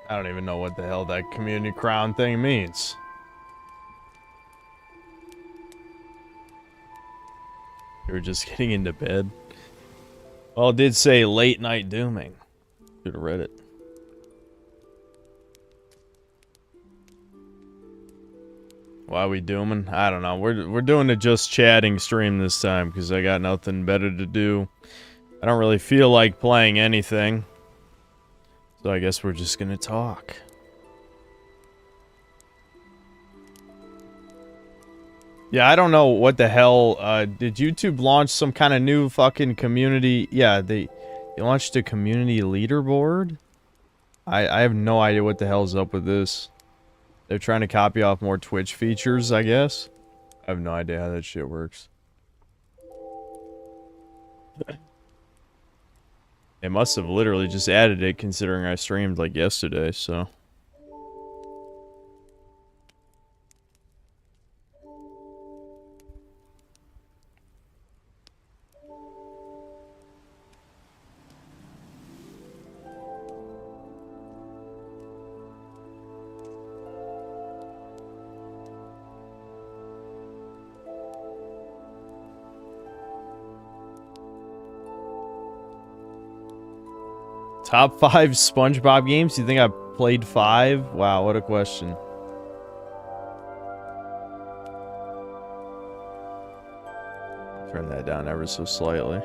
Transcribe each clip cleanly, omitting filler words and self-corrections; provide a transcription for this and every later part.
I don't even know what the hell that community crown thing means. You were just getting into bed. Well, it did say late night dooming. Should have read it. Why are we dooming? I don't know. We're doing a just chatting stream this time because I got nothing better to do. I don't really feel like playing anything. So I guess we're just gonna talk. Yeah, I don't know what the hell. Did YouTube launch some kind of new fucking community? Yeah, they launched a community leaderboard? I have no idea what the hell's up with this. They're trying to copy off more Twitch features, I guess. I have no idea how that shit works. They must have literally just added it considering I streamed like yesterday, so. Top 5 SpongeBob games? You think I played 5? Wow, what a question. Turn that down ever so slightly.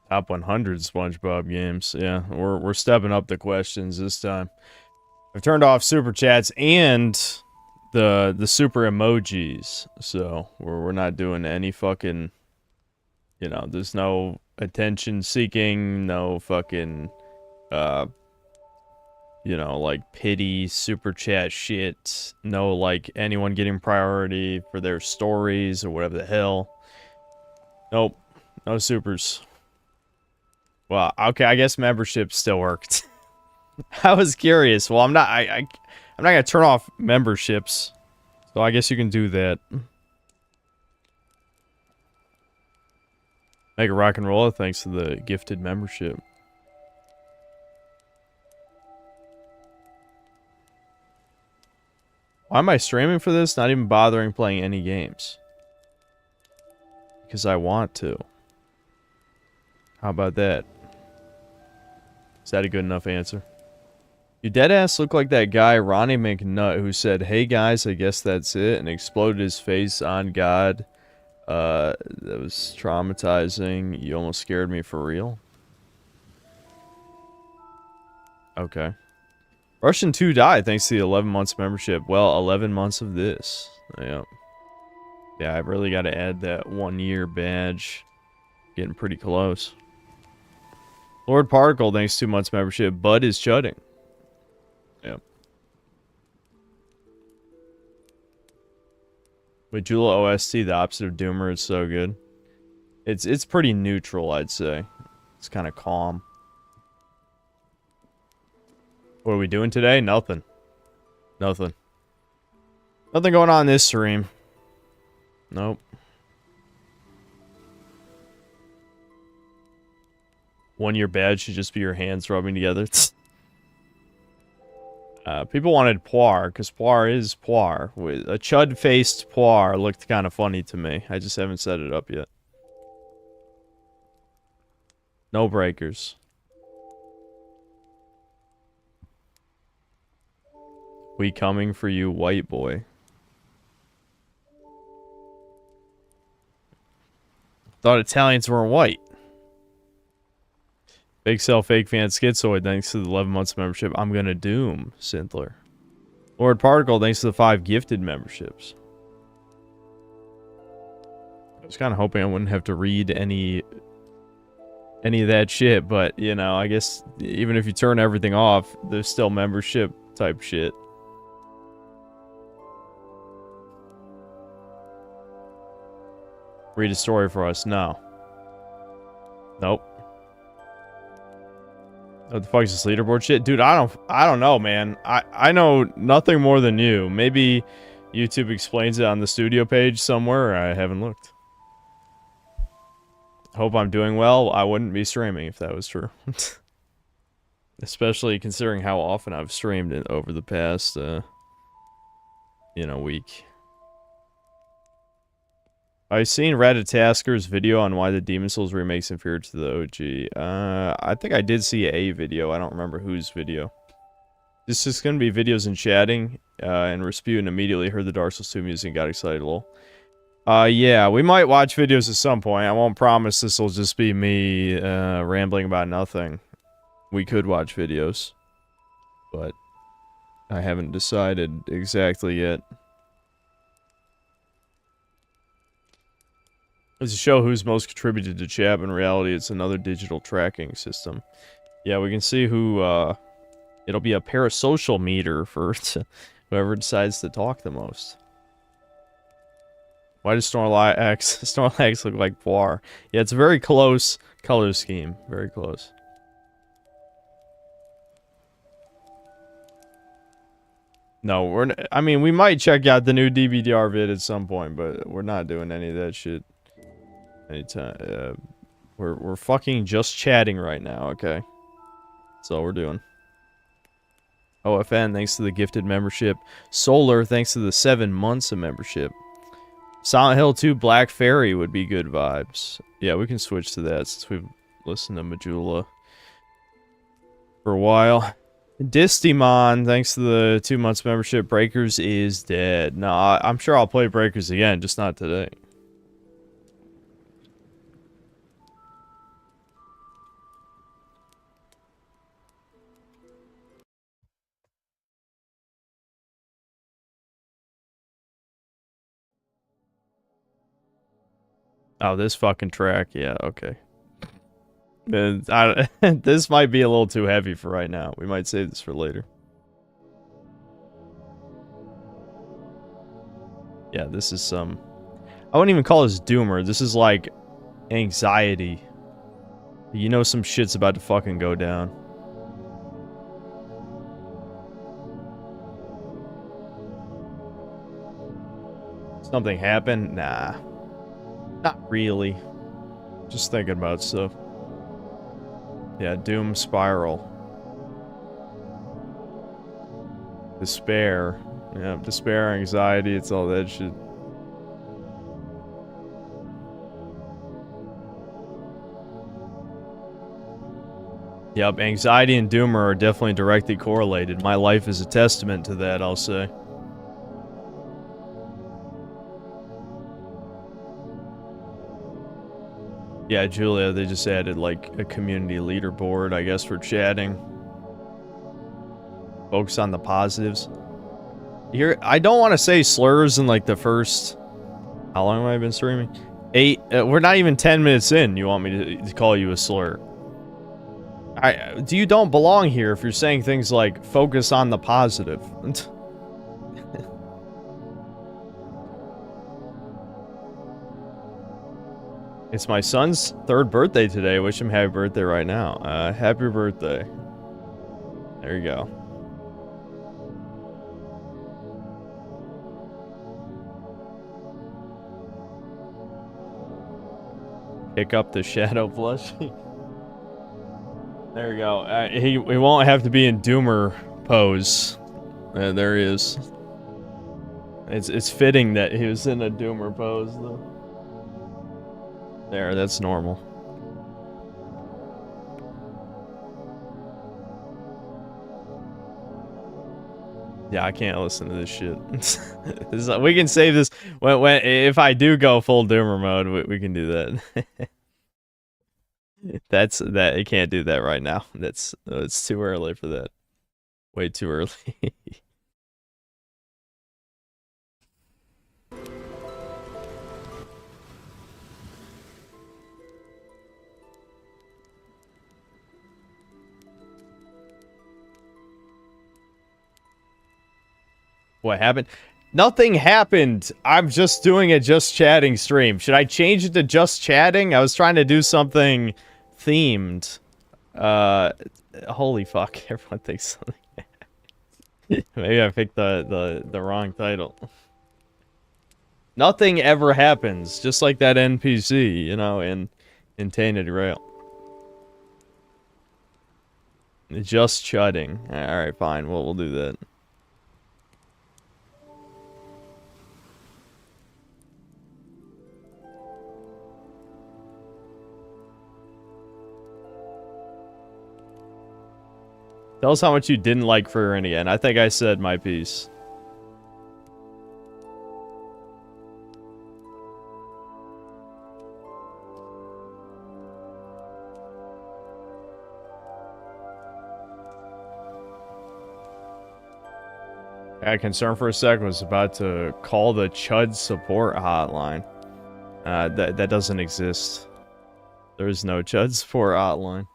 Top 100 SpongeBob games. Yeah, we're stepping up the questions this time. I've turned off super chats and the super emojis, so we're not doing any fucking, you know, there's no attention seeking, no fucking, you know, like pity super chat shit, no like anyone getting priority for their stories or whatever the hell. Nope, no supers. Well, okay, I guess membership still worked. I was curious. Well, I'm not gonna turn off memberships, so I guess you can do that. Make a rock and roll. Thanks to the gifted membership. Why am I streaming for this? Not even bothering playing any games. Because I want to. How about that? Is that a good enough answer? You deadass look like that guy Ronnie McNutt who said, "Hey guys, I guess that's it," and exploded his face on God. That was traumatizing. You almost scared me for real. Okay. Russian 2 died thanks to the 11 months membership. Well, 11 months of this. Yep. Yeah, I really got to add that 1 year badge. Getting pretty close. Lord Particle, thanks to 2 months membership. Bud is chudding. Yep. With Jula OST, the opposite of Doomer, is so good. It's pretty neutral, I'd say. It's kind of calm. What are we doing today? Nothing. Nothing. Nothing going on in this stream. Nope. One-year badge should just be your hands rubbing together. People wanted Poir, because Poir is Poir. A chud-faced Poir looked kind of funny to me. I just haven't set it up yet. No breakers. We coming for you, white boy. Thought Italians weren't white. Big Cell Fake Fan Schizoid, thanks to the 11 months membership. I'm gonna doom, Synthler. Lord Particle, thanks to the 5 gifted memberships. I was kind of hoping I wouldn't have to read any of that shit, but, you know, I guess even if you turn everything off, there's still membership type shit. Read a story for us? No. Nope. What the fuck is this leaderboard shit? Dude, I don't know, man. I know nothing more than you. Maybe YouTube explains it on the studio page somewhere. I haven't looked. Hope I'm doing well. I wouldn't be streaming if that was true. Especially considering how often I've streamed it over the past, week. I've seen Ratatasker's video on why the Demon Souls remake's inferior to the OG. I think I did see a video. I don't remember whose video. This is going to be videos and chatting, and Rasputin immediately heard the Dark Souls 2 music and got excited a little. Yeah, we might watch videos at some point. I won't promise this will just be me, rambling about nothing. We could watch videos. But I haven't decided exactly yet. To show who's most contributed to chat, in reality it's another digital tracking system. Yeah, we can see who, it'll be a parasocial meter for whoever decides to talk the most. Why does Snorlax look like Poir? Yeah, it's a very close color scheme. Very close. No, I mean, we might check out the new DVDR vid at some point, but we're not doing any of that shit anytime. We're fucking just chatting right now, okay? That's all we're doing. OFN, thanks to the gifted membership. Solar, thanks to the 7 months of membership. Silent Hill 2 Black Fairy would be good vibes. Yeah, we can switch to that since we've listened to Majula for a while. Distimon, thanks to the 2 months membership. Breakers is dead. No, I'm sure I'll play Breakers again, just not today. Oh, this fucking track. Yeah, okay. This might be a little too heavy for right now. We might save this for later. Yeah, this is some... I wouldn't even call this Doomer. This is like anxiety. You know some shit's about to fucking go down. Something happened? Nah. Not really. Just thinking about stuff. Yeah, Doom Spiral. Despair. Yeah, despair, anxiety, it's all that shit. Yep, anxiety and Doomer are definitely directly correlated. My life is a testament to that, I'll say. Yeah, Julia, they just added, like, a community leaderboard, I guess, for chatting. Focus on the positives. Here, I don't want to say slurs in, like, the first... How long have I been streaming? 8... we're not even 10 minutes in, you want me to call you a slur. You don't belong here if you're saying things like, focus on the positive. It's my son's 3rd birthday today. Wish him happy birthday right now. Happy birthday. There you go. Pick up the shadow plushie. There you go. He won't have to be in Doomer pose. There he is. It's fitting that he was in a Doomer pose though. There, that's normal. Yeah, I can't listen to this shit. We can save this if I do go full Doomer mode. We can do that. I can't do that right now. It's too early for that. Way too early. What happened? Nothing happened. I'm just doing a just chatting stream. Should I change it to just chatting? I was trying to do something themed. Holy fuck. Everyone thinks something. Maybe I picked the wrong title. Nothing ever happens, just like that NPC, you know, in Tainted Grail. Just chudding. Alright, fine, we'll do that. Tell us how much you didn't like Freerin again. I think I said my piece. I had concern for a second, was about to call the Chud support hotline. That doesn't exist. There is no Chud support hotline.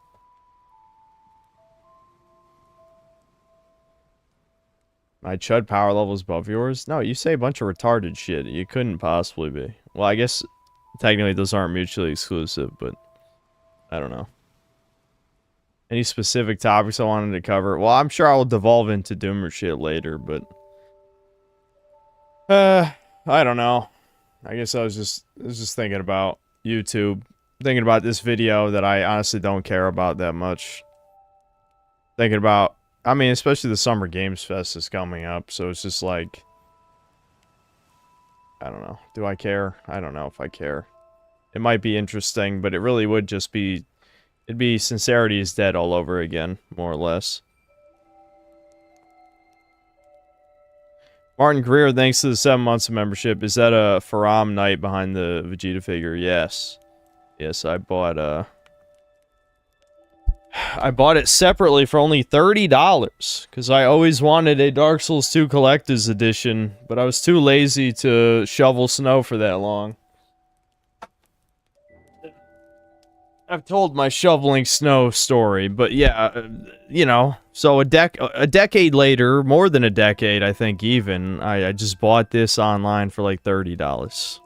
My Chud power level is above yours? No, you say a bunch of retarded shit. You couldn't possibly be. Well, I guess technically those aren't mutually exclusive, but I don't know. Any specific topics I wanted to cover? Well, I'm sure I will devolve into Doomer shit later, but I don't know. I guess I was just thinking about YouTube, thinking about this video that I honestly don't care about that much. Thinking about, I mean, especially the Summer Games Fest is coming up, so it's just like, I don't know. Do I care? I don't know if I care. It might be interesting, but it really would just be, it'd be Sincerity is Dead all over again, more or less. Martin Greer, thanks to the 7 months of membership. Is that a Faram Knight behind the Vegeta figure? Yes. Yes, I bought it separately for only $30, because I always wanted a Dark Souls 2 Collector's Edition, but I was too lazy to shovel snow for that long. I've told my shoveling snow story, but yeah, you know, so a decade later, more than a decade, I think even, I just bought this online for like $30.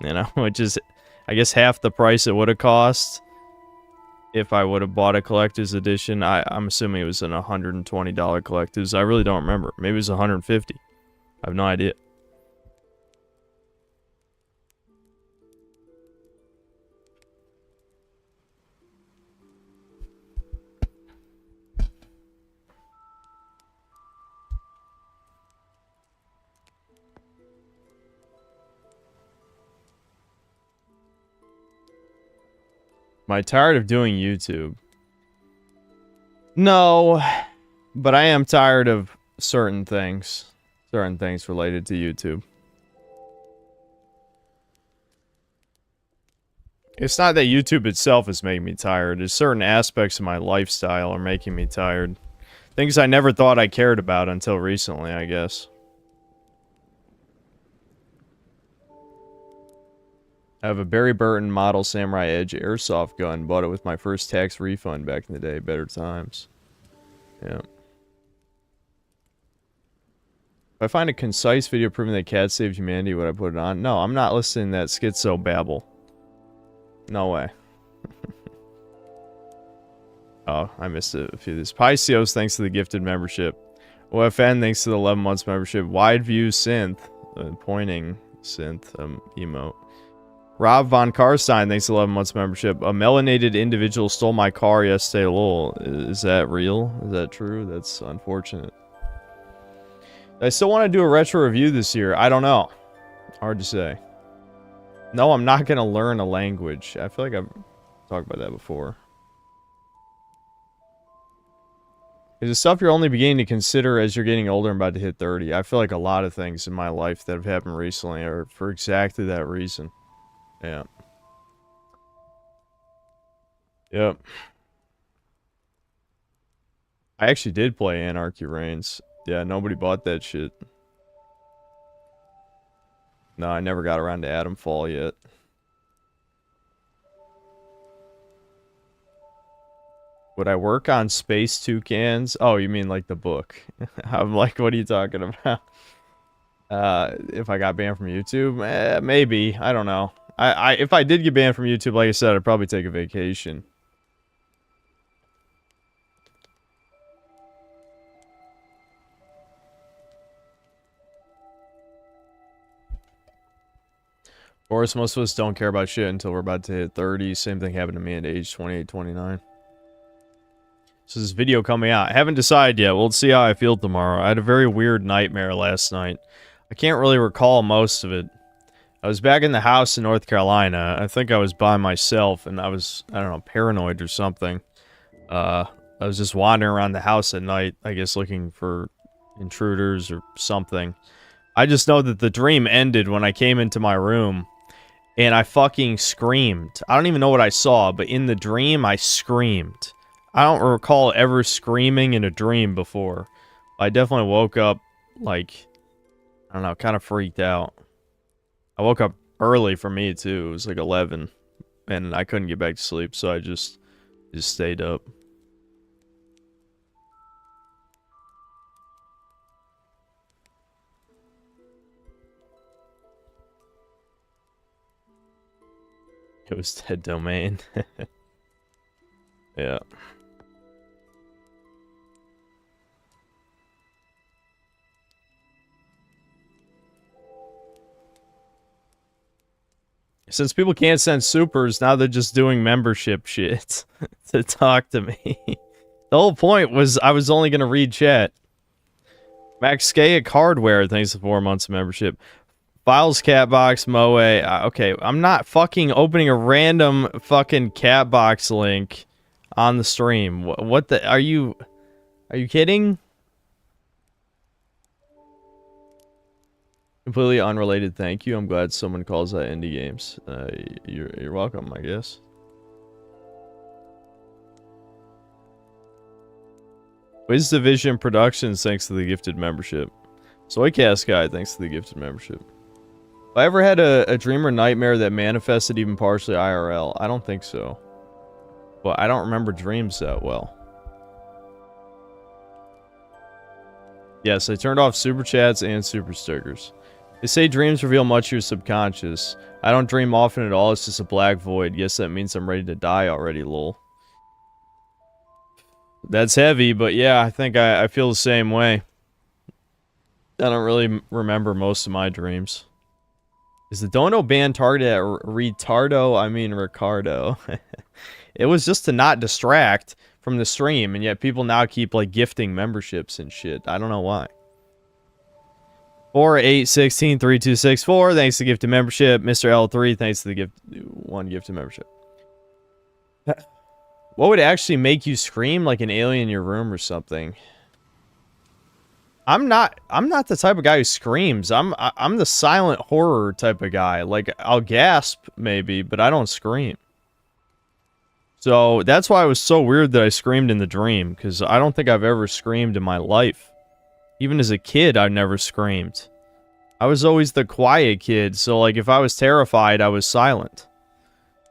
You know, which is, I guess, half the price it would have cost if I would have bought a collector's edition. I'm assuming it was an $120 collector's. I really don't remember. Maybe it was $150. I have no idea. Am I tired of doing YouTube? No, but I am tired of certain things. Certain things related to YouTube. It's not that YouTube itself is making me tired. It's certain aspects of my lifestyle are making me tired. Things I never thought I cared about until recently, I guess. I have a Barry Burton model Samurai Edge airsoft gun. Bought it with my first tax refund back in the day. Better times. Yeah. If I find a concise video proving that cats saved humanity, would I put it on? No, I'm not listening to that schizo babble. No way. Oh, I missed a few of these. Pycios, thanks to the gifted membership. OFN, thanks to the 11 months membership. Wide View Synth, pointing synth, emote. Rob Von Karstein, thanks to 11 months membership. A melanated individual stole my car yesterday, lol. Is that real? Is that true? That's unfortunate. I still want to do a retro review this year. I don't know. Hard to say. No, I'm not going to learn a language. I feel like I've talked about that before. Is it stuff you're only beginning to consider as you're getting older and about to hit 30? I feel like a lot of things in my life that have happened recently are for exactly that reason. Yeah. Yep. I actually did play Anarchy Reigns. Yeah, nobody bought that shit. No, I never got around to Atomfall yet. Would I work on Space Toucans? Oh, you mean like the book? I'm like, what are you talking about? If I got banned from YouTube? Maybe. I don't know. If I did get banned from YouTube, like I said, I'd probably take a vacation. Of course, most of us don't care about shit until we're about to hit 30. Same thing happened to me at age 28, 29. So this video coming out. I haven't decided yet. We'll see how I feel tomorrow. I had a very weird nightmare last night. I can't really recall most of it. I was back in the house in North Carolina. I think I was by myself, and I was, I don't know, paranoid or something. I was just wandering around the house at night, I guess looking for intruders or something. I just know that the dream ended when I came into my room, and I fucking screamed. I don't even know what I saw, but in the dream, I screamed. I don't recall ever screaming in a dream before. I definitely woke up, like, I don't know, kind of freaked out. I woke up early for me, too. It was like 11, and I couldn't get back to sleep, so I just stayed up. It was dead domain. Yeah. Since people can't send supers, now they're just doing membership shit to talk to me. The whole point was I was only going to read chat. Maxcaic Hardware, thanks for 4 months of membership. Files Catbox, Moe. Okay, I'm not fucking opening a random fucking Catbox link on the stream. What the... Are you kidding? Completely unrelated, thank you. I'm glad someone calls that indie games. You're welcome, I guess. Wiz Division Productions, thanks to the gifted membership. Soycast Guy, thanks to the gifted membership. Have I ever had a dream or nightmare that manifested even partially IRL? I don't think so. Well, I don't remember dreams that well. Yes, I turned off super chats and super stickers. They say dreams reveal much of your subconscious. I don't dream often at all, it's just a black void. Guess that means I'm ready to die already, lol. That's heavy, but yeah, I think I feel the same way. I don't really remember most of my dreams. Is the Dono band targeted at retardo? I mean Ricardo. It was just to not distract from the stream, and yet people now keep, like, gifting memberships and shit. I don't know why. 4-8-16-3264, thanks to gifted membership. Mr. L3, thanks to the one gifted membership. What would actually make you scream like an alien in your room or something? I'm not the type of guy who screams. I'm the silent horror type of guy. Like, I'll gasp maybe, but I don't scream. So that's why it was so weird that I screamed in the dream, because I don't think I've ever screamed in my life. Even as a kid, I never screamed. I was always the quiet kid, so like if I was terrified, I was silent.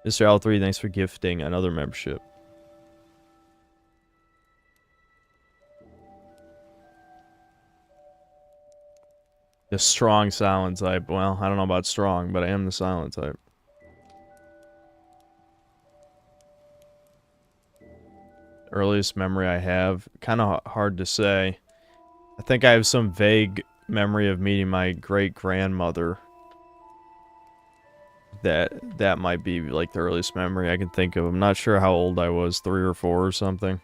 Mr. L3, thanks for gifting another membership. The strong silent type. Well, I don't know about strong, but I am the silent type. Earliest memory I have, kind of hard to say. I think I have some vague memory of meeting my great-grandmother. That might be like the earliest memory I can think of. I'm not sure how old I was, 3 or 4 or something.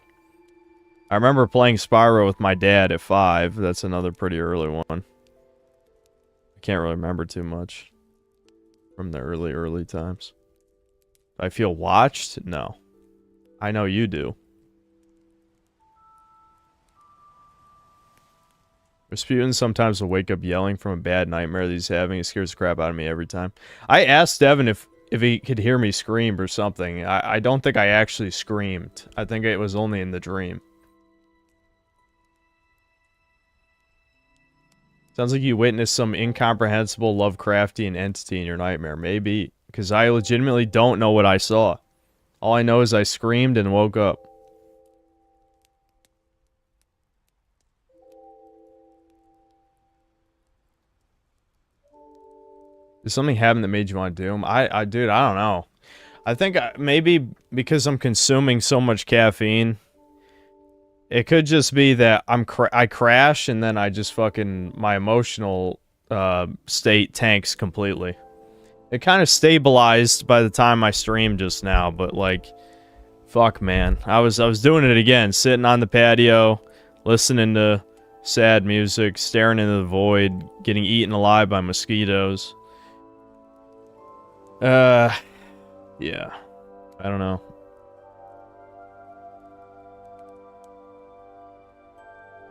I remember playing Spyro with my dad at 5. That's another pretty early one. I can't really remember too much from the early times. Do I feel watched? No. I know you do. Rasputin sometimes will wake up yelling from a bad nightmare that he's having. It scares the crap out of me every time. I asked Devin if he could hear me scream or something. I don't think I actually screamed. I think it was only in the dream. Sounds like you witnessed some incomprehensible Lovecraftian entity in your nightmare. Maybe. Because I legitimately don't know what I saw. All I know is I screamed and woke up. Did something happen that made you want to doom? Dude, I don't know. I think maybe because I'm consuming so much caffeine, it could just be that I crash and then I just fucking, my emotional state tanks completely. It kind of stabilized by the time I streamed just now, but like, fuck, man. I was doing it again, sitting on the patio, listening to sad music, staring into the void, getting eaten alive by mosquitoes. Yeah. I don't know.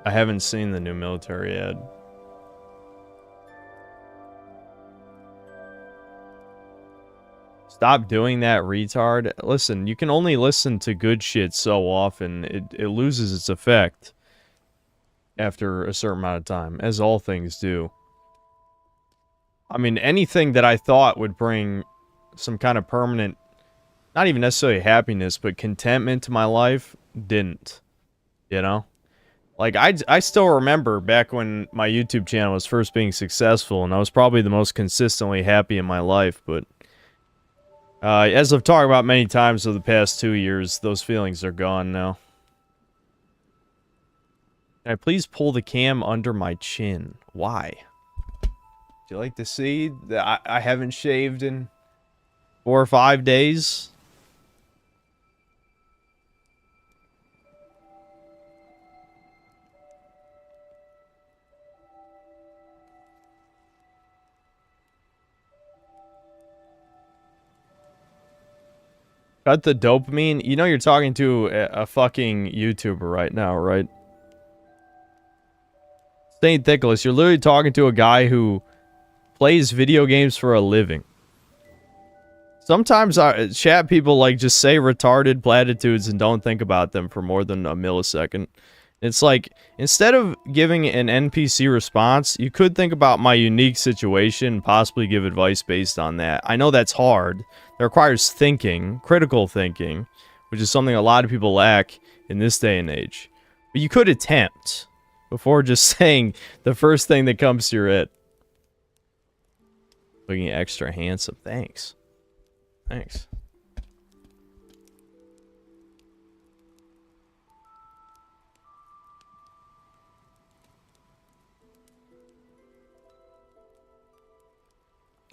I haven't seen the new military ad. Stop doing that, retard. Listen, you can only listen to good shit so often. It loses its effect after a certain amount of time, as all things do. I mean, anything that I thought would bring some kind of permanent, not even necessarily happiness, but contentment to my life, didn't. You know? Like, I still remember back when my YouTube channel was first being successful, and I was probably the most consistently happy in my life, but as I've talked about many times over the past 2 years, those feelings are gone now. Can I please pull the cam under my chin? Why? Do you like to see that I haven't shaved in 4 or 5 days? Cut the dopamine? You know you're talking to a fucking YouTuber right now, right? St. Nicholas, you're literally talking to a guy who plays video games for a living. Sometimes chat people like just say retarded platitudes and don't think about them for more than a millisecond. It's like, instead of giving an NPC response, you could think about my unique situation and possibly give advice based on that. I know that's hard. It requires thinking, critical thinking, which is something a lot of people lack in this day and age. But you could attempt before just saying the first thing that comes to your head. Looking extra handsome. Thanks. Thanks.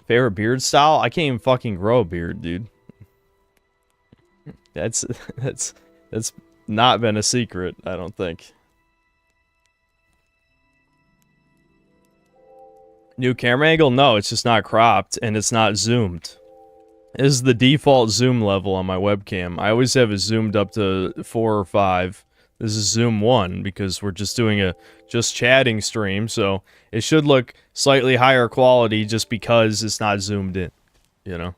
Favorite beard style? I can't even fucking grow a beard, dude. That's not been a secret, I don't think. New camera angle? No, it's just not cropped and it's not zoomed. This is the default zoom level on my webcam. I always have it zoomed up to 4 or 5. This is zoom 1 because we're just doing a just chatting stream, so it should look slightly higher quality just because it's not zoomed in, you know?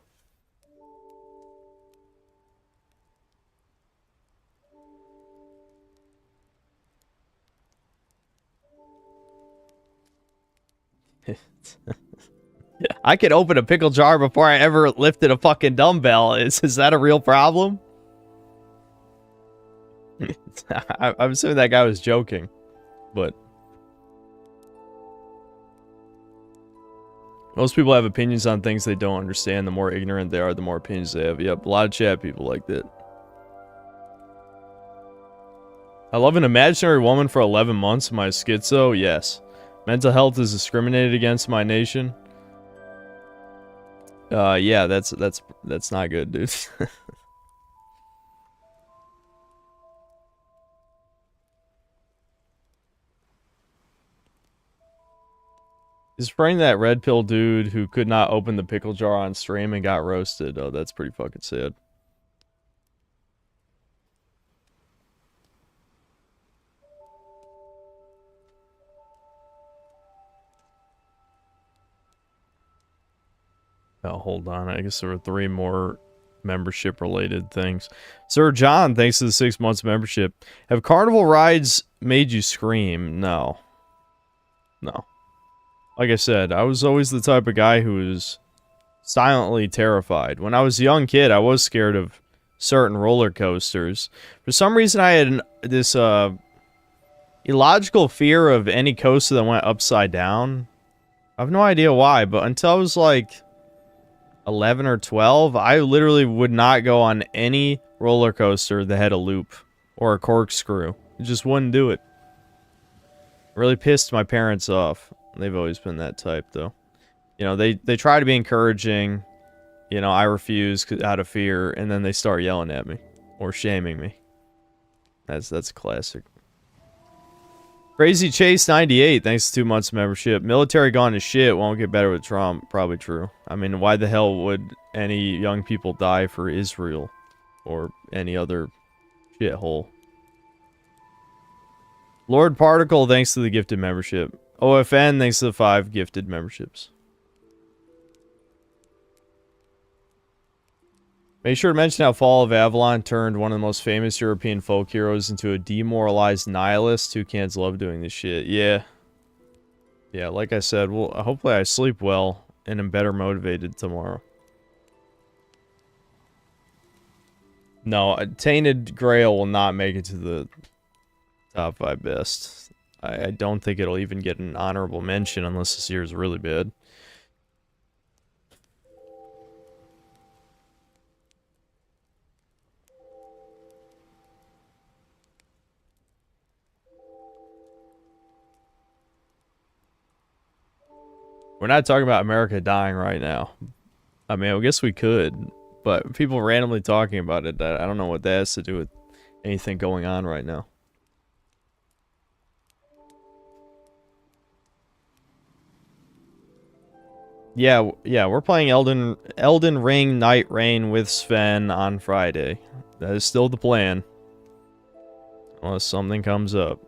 I could open a pickle jar before I ever lifted a fucking dumbbell. Is that a real problem? I'm assuming that guy was joking, but most people have opinions on things they don't understand. The more ignorant they are, the more opinions they have. Yep, a lot of chat people like that. I love an imaginary woman for 11 months. Am I schizo? Yes. Mental health is discriminated against in my nation. Yeah, that's not good, dude. Is spraying that red pill dude who could not open the pickle jar on stream and got roasted. Oh, that's pretty fucking sad. Oh, hold on. I guess there were 3 more membership-related things. Sir John, thanks to the 6 months membership. Have carnival rides made you scream? No. No. Like I said, I was always the type of guy who was silently terrified. When I was a young kid, I was scared of certain roller coasters. For some reason, I had this illogical fear of any coaster that went upside down. I have no idea why, but until I was like 11 or 12, I literally would not go on any roller coaster that had a loop or a corkscrew. I just wouldn't do it. Really pissed my parents off. They've always been that type, though. You know, they try to be encouraging. you know, I refuse out of fear, and then they start yelling at me or shaming me. That's a classic. Crazy Chase 98, thanks to 2 months of membership. Military gone to shit, won't get better with Trump. Probably true. I mean, why the hell would any young people die for Israel or any other shithole? Lord Particle, thanks to the gifted membership. OFN, thanks to the 5 gifted memberships. Make sure to mention how Fall of Avalon turned one of the most famous European folk heroes into a demoralized nihilist. Toucans love doing this shit. Yeah. Yeah, like I said, well, hopefully I sleep well and am better motivated tomorrow. No, Tainted Grail will not make it to the top 5 best. I don't think it'll even get an honorable mention unless this year is really bad. We're not talking about America dying right now. I mean, I guess we could, but people randomly talking about it, I don't know what that has to do with anything going on right now. Yeah, we're playing Elden Ring Night Rain with Sven on Friday. That is still the plan. Unless something comes up.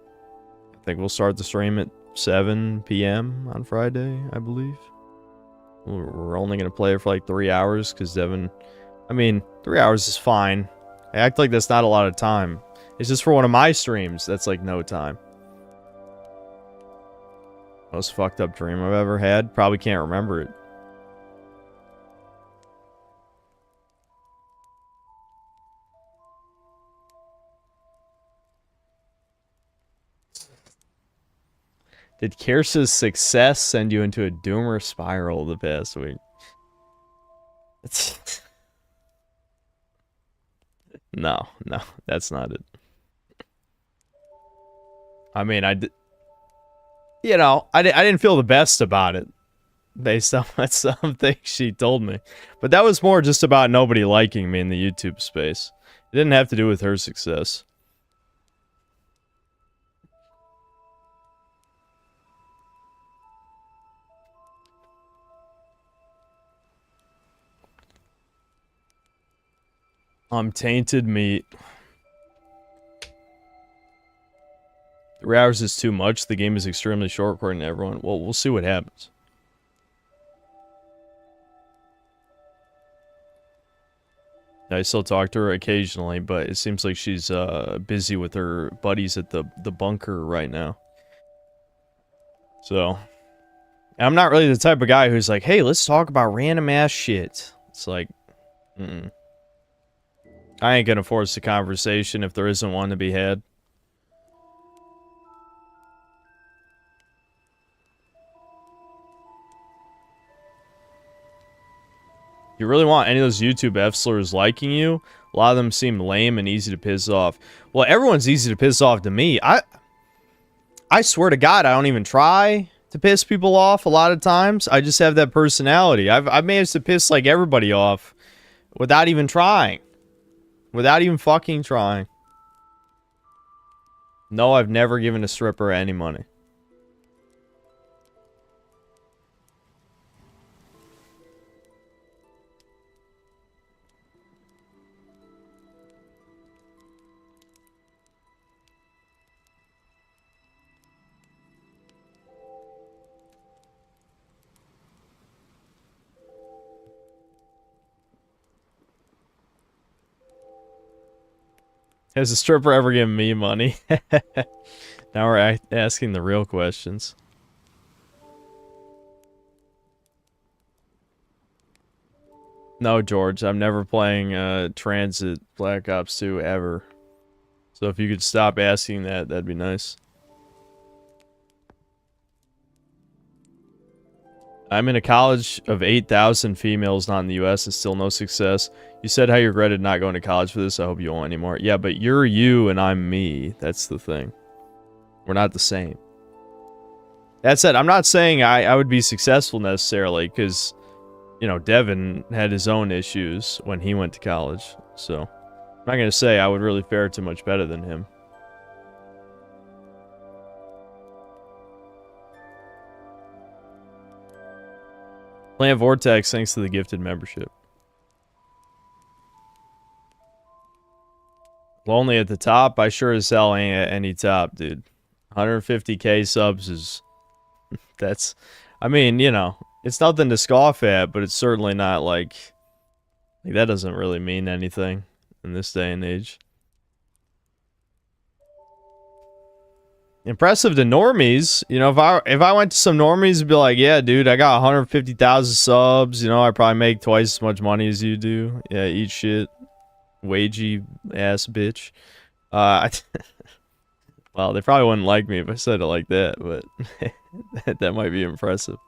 I think we'll start the stream at 7 p.m. on Friday, I believe. We're only going to play it for like 3 hours because Devin... I mean, 3 hours is fine. I act like that's not a lot of time. It's just for one of my streams, that's like no time. Most fucked up dream I've ever had? Probably can't remember it. Did Kirsa's success send you into a doomer spiral the past week? No, that's not it. I mean, you know, I didn't feel the best about it based on what some things she told me. But that was more just about nobody liking me in the YouTube space. It didn't have to do with her success. Tainted meat. 3 hours is too much. The game is extremely short according to everyone. Well, we'll see what happens. I still talk to her occasionally, but it seems like she's busy with her buddies at the bunker right now. So, I'm not really the type of guy who's like, hey, let's talk about random ass shit. It's like, I ain't gonna force the conversation if there isn't one to be had. You really want any of those YouTube F-slurs liking you? A lot of them seem lame and easy to piss off. Well, everyone's easy to piss off to me. I swear to God, I don't even try to piss people off a lot of times. I just have that personality. I've managed to piss like everybody off without even trying. Without even fucking trying. No, I've never given a stripper any money. Has a stripper ever given me money? Now we're asking the real questions. No, George, I'm never playing Transit Black Ops 2 ever. So if you could stop asking that, that'd be nice. I'm in a college of 8,000 females not in the US and still no success. You said how you regretted not going to college for this. I hope you won't anymore. Yeah, but you're you and I'm me. That's the thing. We're not the same. That said, I'm not saying I would be successful necessarily, because, you know, Devin had his own issues when he went to college. So, I'm not going to say I would really fare too much better than him. Plant Vortex, thanks to the gifted membership. Lonely at the top? I sure as hell ain't at any top, dude. 150k subs is... that's... I mean, you know, it's nothing to scoff at, but it's certainly not like that doesn't really mean anything in this day and age. Impressive to normies. You know, if I went to some normies and be like, yeah, dude, I got 150,000 subs. You know, I probably make twice as much money as you do. Yeah, eat shit. Wagey ass bitch. Well, they probably wouldn't like me if I said it like that, but that might be impressive.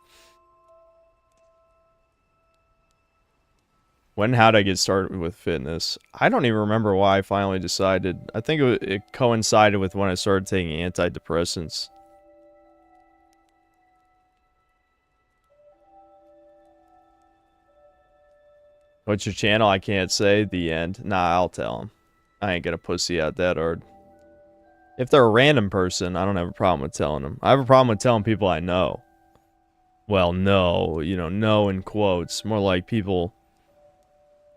How'd I get started with fitness? I don't even remember why I finally decided. I think it coincided with when I started taking antidepressants. What's your channel? I can't say. The end. Nah, I'll tell them. I ain't gonna pussy out that hard. If they're a random person, I don't have a problem with telling them. I have a problem with telling people I know. Well, no. You know, no in quotes. More like people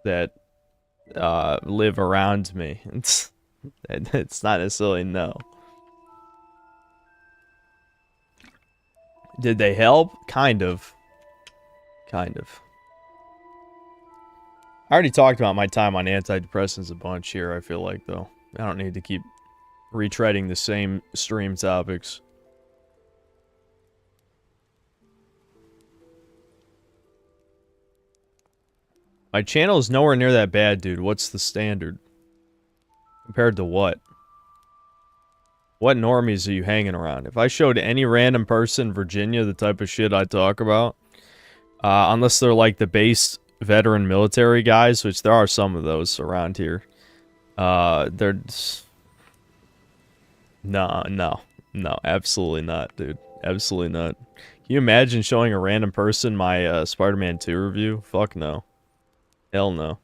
that live around me. It's not necessarily no. Did they help? Kind of. Kind of. I already talked about my time on antidepressants a bunch here, I feel like, though. I don't need to keep retreading the same stream topics. My channel is nowhere near that bad, dude. What's the standard? Compared to what? What normies are you hanging around? If I showed any random person in Virginia the type of shit I talk about, unless they're like the base veteran military guys, which there are some of those around here, they're just... No, absolutely not, dude. Absolutely not. Can you imagine showing a random person my Spider-Man 2 review? Fuck no. Hell no.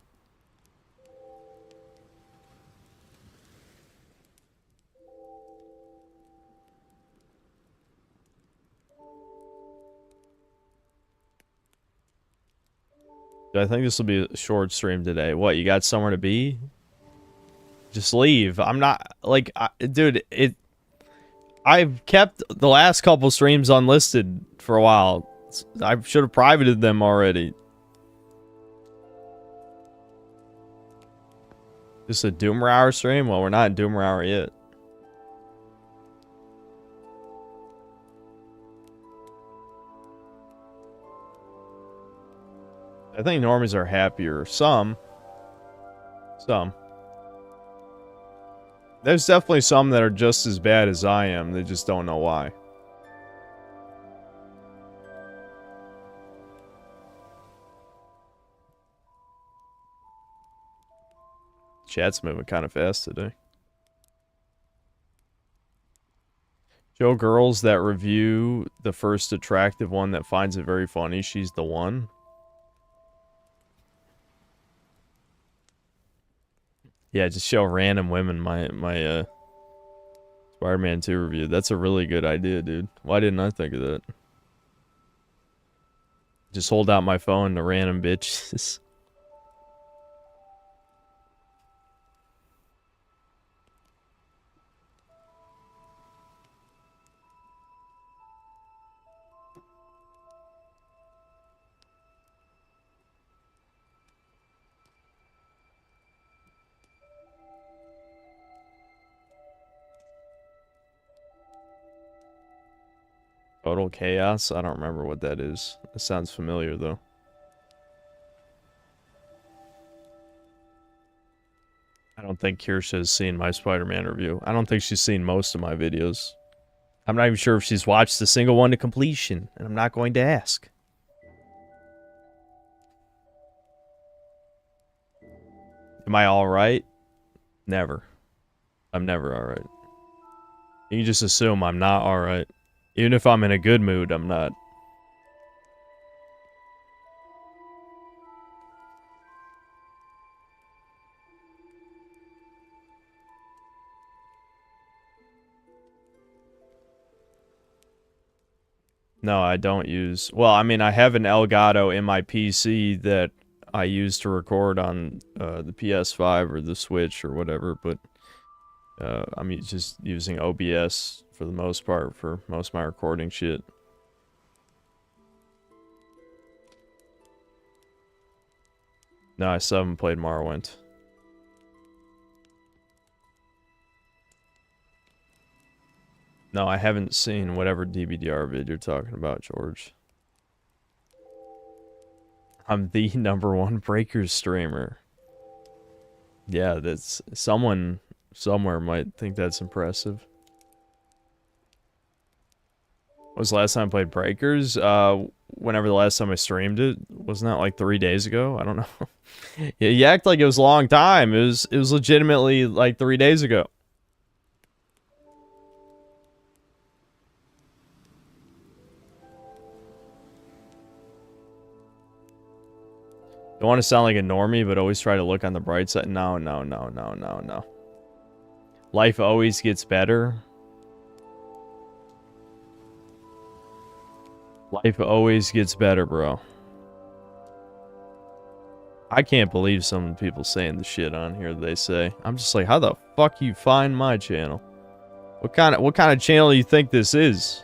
I think this will be a short stream today. What, you got somewhere to be? Just leave. I'm not, like, dude, I've kept the last couple streams unlisted for a while. I should have privated them already. This a Doomer Hour stream? Well, we're not in Doomer Hour yet. I think normies are happier. Some. There's definitely some that are just as bad as I am. They just don't know why. Chat's moving kind of fast today. Show girls that review the first attractive one that finds it very funny. She's the one. Yeah, just show random women my Spider-Man 2 review. That's a really good idea, dude. Why didn't I think of that? Just hold out my phone to random bitches. Total Chaos? I don't remember what that is. It sounds familiar, though. I don't think Kirsha has seen my Spider-Man review. I don't think she's seen most of my videos. I'm not even sure if she's watched a single one to completion, and I'm not going to ask. Am I alright? Never. I'm never alright. You can just assume I'm not alright. Even if I'm in a good mood, I'm not. No, I don't use... Well, I mean, I have an Elgato in my PC that I use to record on the PS5 or the Switch or whatever, but I'm just using OBS for the most part for most of my recording shit. No, I still haven't played Morrowind. No, I haven't seen whatever DBDR vid you're talking about, George. I'm the #1 Breakers streamer. Yeah, that's... Someone somewhere might think that's impressive. When was the last time I played Breakers? Whenever the last time I streamed it. Wasn't that like 3 days ago? I don't know. Yeah, you act like it was a long time. It was legitimately like 3 days ago. Don't want to sound like a normie, but always try to look on the bright side. No, no, no, no, no, no. Life always gets better. Life always gets better, bro. I can't believe some people saying the shit on here they say. I'm just like, how the fuck you find my channel? What kind of channel do you think this is?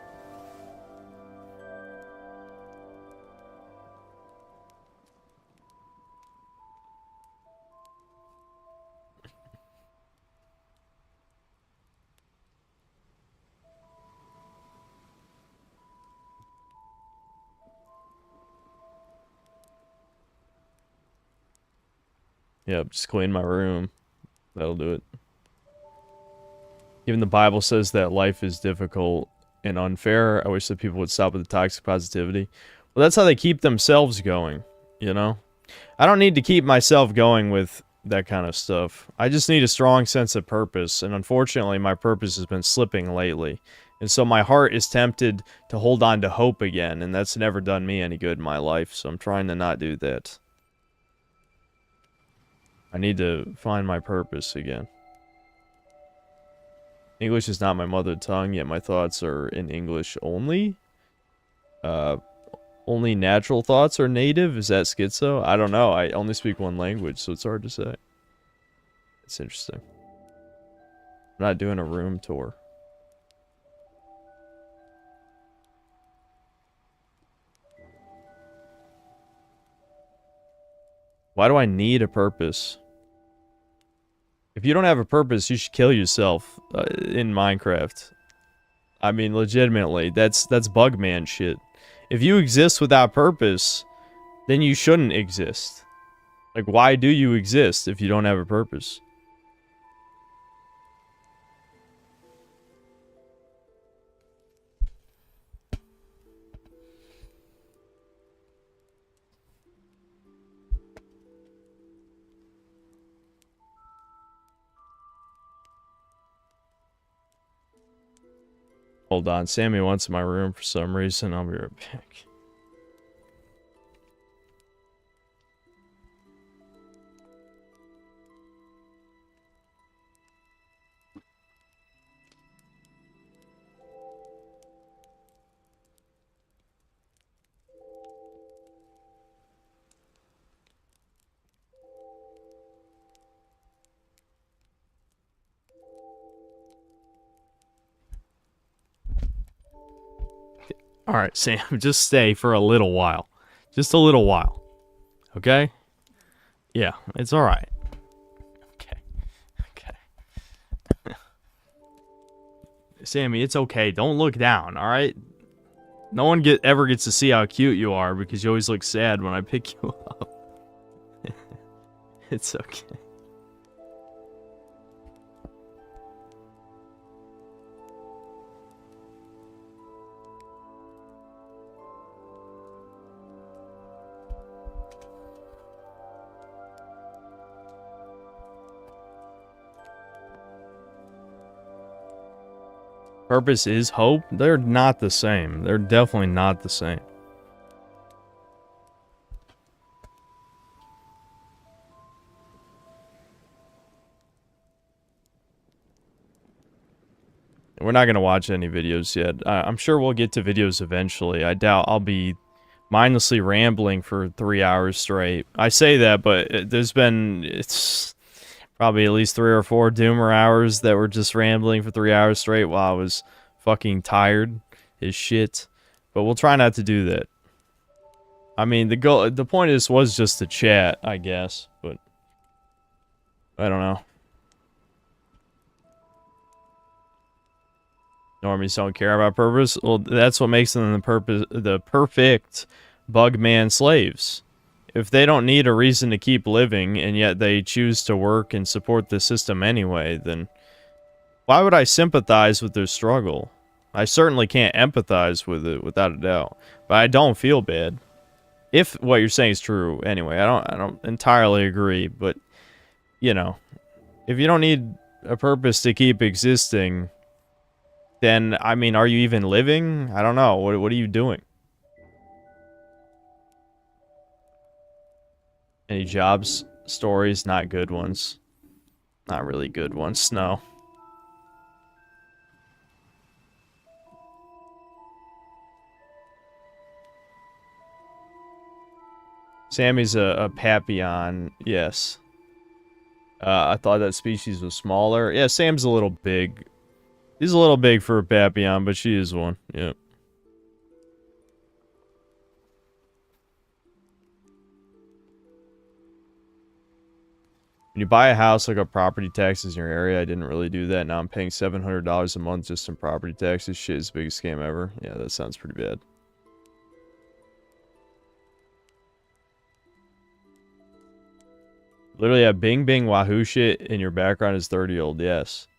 Yep, just clean my room. That'll do it. Even the Bible says that life is difficult and unfair. I wish that people would stop with the toxic positivity. Well, that's how they keep themselves going, you know? I don't need to keep myself going with that kind of stuff. I just need a strong sense of purpose, and unfortunately, my purpose has been slipping lately. And so my heart is tempted to hold on to hope again, and that's never done me any good in my life, so I'm trying to not do that. I need to find my purpose again. English is not my mother tongue, yet my thoughts are in English only? Only natural thoughts are native? Is that schizo? I don't know. I only speak one language, so it's hard to say. It's interesting. I'm not doing a room tour. Why do I need a purpose? If you don't have a purpose, you should kill yourself in Minecraft. I mean, legitimately, that's Bugman shit. If you exist without purpose, then you shouldn't exist. Like, why do you exist if you don't have a purpose? Hold on, Sammy wants my room for some reason. I'll be right back. Alright, Sam, just stay for a little while. Just a little while. Okay? Yeah, it's alright. Okay. Okay. Sammy, it's okay. Don't look down, alright? No one ever gets to see how cute you are because you always look sad when I pick you up. It's okay. Purpose is hope? They're not the same. They're definitely not the same. We're not going to watch any videos yet. I'm sure we'll get to videos eventually. I doubt I'll be mindlessly rambling for 3 hours straight. I say that, but it's probably at least 3 or 4 Doomer hours that were just rambling for 3 hours straight while I was fucking tired as shit. But we'll try not to do that. I mean, the point of this was just to chat, I guess, but I don't know. Normies don't care about purpose. Well, that's what makes them the perfect bugman slaves. If they don't need a reason to keep living, and yet they choose to work and support the system anyway, then why would I sympathize with their struggle? I certainly can't empathize with it, without a doubt. But I don't feel bad. If what you're saying is true, anyway. I don't entirely agree, but, you know, if you don't need a purpose to keep existing, then, I mean, are you even living? I don't know. What are you doing? Any jobs stories? Not good ones. Not really good ones, no. Sammy's a Papillon, yes. I thought that species was smaller. Yeah, Sam's a little big. He's a little big for a Papillon, but she is one. Yep. When you buy a house, look up property taxes in your area. I didn't really do that. Now I'm paying $700 a month just in property taxes. Shit is the biggest scam ever. Yeah, that sounds pretty bad. Literally a bing bing wahoo shit in your background is 30-year-old, yes.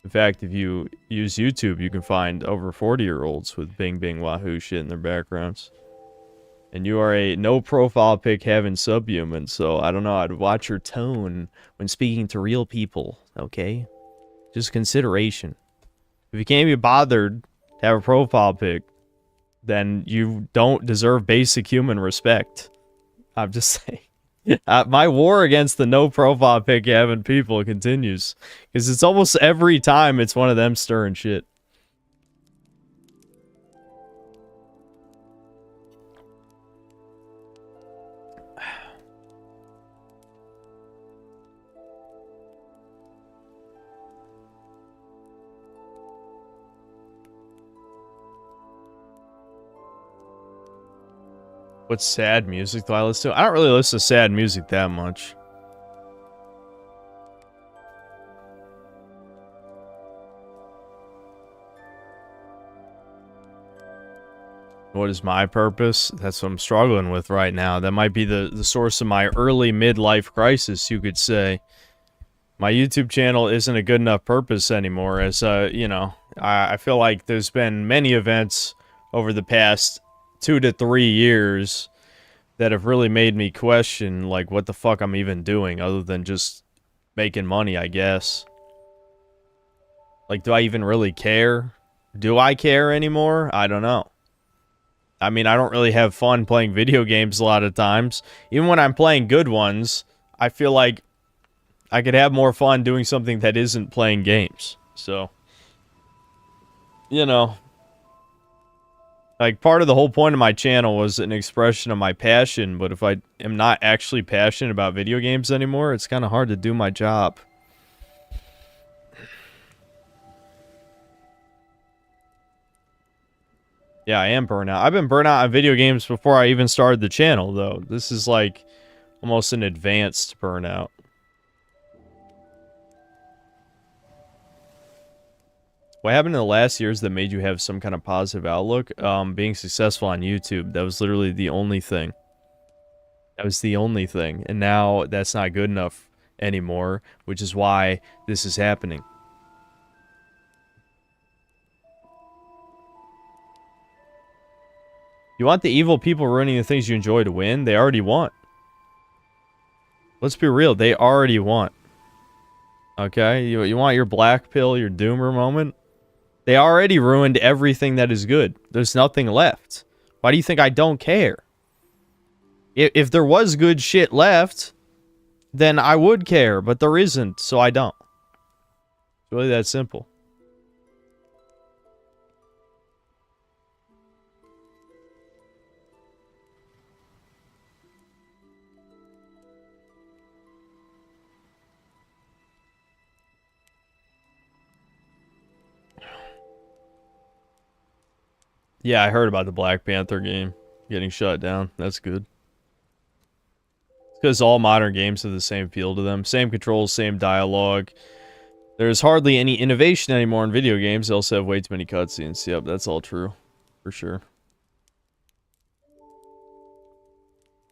In fact, if you use YouTube, you can find over 40-year-olds with bing bing wahoo shit in their backgrounds. And you are a no profile pic having subhuman, so I don't know, I'd watch your tone when speaking to real people, okay? Just consideration. If you can't be bothered to have a profile pic, then you don't deserve basic human respect. I'm just saying. My war against the no profile pic having people continues. Because it's almost every time it's one of them stirring shit. What sad music do I listen to? I don't really listen to sad music that much. What is my purpose? That's what I'm struggling with right now. That might be the source of my early midlife crisis, you could say. My YouTube channel isn't a good enough purpose anymore, as, you know, I feel like there's been many events over the past 2 to 3 years that have really made me question, like, what the fuck I'm even doing other than just making money, I guess. Like, do I even really care? Do I care anymore? I don't know. I mean, I don't really have fun playing video games a lot of times. Even when I'm playing good ones, I feel like I could have more fun doing something that isn't playing games. So, you know, like, part of the whole point of my channel was an expression of my passion, but if I am not actually passionate about video games anymore, it's kind of hard to do my job. Yeah, I am burnt out. I've been burnt out on video games before I even started the channel, though. This is, like, almost an advanced burnout. What happened in the last years that made you have some kind of positive outlook? Being successful on YouTube. That was literally the only thing. That was the only thing. And now that's not good enough anymore, which is why this is happening. You want the evil people ruining the things you enjoy to win? They already won. Let's be real. They already won. Okay? You want your black pill, your doomer moment? They already ruined everything that is good. There's nothing left. Why do you think I don't care? If there was good shit left, then I would care, but there isn't, so I don't. It's really that simple. Yeah, I heard about the Black Panther game getting shut down. That's good. It's because all modern games have the same feel to them. Same controls, same dialogue. There's hardly any innovation anymore in video games. They also have way too many cutscenes. Yep, that's all true. For sure.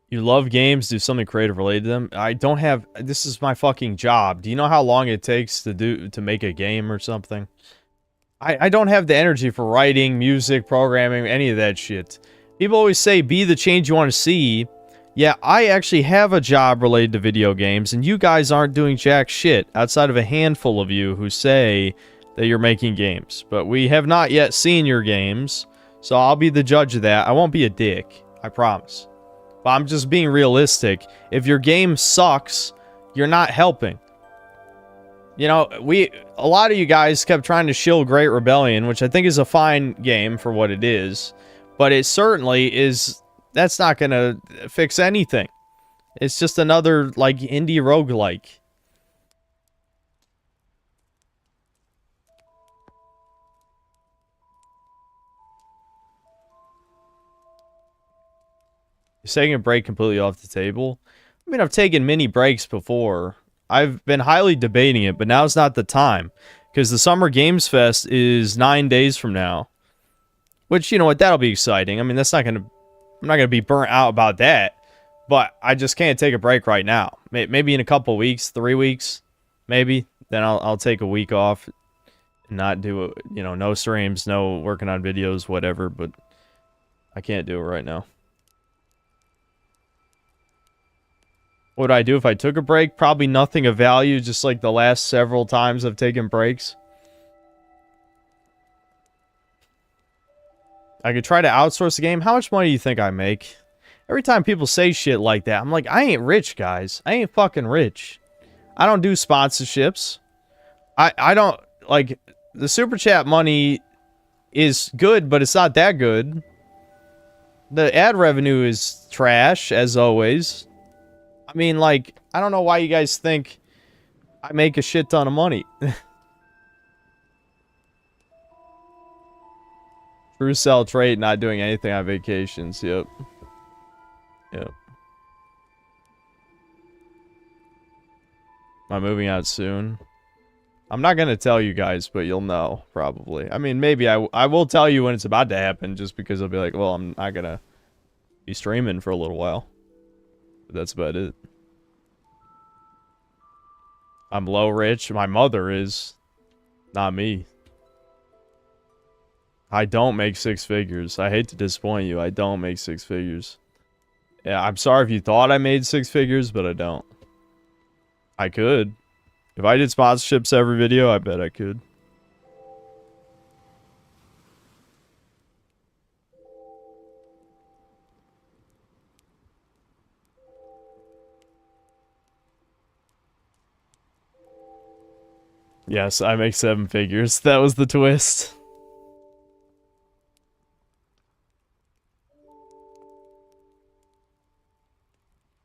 You love games, do something creative related to them. I don't have... This is my fucking job. Do you know how long it takes to make a game or something? I don't have the energy for writing, music, programming, any of that shit. People always say, be the change you want to see. Yeah, I actually have a job related to video games, and you guys aren't doing jack shit, outside of a handful of you who say that you're making games. But we have not yet seen your games, so I'll be the judge of that. I won't be a dick, I promise. But I'm just being realistic. If your game sucks, you're not helping. You know, a lot of you guys kept trying to shill Great Rebellion, which I think is a fine game for what it is. But it certainly is... That's not gonna fix anything. It's just another, like, indie roguelike. You're taking a break completely off the table? I mean, I've taken mini breaks before. I've been highly debating it, but now's not the time. Because the Summer Games Fest is 9 days from now. Which, you know what, that'll be exciting. I mean, that's not gonna... I'm not gonna be burnt out about that. But I just can't take a break right now. Maybe in a couple weeks, 3 weeks, maybe. Then I'll take a week off. And not do, you know, no streams, no working on videos, whatever. But I can't do it right now. What would I do if I took a break? Probably nothing of value, just like the last several times I've taken breaks. I could try to outsource the game. How much money do you think I make? Every time people say shit like that, I'm like, I ain't rich, guys. I ain't fucking rich. I don't do sponsorships. I don't, like, the Super Chat money is good, but it's not that good. The ad revenue is trash, as always. I mean, like, I don't know why you guys think I make a shit ton of money. True sell trade, not doing anything on vacations. Yep. Yep. Am I moving out soon? I'm not going to tell you guys, but you'll know, probably. I mean, maybe I will tell you when it's about to happen, just because I'll be like, well, I'm not going to be streaming for a little while. But that's about it. I'm low rich. My mother is. Not me. I don't make 6 figures. I hate to disappoint you. I don't make 6 figures. Yeah, I'm sorry if you thought I made 6 figures, but I don't. I could. If I did sponsorships every video, I bet I could. Yes, I make 7 figures. That was the twist.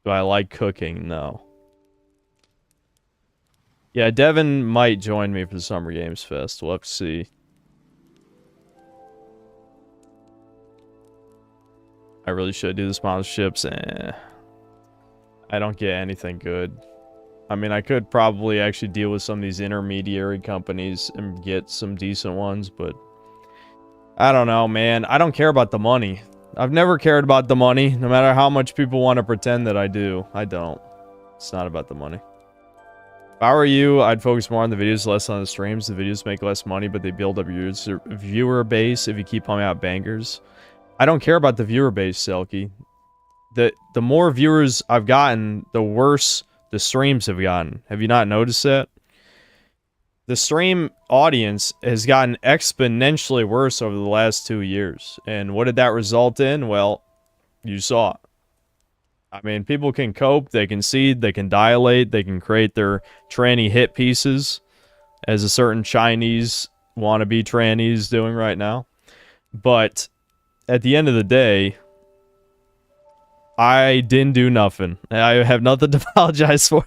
Do I like cooking? No. Yeah, Devin might join me for the Summer Games Fest. We'll have to see. I really should do the sponsorships. I don't get anything good. I mean, I could probably actually deal with some of these intermediary companies and get some decent ones, but I don't know, man. I don't care about the money. I've never cared about the money, no matter how much people want to pretend that I do. I don't. It's not about the money. If I were you, I'd focus more on the videos, less on the streams. The videos make less money, but they build up your viewer base if you keep pumping out bangers. I don't care about the viewer base, Selkie. The more viewers I've gotten, the worse the streams have gotten. Have you not noticed that? The stream audience has gotten exponentially worse over the last 2 years. And what did that result in? Well, you saw it. I mean, people can cope, they can seed, they can dilate, they can create their tranny hit pieces, as a certain Chinese wannabe tranny's doing right now. But at the end of the day, I didn't do nothing. I have nothing to apologize for.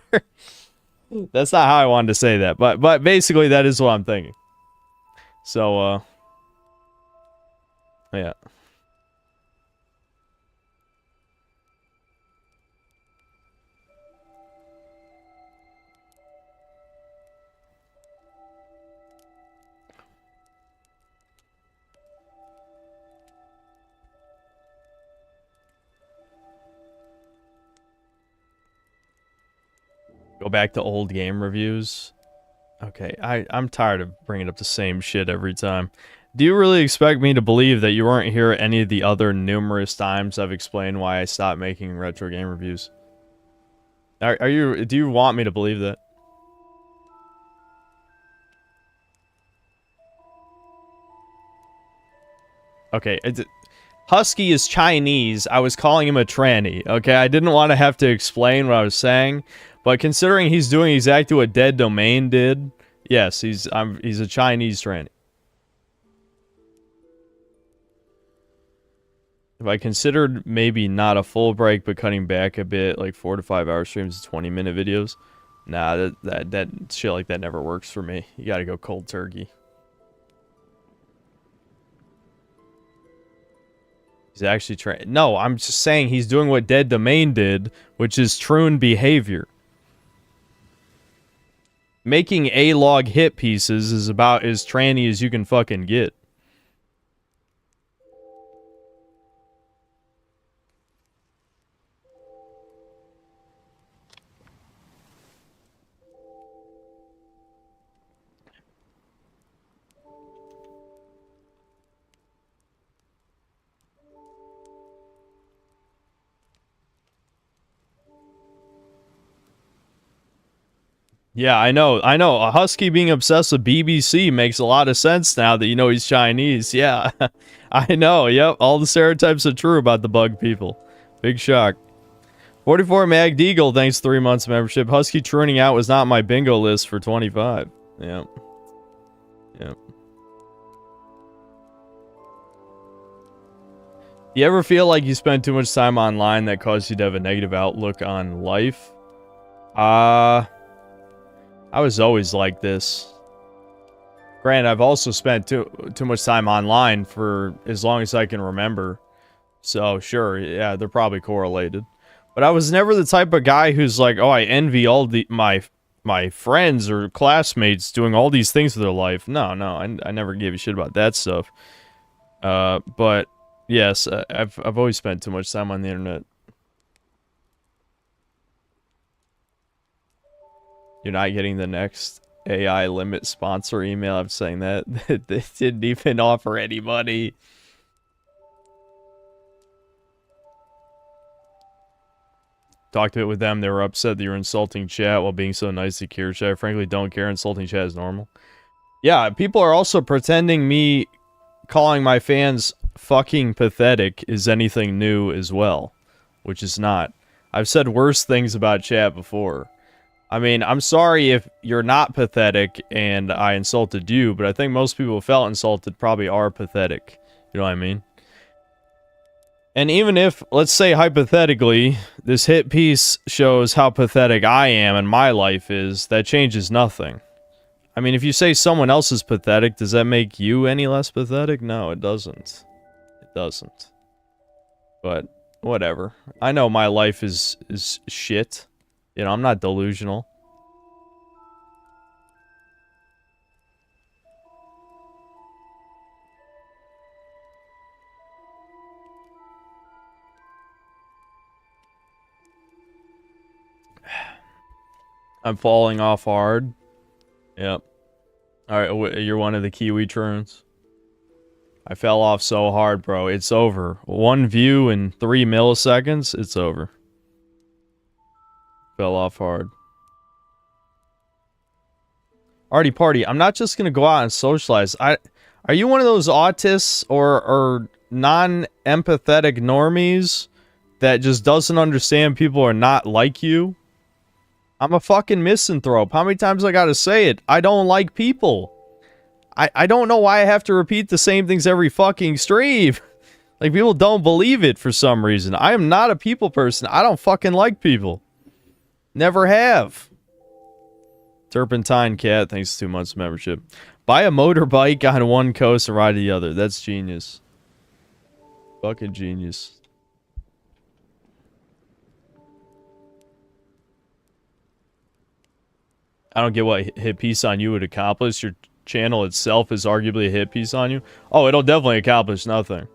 That's not how I wanted to say that, but basically that is what I'm thinking. So, yeah. Go back to old game reviews. Okay, I'm tired of bringing up the same shit every time. Do you really expect me to believe that you weren't here any of the other numerous times I've explained why I stopped making retro game reviews? Do you want me to believe that? Okay, Husky is Chinese. I was calling him a tranny, okay? I didn't want to have to explain what I was saying, but considering he's doing exactly what Dead Domain did, yes, he's a Chinese tranny. If I considered maybe not a full break, but cutting back a bit, like 4 to 5 hour streams to 20-minute videos, nah, that shit like that never works for me. You gotta go cold turkey. He's actually trying. No, I'm just saying he's doing what Dead Domain did, which is troon behavior. Making A-log hit pieces is about as tranny as you can fucking get. Yeah, I know. A Husky being obsessed with BBC makes a lot of sense now that you know he's Chinese. Yeah, I know. Yep, all the stereotypes are true about the bug people. Big shock. 44 Mag Deagle, thanks 3 months membership. Husky trooning out was not my bingo list for 25. Yep. Yep. You ever feel like you spend too much time online that caused you to have a negative outlook on life? I was always like this. Granted, I've also spent too much time online for as long as I can remember. So, sure, yeah, they're probably correlated. But I was never the type of guy who's like, oh, I envy all my friends or classmates doing all these things with their life. No, I never gave a shit about that stuff. But, yes, I've always spent too much time on the internet. You're not getting the next AI limit sponsor email. I'm saying that. They didn't even offer any money. Talked it with them. They were upset that you're insulting chat while being so nice to Cure Chat. I frankly don't care. Insulting chat is normal. Yeah, people are also pretending me calling my fans fucking pathetic is anything new as well, which is not. I've said worse things about chat before. I mean, I'm sorry if you're not pathetic and I insulted you, but I think most people who felt insulted probably are pathetic. You know what I mean? And even if, let's say hypothetically, this hit piece shows how pathetic I am and my life is, that changes nothing. I mean, if you say someone else is pathetic, does that make you any less pathetic? No, it doesn't. It doesn't. But, whatever. I know my life is shit. You know, I'm not delusional. I'm falling off hard. Yep. Alright, you're one of the Kiwi troons. I fell off so hard, bro. It's over. 1 view in 3 milliseconds, it's over. Fell off hard. Artie Party, I'm not just gonna go out and socialize. Are you one of those autists or non-empathetic normies that just doesn't understand people are not like you? I'm a fucking misanthrope. How many times I gotta say it? I don't like people. I don't know why I have to repeat the same things every fucking stream. Like, people don't believe it for some reason. I am not a people person. I don't fucking like people. Never have. Turpentine Cat, thanks 2 months membership. Buy a motorbike on one coast and ride the other. That's genius. Fucking genius. I don't get what hit piece on you would accomplish. Your channel itself is arguably a hit piece on you. Oh, it'll definitely accomplish nothing.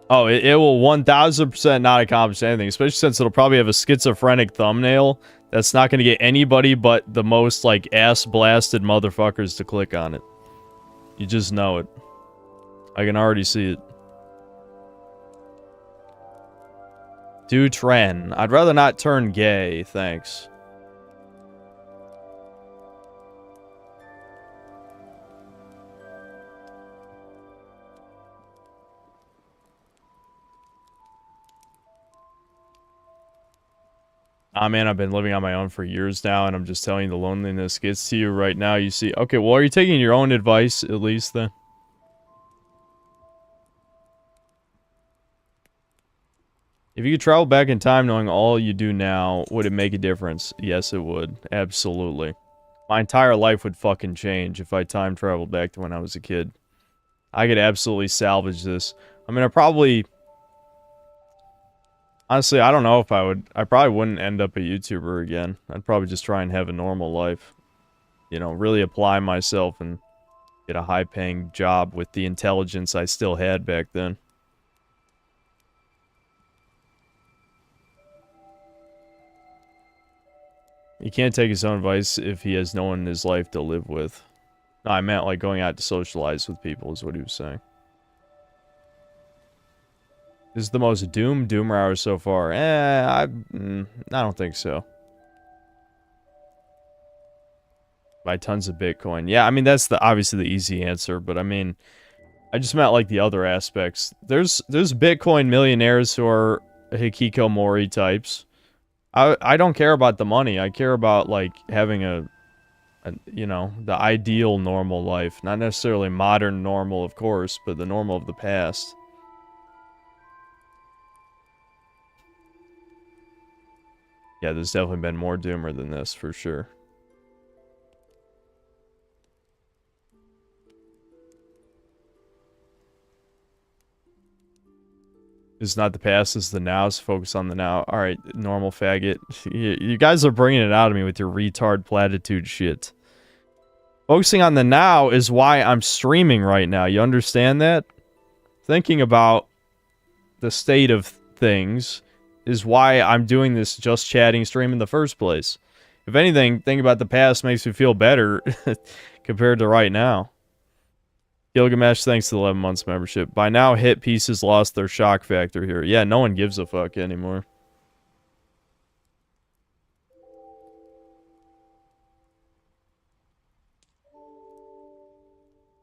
Oh, it will 1000% not accomplish anything, especially since it'll probably have a schizophrenic thumbnail that's not going to get anybody but the most, like, ass-blasted motherfuckers to click on it. You just know it. I can already see it. Do Tren. I'd rather not turn gay, thanks. Ah, man, I've been living on my own for years now, and I'm just telling you, the loneliness gets to you right now. You see, okay, well, are you taking your own advice, at least, then? If you could travel back in time knowing all you do now, would it make a difference? Yes, it would. Absolutely. My entire life would fucking change if I time traveled back to when I was a kid. I could absolutely salvage this. I mean, I probably... Honestly, I don't know if I would... I probably wouldn't end up a YouTuber again. I'd probably just try and have a normal life. You know, really apply myself and get a high-paying job with the intelligence I still had back then. He can't take his own advice if he has no one in his life to live with. No, I meant like going out to socialize with people is what he was saying. This is the most doomer hour so far. I don't think so. Buy tons of Bitcoin. Yeah, I mean, that's obviously the easy answer, but I mean, I just meant like the other aspects. There's Bitcoin millionaires who are hikikomori types. I don't care about the money. I care about, like, having you know, the ideal normal life. Not necessarily modern normal, of course, but the normal of the past. Yeah, there's definitely been more doomer than this, for sure. It's not the past, it's the now, so focus on the now. Alright, normal faggot. You guys are bringing it out of me with your retard platitude shit. Focusing on the now is why I'm streaming right now. You understand that? Thinking about the state of things is why I'm doing this just chatting stream in the first place. If anything, thinking about the past makes me feel better compared to right now. Gilgamesh, thanks to the 11 months membership. By now, hit pieces lost their shock factor here. Yeah, no one gives a fuck anymore.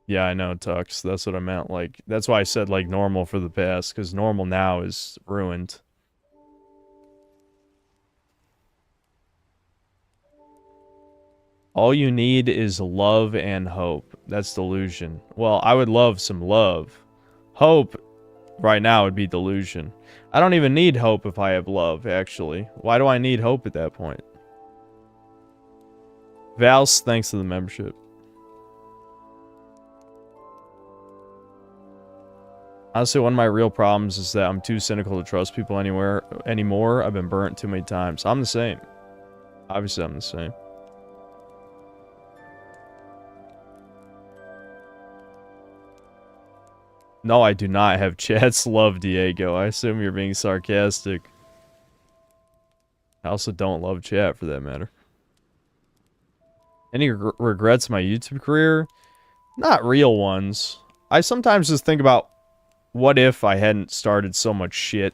Yeah, I know, Tux. That's what I meant. Like, that's why I said, like, normal for the past, because normal now is ruined. All you need is love and hope. That's delusion. Well, I would love some love. Hope, right now, would be delusion. I don't even need hope if I have love, actually. Why do I need hope at that point? Vals, thanks to the membership. Honestly, one of my real problems is that I'm too cynical to trust people anymore. I've been burnt too many times. I'm the same. Obviously, I'm the same. No, I do not have chat's love, Diego. I assume you're being sarcastic. I also don't love chat, for that matter. Any regrets in my YouTube career? Not real ones. I sometimes just think about what if I hadn't started so much shit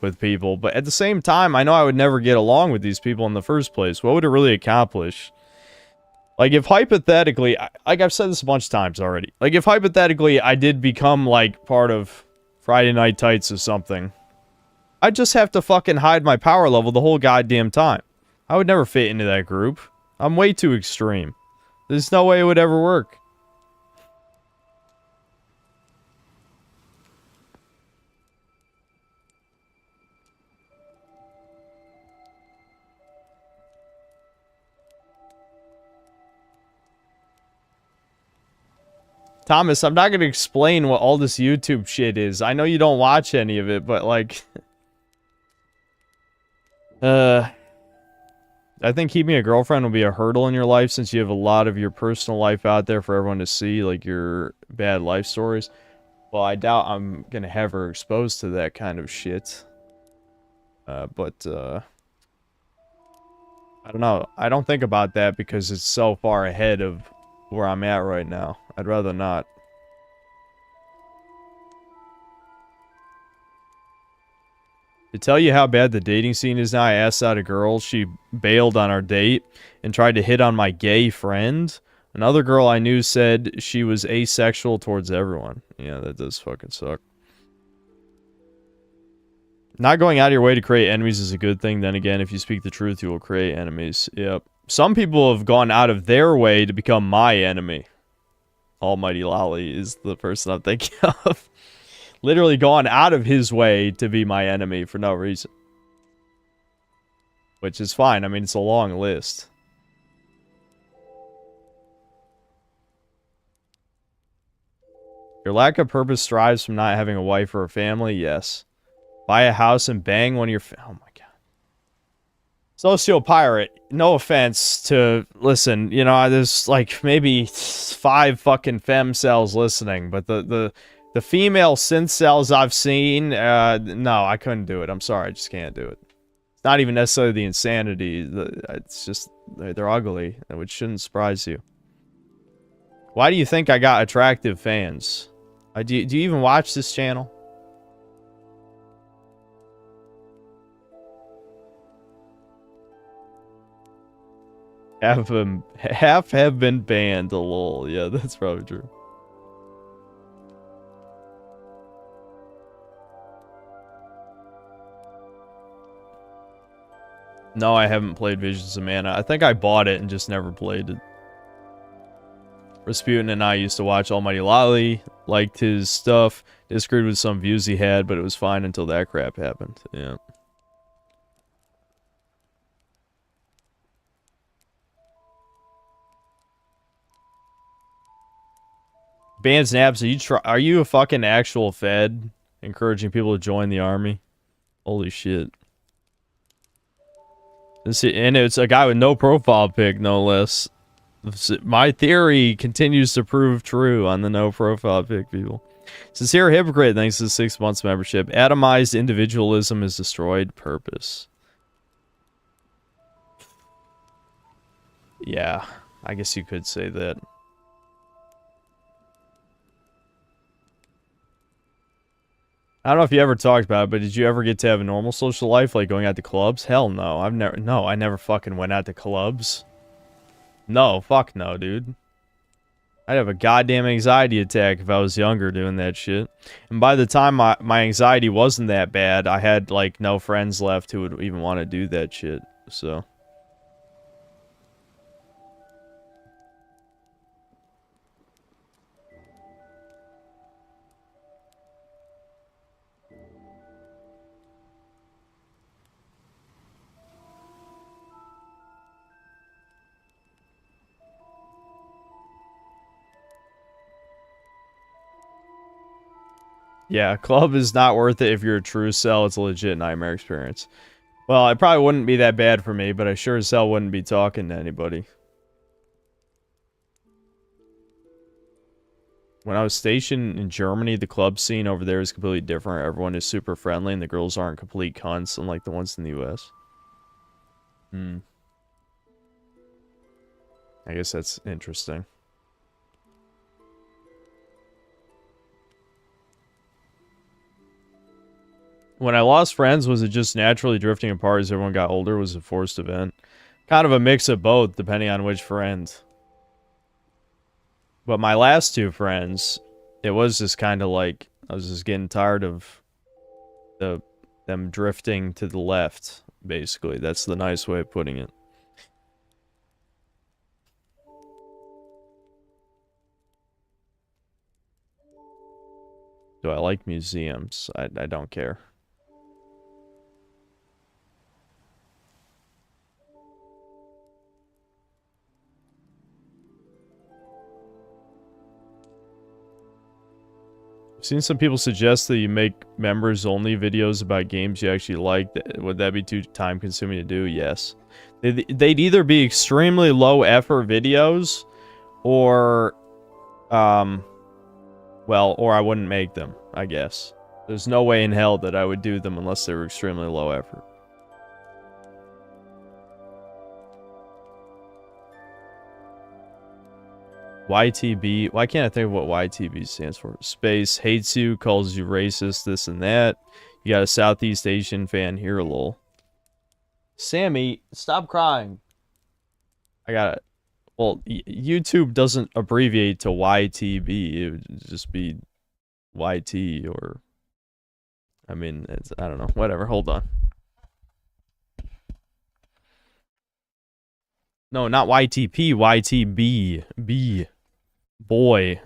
with people, but at the same time, I know I would never get along with these people in the first place. What would it really accomplish? Like, if hypothetically, like I've said this a bunch of times already, like, if hypothetically I did become, like, part of Friday Night Tights or something, I'd just have to fucking hide my power level the whole goddamn time. I would never fit into that group. I'm way too extreme. There's no way it would ever work. Thomas, I'm not going to explain what all this YouTube shit is. I know you don't watch any of it, but, like... I think keeping a girlfriend will be a hurdle in your life since you have a lot of your personal life out there for everyone to see, like your bad life stories. Well, I doubt I'm gonna have her exposed to that kind of shit. But I don't know. I don't think about that because it's so far ahead of where I'm at right now. I'd rather not. To tell you how bad the dating scene is now, I asked out a girl. She bailed on our date and tried to hit on my gay friend. Another girl I knew said she was asexual towards everyone. Yeah, that does fucking suck. Not going out of your way to create enemies is a good thing. Then again, if you speak the truth, you will create enemies. Yep. Some people have gone out of their way to become my enemy. Almighty Lolly is the person I'm thinking of. Literally gone out of his way to be my enemy for no reason. Which is fine. I mean, it's a long list. Your lack of purpose strives from not having a wife or a family? Yes. Buy a house and bang one of your... Oh my god. Sociopirate. No offense to... Listen, you know, there's like maybe 5 fucking fem cells listening, but the female synth cells I've seen, no, I couldn't do it. I'm sorry, I just can't do it. It's not even necessarily the insanity. It's just, they're ugly, which shouldn't surprise you. Why do you think I got attractive fans? Do you even watch this channel? Half have been banned, lol. Yeah, that's probably true. No, I haven't played Visions of Mana. I think I bought it and just never played it. Rasputin and I used to watch Almighty Lolly, liked his stuff, disagreed with some views he had, but it was fine until that crap happened. Yeah. Bands Naps, are you a fucking actual Fed encouraging people to join the army? Holy shit. And it's a guy with no profile pic, no less. My theory continues to prove true on the no profile pic people. Sincere Hypocrite, thanks to the 6 months membership. Atomized individualism has destroyed purpose. Yeah, I guess you could say that. I don't know if you ever talked about it, but did you ever get to have a normal social life, like going out to clubs? Hell no. I never fucking went out to clubs. No, fuck no, dude. I'd have a goddamn anxiety attack if I was younger doing that shit. And by the time my anxiety wasn't that bad, I had, like, no friends left who would even want to do that shit, so... Yeah, club is not worth it if you're a true cell. It's a legit nightmare experience. Well, it probably wouldn't be that bad for me, but I sure as hell wouldn't be talking to anybody. When I was stationed in Germany, the club scene over there is completely different. Everyone is super friendly, and the girls aren't complete cunts, unlike the ones in the US. I guess that's interesting. When I lost friends, was it just naturally drifting apart as everyone got older? Was it a forced event? Kind of a mix of both, depending on which friend. But my last 2 friends, it was just kind of like, I was just getting tired of them drifting to the left, basically. That's the nice way of putting it. Do I like museums? I don't care. I've seen some people suggest that you make members-only videos about games you actually like. Would that be too time-consuming to do? Yes. They'd either be extremely low-effort videos, or, Well, or I wouldn't make them, I guess. There's no way in hell that I would do them unless they were extremely low effort. YTB. Why can't I think of what YTB stands for? Space hates you, calls you racist, this and that. You got a Southeast Asian fan here, lol. Sammy, stop crying. I got it. Well, YouTube doesn't abbreviate to YTB. It would just be YT or... I mean, I don't know. Whatever. Hold on. No, not YTP. YTB. B. Boy.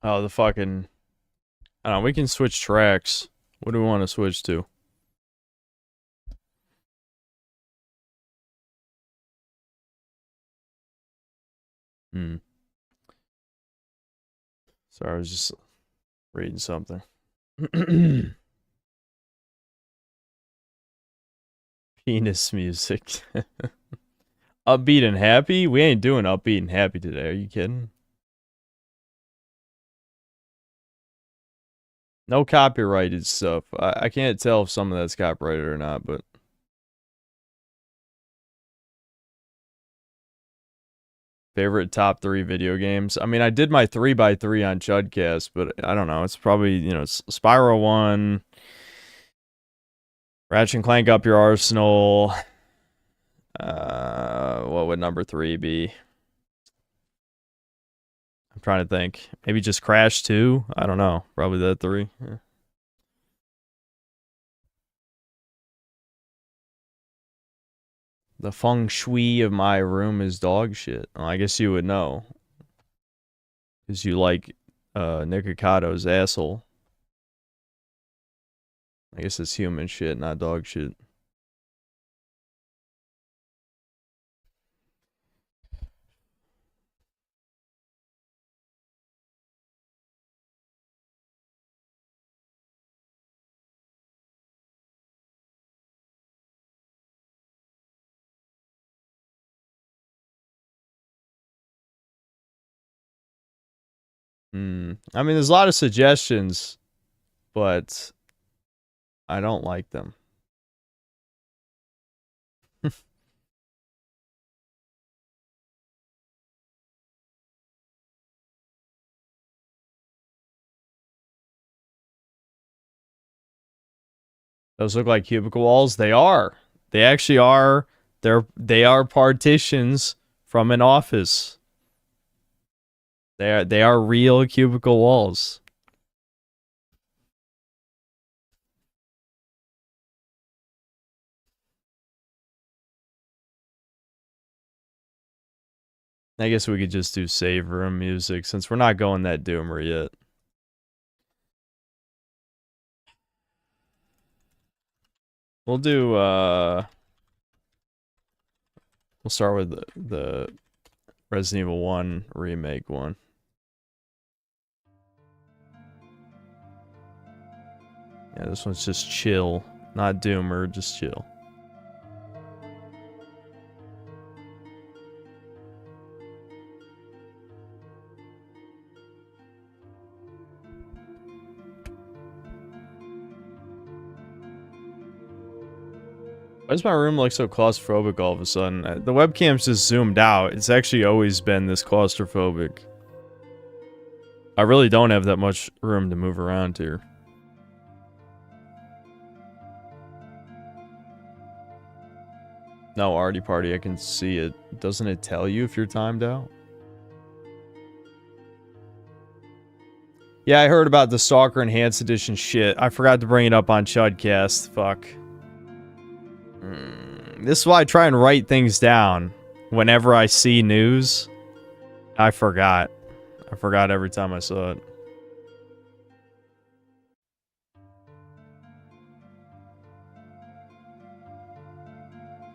Oh, the fucking... I don't know. We can switch tracks. What do we want to switch to? Hmm. Sorry, I was just reading something. Penis music. Upbeat and happy? We ain't doing upbeat and happy today. Are you kidding? No copyrighted stuff. I can't tell if some of that's copyrighted or not, but... Favorite top 3 video games? I mean, I did my 3x3 on Chudcast, but I don't know. It's probably, you know, Spyro 1... Ratchet and Clank Up Your Arsenal. What would number 3 be? I'm trying to think. Maybe just Crash 2? I don't know. Probably that 3. Yeah. The feng shui of my room is dog shit. Well, I guess you would know. Because you like Nikocato's asshole. I guess it's human shit, not dog shit. I mean, there's a lot of suggestions, but I don't like them. Those look like cubicle walls. They are. They actually are. They are partitions from an office. They are real cubicle walls. I guess we could just do save room music since we're not going that doomer yet. We'll do we'll start with the Resident Evil 1 remake one. Yeah, this one's just chill. Not doomer, just chill. Why does my room look so claustrophobic all of a sudden? The webcam's just zoomed out. It's actually always been this claustrophobic. I really don't have that much room to move around here. No, Arty Party, I can see it. Doesn't it tell you if you're timed out? Yeah, I heard about the Stalker Enhanced Edition shit. I forgot to bring it up on Chudcast. Fuck. This is why I try and write things down whenever I see news. I forgot. I forgot every time I saw it.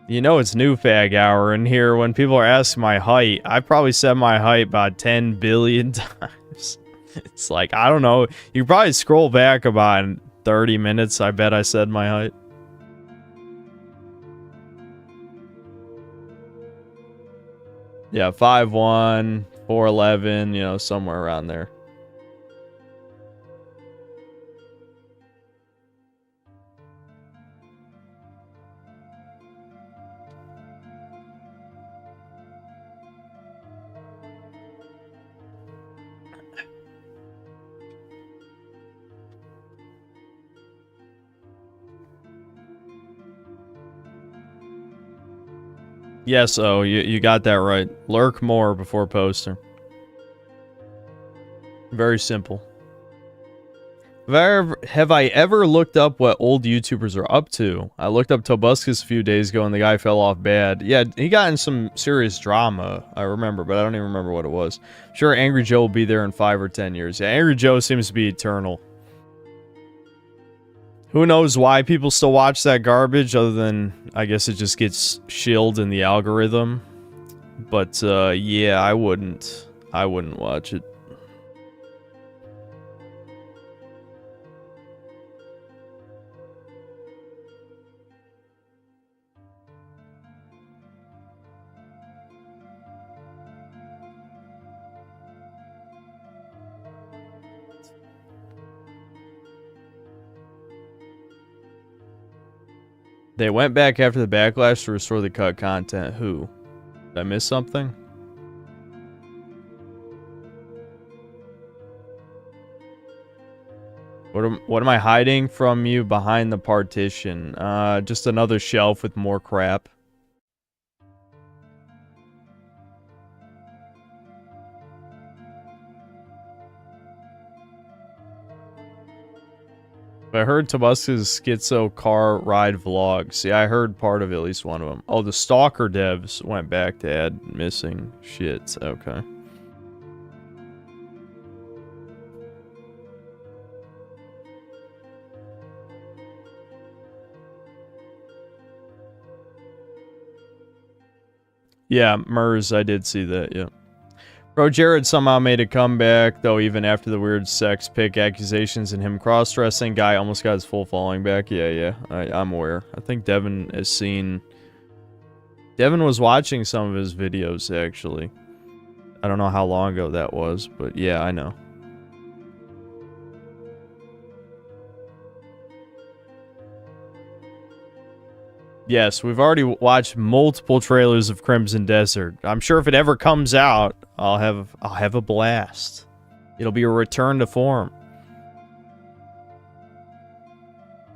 You know it's new fag hour in here when people are asking my height. I probably said my height about 10 billion times. It's like, I don't know. You probably scroll back about 30 minutes. I bet I said my height. Yeah, 5'1", 4'11", you know, somewhere around there. Yes, oh, you got that right. Lurk more before poster. Very simple. Have I ever looked up what old YouTubers are up to? I looked up Tobuscus a few days ago and the guy fell off bad. Yeah, he got in some serious drama, I remember, but I don't even remember what it was. Sure, Angry Joe will be there in 5 or 10 years. Yeah, Angry Joe seems to be eternal. Who knows why people still watch that garbage, other than, I guess it just gets shilled in the algorithm. But, yeah, I wouldn't watch it. They went back after the backlash to restore the cut content. Who? Did I miss something? What am I hiding from you behind the partition? Just another shelf with more crap. I heard Tobuscus' schizo car ride vlogs. Yeah, I heard part of at least one of them. Oh, the Stalker devs went back to add missing shit. Okay. Yeah, Mers, I did see that, yeah. Bro, Jared somehow made a comeback, though, even after the weird sex pic accusations and him cross-dressing. Guy almost got his full following back. Yeah, I'm aware. I think Devin has seen... Devin was watching some of his videos, actually. I don't know how long ago that was, but yeah, I know. Yes, we've already watched multiple trailers of Crimson Desert. I'm sure if it ever comes out, I'll have a blast. It'll be a return to form.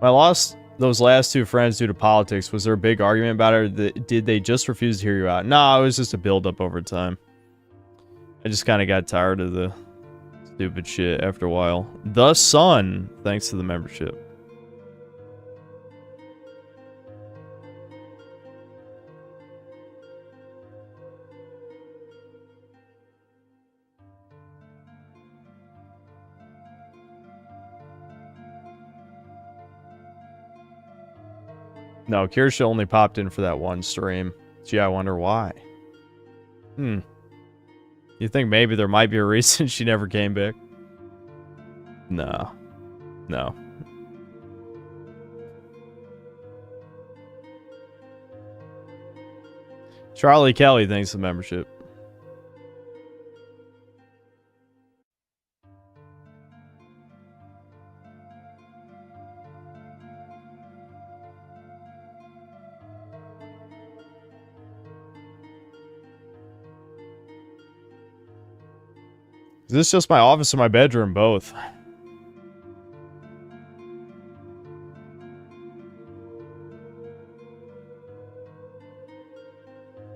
I lost those last two friends due to politics? Was there a big argument about it, or did they just refuse to hear you out? No, it was just a build-up over time. I just kind of got tired of the stupid shit after a while. The Sun, thanks to the membership. No, Kirsha only popped in for that one stream. Gee, I wonder why. You think maybe there might be a reason she never came back? No. No. Charlie Kelly, thanks for the membership. Is this just my office or my bedroom? Both.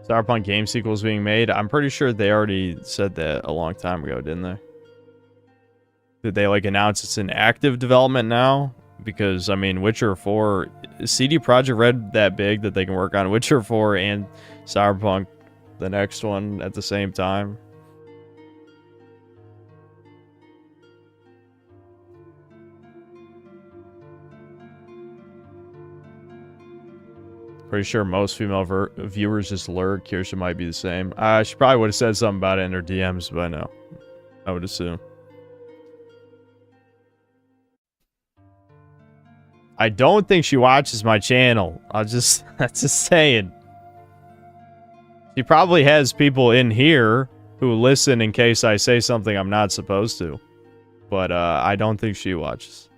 Cyberpunk game sequels being made. I'm pretty sure they already said that a long time ago, didn't they? Did they like announce it's in active development now? Because I mean, Witcher 4, is CD Projekt Red that big that they can work on Witcher 4 and Cyberpunk, the next one, at the same time? Pretty sure most female viewers just lurk. Kirsha might be the same. She probably would have said something about it in her DMs by now, I would assume. I don't think she watches my channel. That's just saying. She probably has people in here who listen in case I say something I'm not supposed to. But I don't think she watches.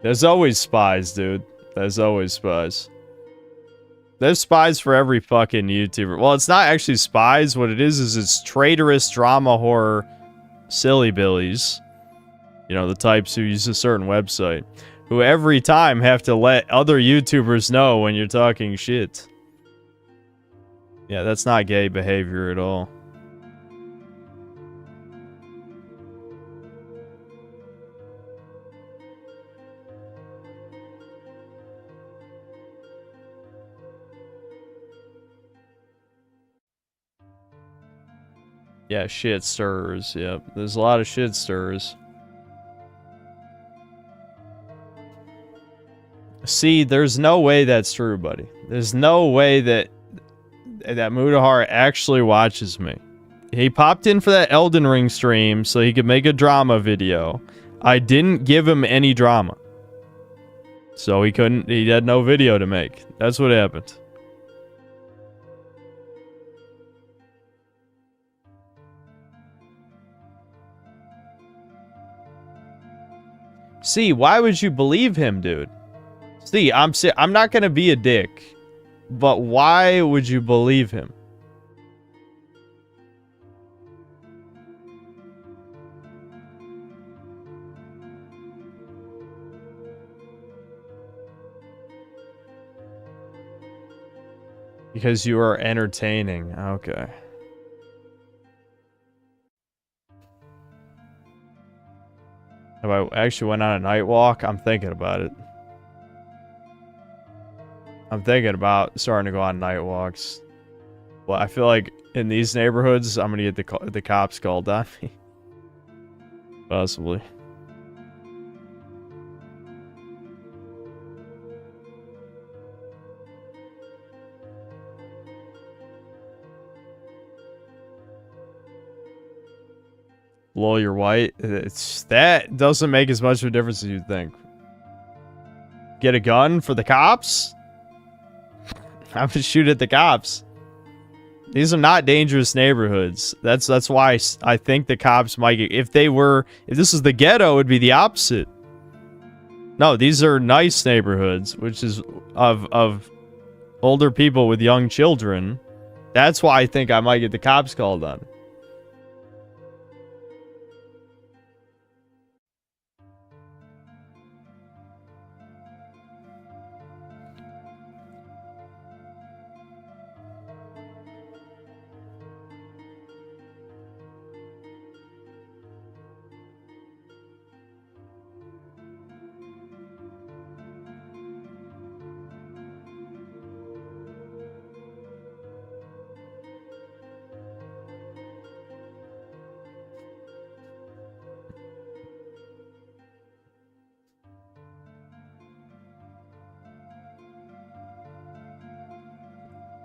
There's always spies, dude. There's always spies. There's spies for every fucking YouTuber. Well, it's not actually spies. What it is it's traitorous drama horror silly billies. You know, the types who use a certain website. Who every time have to let other YouTubers know when you're talking shit. Yeah, that's not gay behavior at all. Yeah, shit stirrers. Yep, there's a lot of shit stirrers. See, there's no way that's true, buddy. There's no way that Mudahar actually watches me. He popped in for that Elden Ring stream so he could make a drama video. I didn't give him any drama. So he had no video to make. That's what happened. See, why would you believe him, dude? See, I'm not gonna be a dick, but why would you believe him? Because you are entertaining. Okay. If I actually went on a night walk, I'm thinking about it. I'm thinking about starting to go on night walks. Well, I feel like in these neighborhoods, I'm gonna get the cops called on me. Possibly. Lol, you're white. That doesn't make as much of a difference as you'd think. Get a gun for the cops? I would shoot at the cops. These are not dangerous neighborhoods. That's why I think the cops might get... If this is the ghetto, it would be the opposite. No, these are nice neighborhoods, which is of older people with young children. That's why I think I might get the cops called on.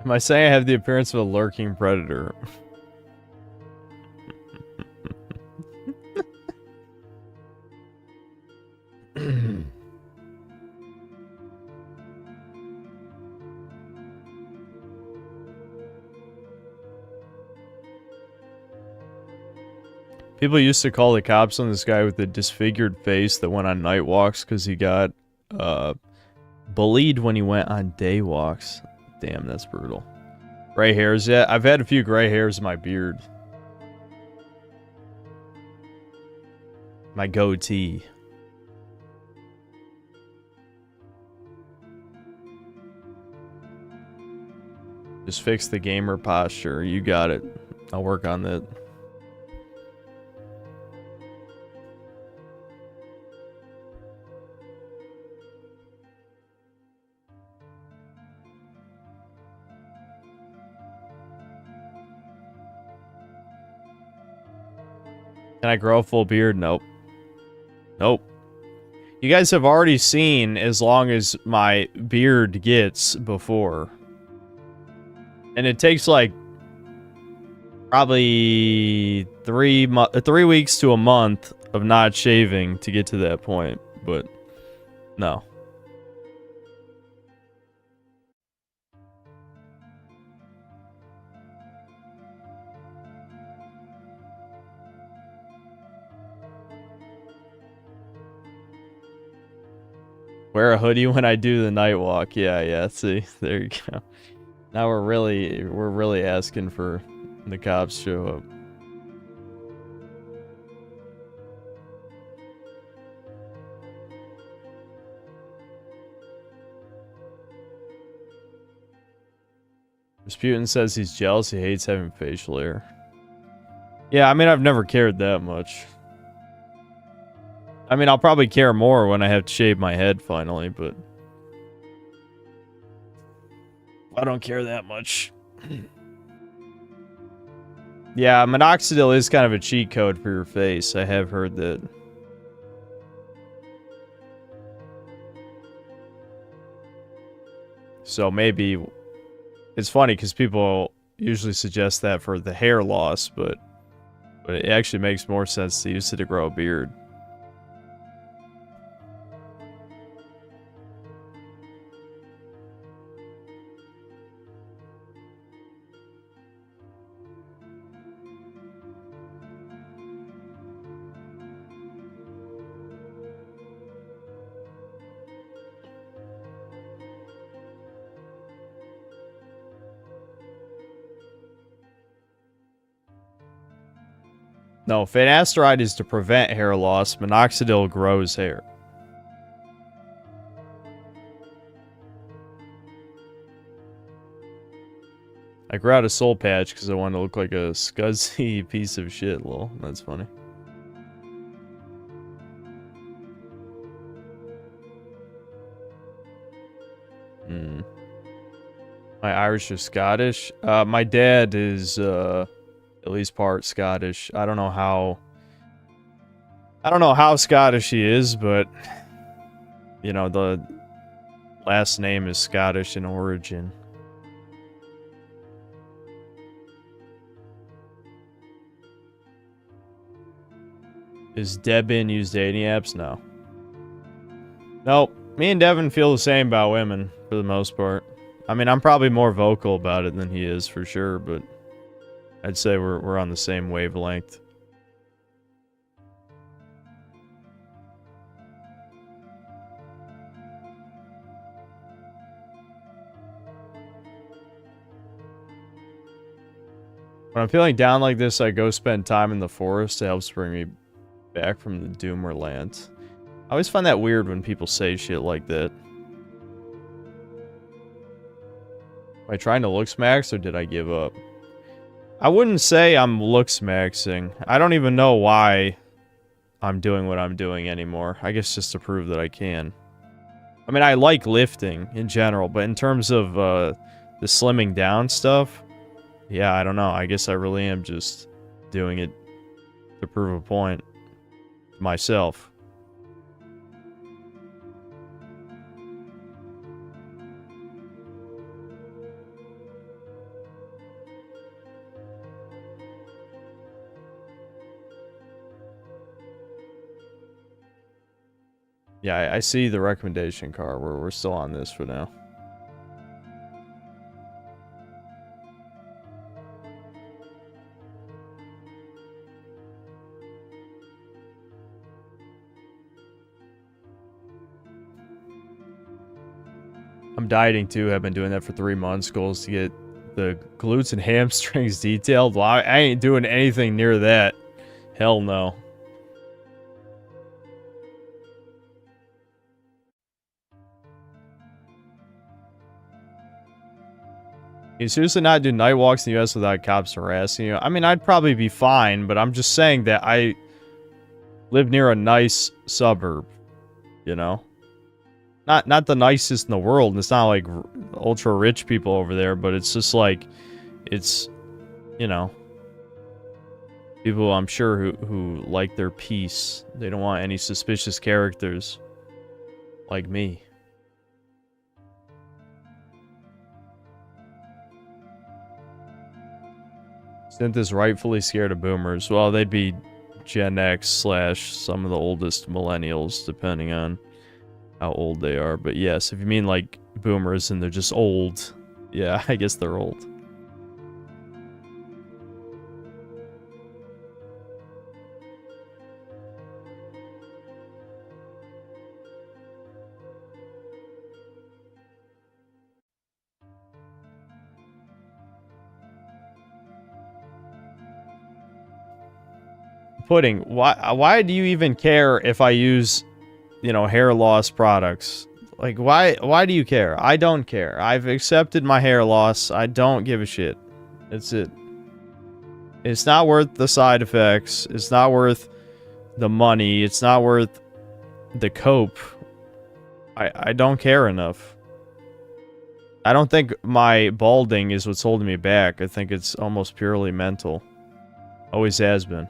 Am I saying I have the appearance of a lurking predator? People used to call the cops on this guy with the disfigured face that went on night walks because he got bullied when he went on day walks. Damn, that's brutal. Gray hairs, yeah. I've had a few gray hairs in my beard. My goatee. Just fix the gamer posture. You got it. I'll work on that. Can I grow a full beard? Nope. Nope. You guys have already seen as long as my beard gets before. And it takes like probably 3 weeks to a month of not shaving to get to that point, but no. Wear a hoodie when I do the night walk. Yeah, see, there you go. Now we're really asking for the cops to show up. Rasputin says he's jealous, he hates having facial hair. Yeah, I mean, I've never cared that much. I mean, I'll probably care more when I have to shave my head finally, but I don't care that much. Yeah, minoxidil is kind of a cheat code for your face. I have heard that. So maybe it's funny because people usually suggest that for the hair loss, but it actually makes more sense to use it to grow a beard. No, finasteride is to prevent hair loss. Minoxidil grows hair. I grew out a soul patch because I wanted to look like a scuzzy piece of shit, lol. That's funny. My Irish or Scottish? My dad is, at least part Scottish. I don't know how Scottish he is, but you know, the last name is Scottish in origin. Is Devin use dating apps? No. Nope. Me and Devin feel the same about women, for the most part. I mean, I'm probably more vocal about it than he is, for sure, but I'd say we're on the same wavelength. When I'm feeling down like this, I go spend time in the forest. It helps bring me back from the doomer land. I always find that weird when people say shit like that. Am I trying to looks max or did I give up? I wouldn't say I'm looks maxing. I don't even know why I'm doing what I'm doing anymore. I guess just to prove that I can. I mean, I like lifting in general, but in terms of the slimming down stuff, yeah, I don't know. I guess I really am just doing it to prove a point to myself. Yeah, I see the recommendation card. We're still on this for now. I'm dieting too. I've been doing that for 3 months. Goals to get the glutes and hamstrings detailed. Well, I ain't doing anything near that. Hell no. You seriously not do night walks in the US without cops harassing you? I mean, I'd probably be fine, but I'm just saying that I live near a nice suburb, you know? Not the nicest in the world, and it's not like ultra rich people over there, but it's just like, it's, you know, people I'm sure who like their peace. They don't want any suspicious characters like me. Isn't this rightfully scared of boomers? Well, they'd be Gen X / some of the oldest millennials, depending on how old they are. But yes, if you mean like boomers and they're just old, yeah, I guess they're old. Pudding, why do you even care if I use, you know, hair loss products? Like, why do you care? I don't care. I've accepted my hair loss. I don't give a shit. That's it. It's not worth the side effects. It's not worth the money. It's not worth the cope. I don't care enough. I don't think my balding is what's holding me back. I think it's almost purely mental. Always has been.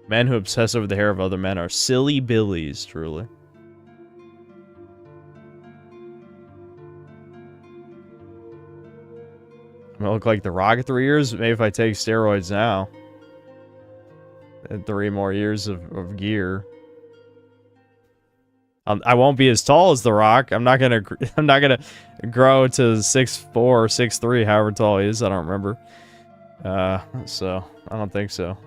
Men who obsess over the hair of other men are silly billies, truly. I'm gonna look like The Rock at 3 years? Maybe if I take steroids now. And 3 more years of gear. I won't be as tall as The Rock. I'm not gonna grow to 6'4" or 6'3", however tall he is. I don't remember. So I don't think so.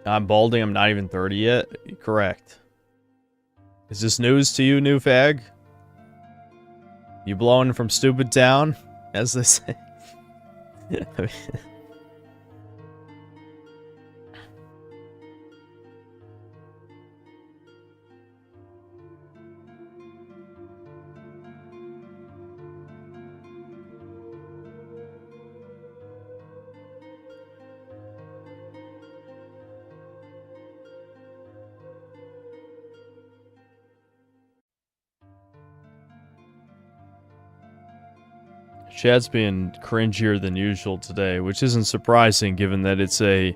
I'm balding, I'm not even 30 yet? Correct. Is this news to you, new fag? You blowing from stupid town? As they say. Chat's being cringier than usual today, which isn't surprising given that it's a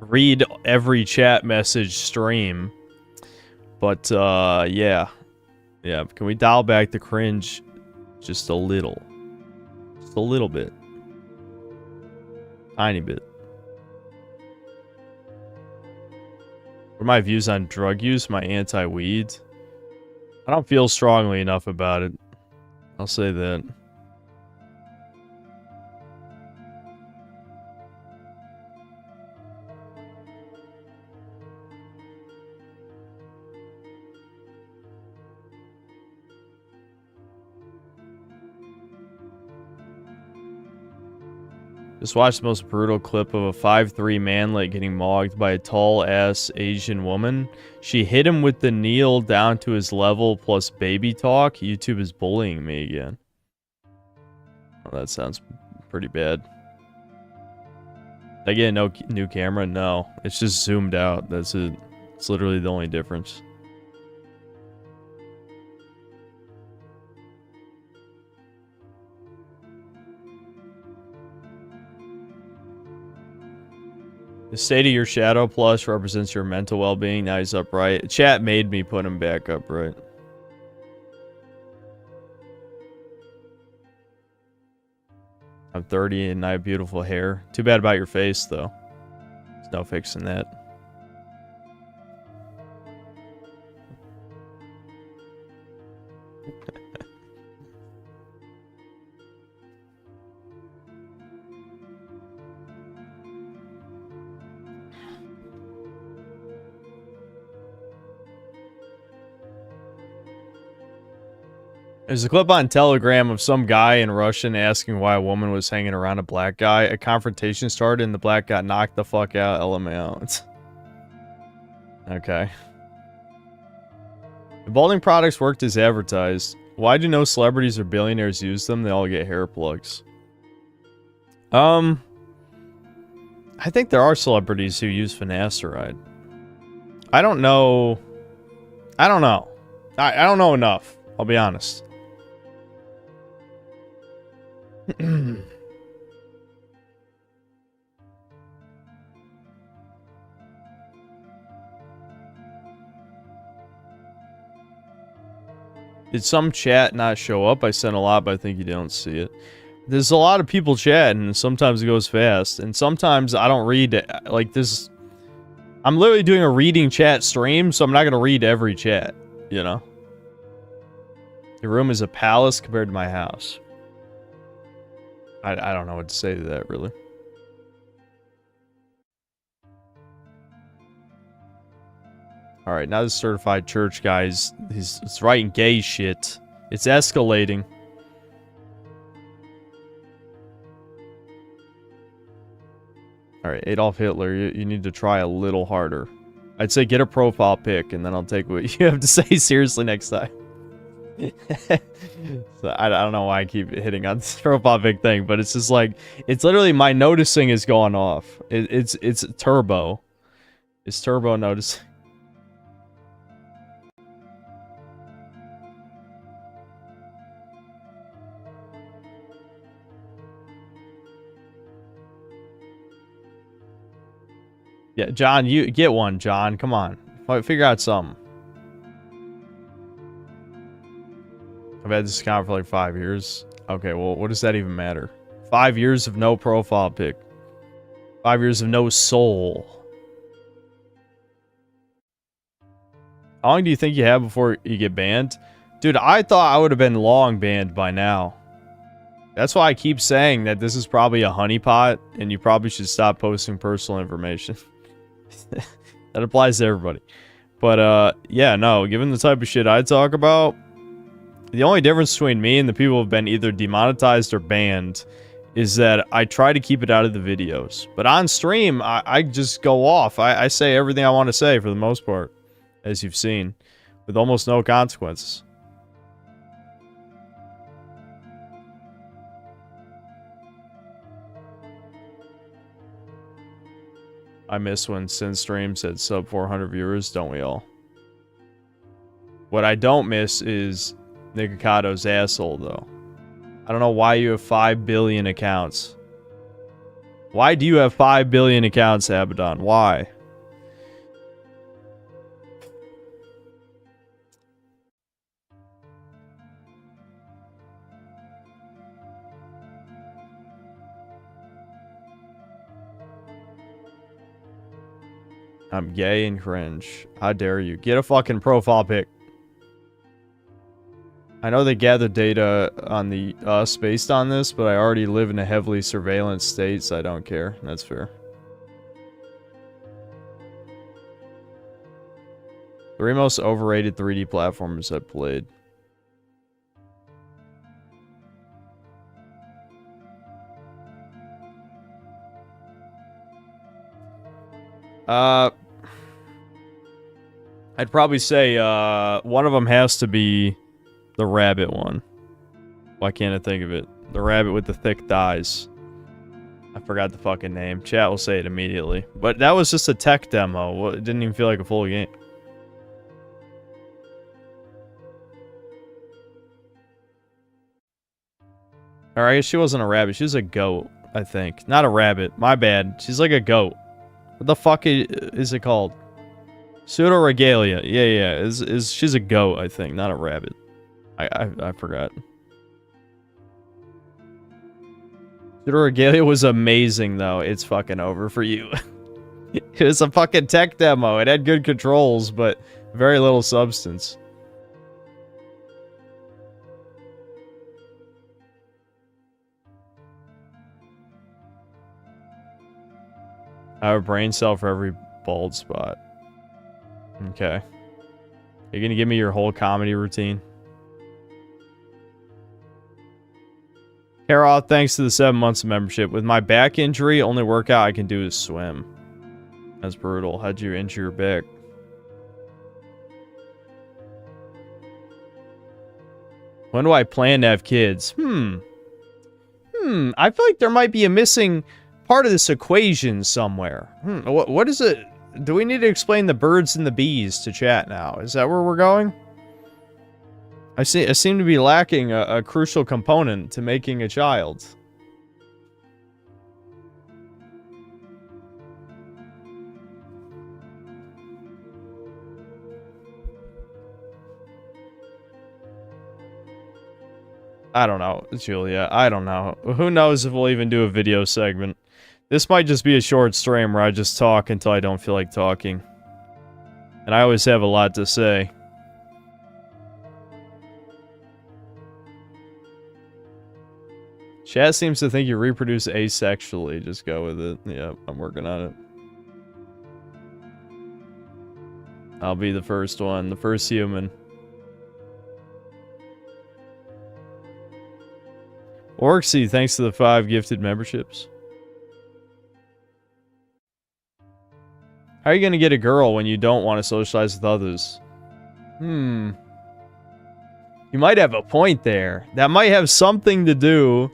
read every chat message stream. But, yeah. Yeah, can we dial back the cringe just a little? Just a little bit. Tiny bit. What are my views on drug use? My anti-weed? I don't feel strongly enough about it. I'll say that. Just watched the most brutal clip of a 5'3" manlet getting mogged by a tall-ass Asian woman. She hit him with the kneel down to his level plus baby talk. YouTube is bullying me again. Oh, that sounds pretty bad. Did I get a new camera? No. It's just zoomed out. That's it. It's literally the only difference. The state of your shadow plush represents your mental well-being. Now he's upright. Chat made me put him back upright. I'm 30 and I have beautiful hair. Too bad about your face, though. There's no fixing that. There's a clip on Telegram of some guy in Russian asking why a woman was hanging around a black guy. A confrontation started and the black got knocked the fuck out. LMAO. Okay. The balding products worked as advertised. Why do no celebrities or billionaires use them? They all get hair plugs. I think there are celebrities who use finasteride. I don't know. I don't know. I don't know enough. I'll be honest. Did some chat not show up? I sent a lot, but I think you don't see it. There's a lot of people chatting, and sometimes it goes fast, and sometimes I don't read, like, this... I'm literally doing a reading chat stream, so I'm not gonna read every chat, you know? Your room is a palace compared to my house. I don't know what to say to that, really. Alright, now this certified church guy is writing gay shit. It's escalating. Alright, Adolf Hitler, you need to try a little harder. I'd say get a profile pic, and then I'll take what you have to say seriously next time. So I don't know why I keep hitting on this profile pic thing, but it's just like, it's literally my noticing is going off. It's turbo. It's turbo noticing. Yeah, John, you get one, John. Come on. Figure out something. I've had this account for like 5 years. Okay, well, what does that even matter? 5 years of no profile pic. 5 years of no soul. How long do you think you have before you get banned? Dude, I thought I would have been long banned by now. That's why I keep saying that this is probably a honeypot, and you probably should stop posting personal information. That applies to everybody. But, yeah, no, given the type of shit I talk about, the only difference between me and the people who have been either demonetized or banned is that I try to keep it out of the videos. But on stream, I just go off. I say everything I want to say for the most part, as you've seen, with almost no consequences. I miss when Sin Stream said sub 400 viewers, don't we all? What I don't miss is Nikakoto's asshole, though. I don't know why you have 5 billion accounts. Why do you have 5 billion accounts, Abaddon? Why? I'm gay and cringe. How dare you? Get a fucking profile pic. I know they gather data on the us based on this, but I already live in a heavily surveillance state, so I don't care. That's fair. 3 most overrated 3D platformers I've played. I'd probably say one of them has to be the rabbit one. Why can't I think of it? The rabbit with the thick thighs. I forgot the fucking name. Chat will say it immediately. But that was just a tech demo. It didn't even feel like a full game. Or I guess she wasn't a rabbit. She was a goat, I think. Not a rabbit. My bad. She's like a goat. What the fuck is it called? Pseudoregalia. Yeah. She's a goat, I think, not a rabbit. I forgot. Pseudoregalia was amazing, though. It's fucking over for you. It was a fucking tech demo. It had good controls, but very little substance. I have a brain cell for every bald spot. Okay. You're gonna give me your whole comedy routine? Carol, thanks to the 7 months of membership. With my back injury, only workout I can do is swim. That's brutal. How'd you injure your back? When do I plan to have kids? I feel like there might be a missing part of this equation somewhere. What is it? Do we need to explain the birds and the bees to chat now? Is that where we're going? I seem to be lacking a crucial component to making a child. I don't know, Julia. I don't know. Who knows if we'll even do a video segment. This might just be a short stream where I just talk until I don't feel like talking. And I always have a lot to say. Chat seems to think you reproduce asexually. Just go with it. Yeah, I'm working on it. I'll be the first one. The first human. Orksy, thanks to the 5 gifted memberships. How are you gonna get a girl when you don't want to socialize with others? You might have a point there. That might have something to do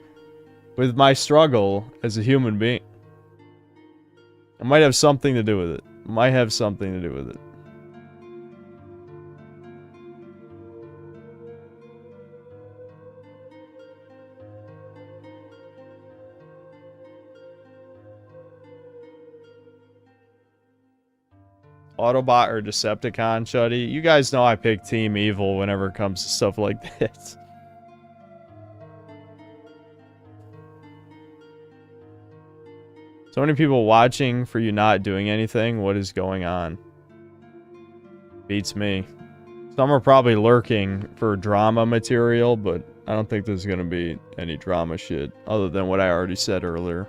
with my struggle as a human being. It might have something to do with it. Might have something to do with it. Autobot or Decepticon, Chuddy? You guys know I pick Team Evil whenever it comes to stuff like this. So many people watching for you not doing anything. What is going on? Beats me. Some are probably lurking for drama material, but I don't think there's gonna be any drama shit other than what I already said earlier.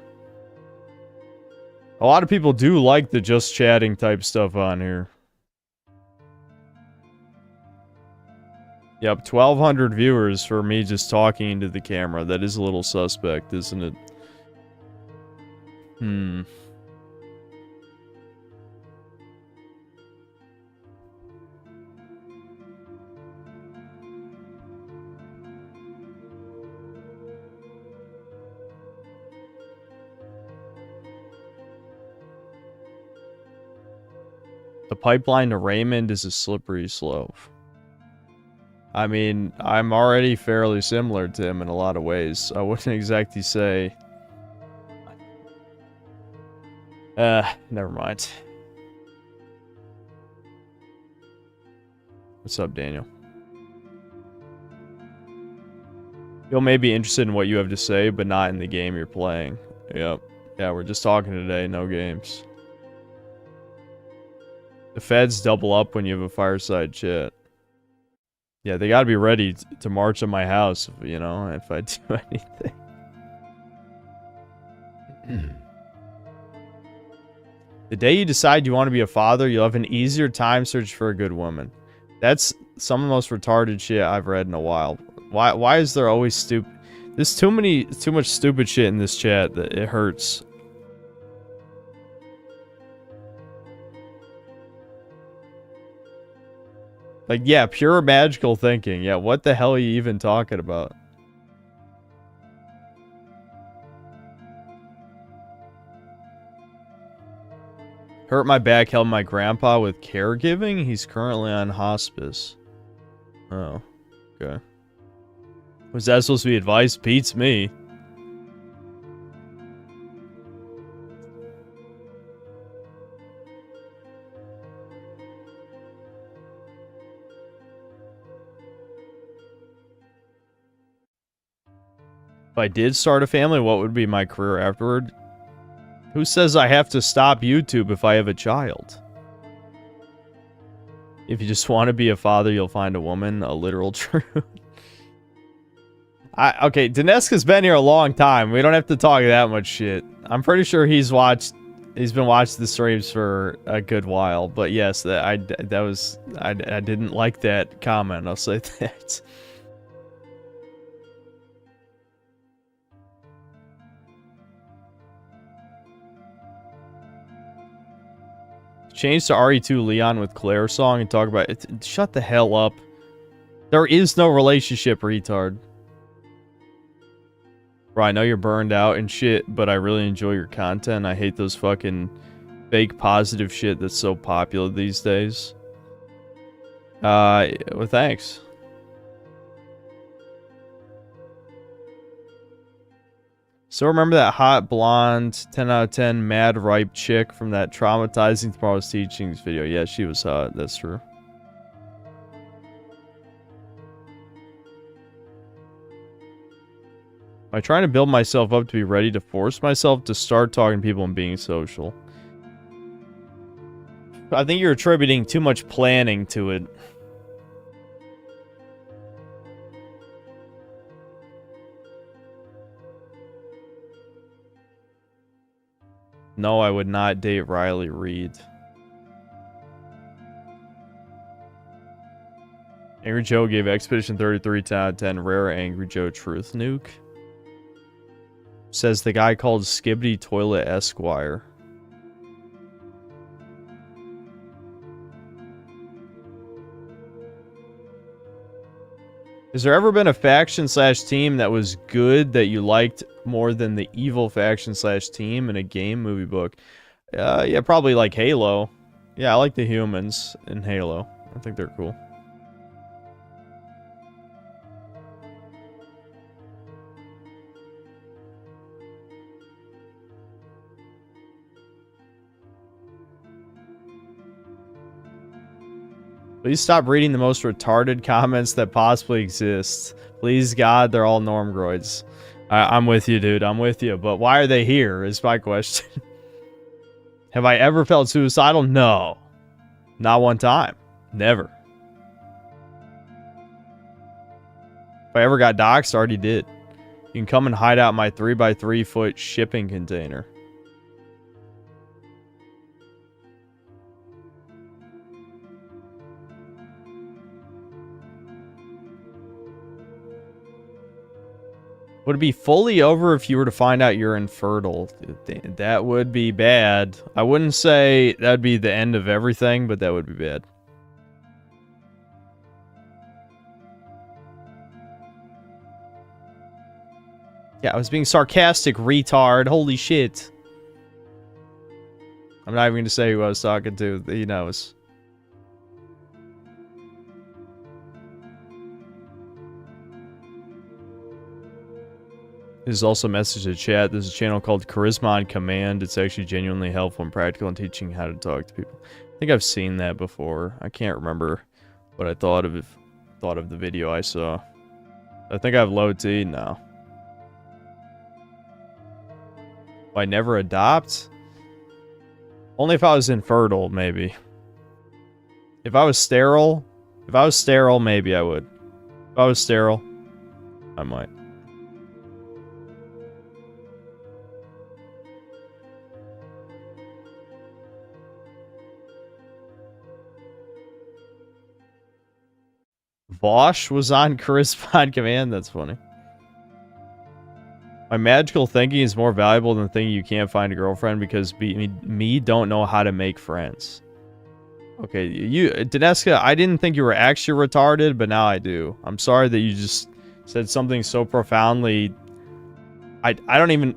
A lot of people do like the just chatting type stuff on here. Yep, 1,200 viewers for me just talking into the camera. That is a little suspect, isn't it? The pipeline to Raymond is a slippery slope. I mean, I'm already fairly similar to him in a lot of ways. I wouldn't exactly say... never mind. What's up, Daniel? You'll may be interested in what you have to say, but not in the game you're playing. Yep. Yeah, we're just talking today, no games. The feds double up when you have a fireside chat. Yeah, they gotta be ready to march on my house, you know, if I do anything. The day you decide you want to be a father, you'll have an easier time search for a good woman. That's some of the most retarded shit I've read in a while. Why is there always stupid... There's too much stupid shit in this chat that it hurts. Like, yeah, pure magical thinking. Yeah, what the hell are you even talking about? Hurt my back, helped my grandpa with caregiving? He's currently on hospice. Oh, okay. Was that supposed to be advice? Beats me. If I did start a family, what would be my career afterward? Who says I have to stop YouTube if I have a child? If you just want to be a father, you'll find a woman. A literal truth. Okay, Dineska's been here a long time. We don't have to talk that much shit. I'm pretty sure he's been watching the streams for a good while. But yes, I didn't like that comment. I'll say that. Change to RE2 Leon with Claire song and talk about it. Shut the hell up. There is no relationship, retard. Bro, I know you're burned out and shit, but I really enjoy your content. I hate those fucking fake positive shit that's so popular these days. Well, thanks. So remember that hot, blonde, 10 out of 10, mad, ripe chick from that Traumatizing Tomorrow's Teachings video? Yeah, she was hot. That's true. Am I trying to build myself up to be ready to force myself to start talking to people and being social? I think you're attributing too much planning to it. No, I would not date Riley Reid. Angry Joe gave Expedition 33 10 out of 10. Rare Angry Joe Truth Nuke. Says the guy called Skibbity Toilet Esquire. Has there ever been a faction slash team that was good that you liked more than the evil faction slash team in a game, movie, book? Yeah, probably like Halo. Yeah, I like the humans in Halo. I think they're cool. Please stop reading the most retarded comments that possibly exist. Please, God, they're all normgroids. I'm with you, dude. I'm with you. But why are they here is my question. Have I ever felt suicidal? No. Not one time. Never. If I ever got doxxed, I already did. You can come and hide out my 3x3 foot shipping container. Would it be fully over if you were to find out you're infertile? That would be bad. I wouldn't say that'd be the end of everything, but that would be bad. Yeah, I was being sarcastic, retard. Holy shit. I'm not even going to say who I was talking to. He knows. This is also a message to chat. There's a channel called Charisma on Command. It's actually genuinely helpful and practical in teaching how to talk to people. I think I've seen that before. I can't remember what I thought of the video I saw. I think I have low T now. I never adopt? Only if I was infertile, maybe. If I was sterile, maybe I would. If I was sterile, I might. Vosh was on correspond command. That's funny. My magical thinking is more valuable than thinking you can't find a girlfriend because me don't know how to make friends. Okay, Dineska, I didn't think you were actually retarded, but now I do. I'm sorry that you just said something so profoundly. I don't even,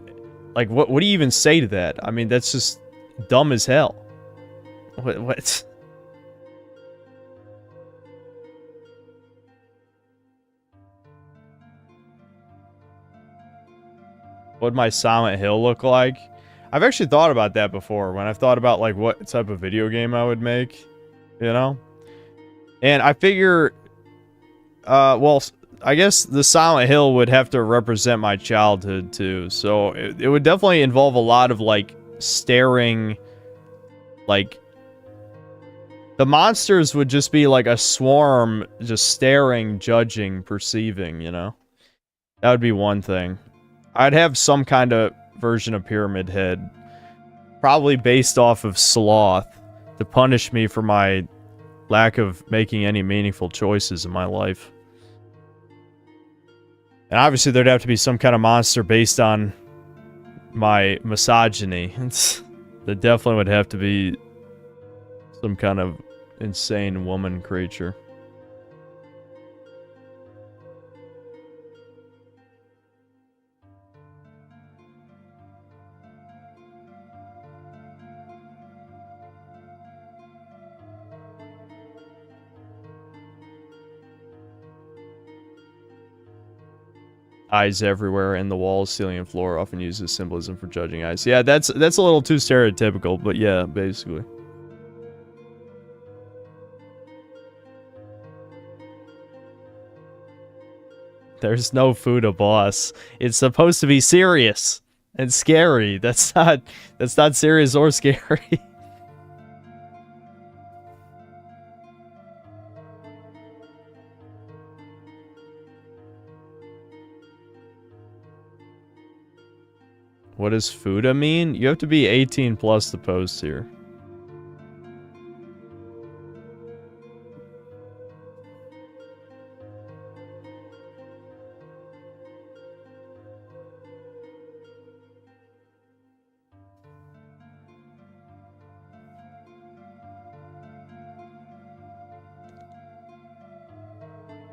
like, what do you even say to that? I mean, that's just dumb as hell. What? What'd my Silent Hill look like? I've actually thought about that before, when I've thought about, like, what type of video game I would make, you know? And I figure, well, I guess the Silent Hill would have to represent my childhood, too. So, it would definitely involve a lot of, like, staring, like... The monsters would just be, like, a swarm, just staring, judging, perceiving, you know? That would be one thing. I'd have some kind of version of Pyramid Head, probably based off of Sloth, to punish me for my lack of making any meaningful choices in my life. And obviously there'd have to be some kind of monster based on my misogyny. There definitely would have to be some kind of insane woman creature. Eyes everywhere, and the walls, ceiling, and floor often used as symbolism for judging eyes. Yeah, that's a little too stereotypical, but yeah, basically. There's no Fuda boss. It's supposed to be serious and scary. That's not serious or scary. What does Fuda mean? You have to be 18 plus to post here.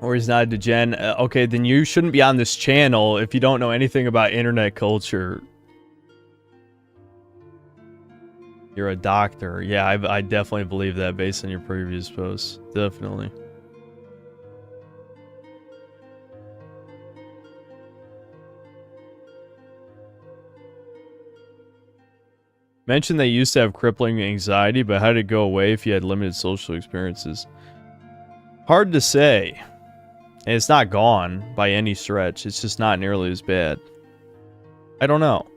Or he's not a degen. Okay, then you shouldn't be on this channel if you don't know anything about internet culture. You're a doctor. Yeah, I definitely believe that based on your previous posts. Definitely. Mentioned they used to have crippling anxiety, but how did it go away if you had limited social experiences? Hard to say. And it's not gone by any stretch. It's just not nearly as bad. I don't know.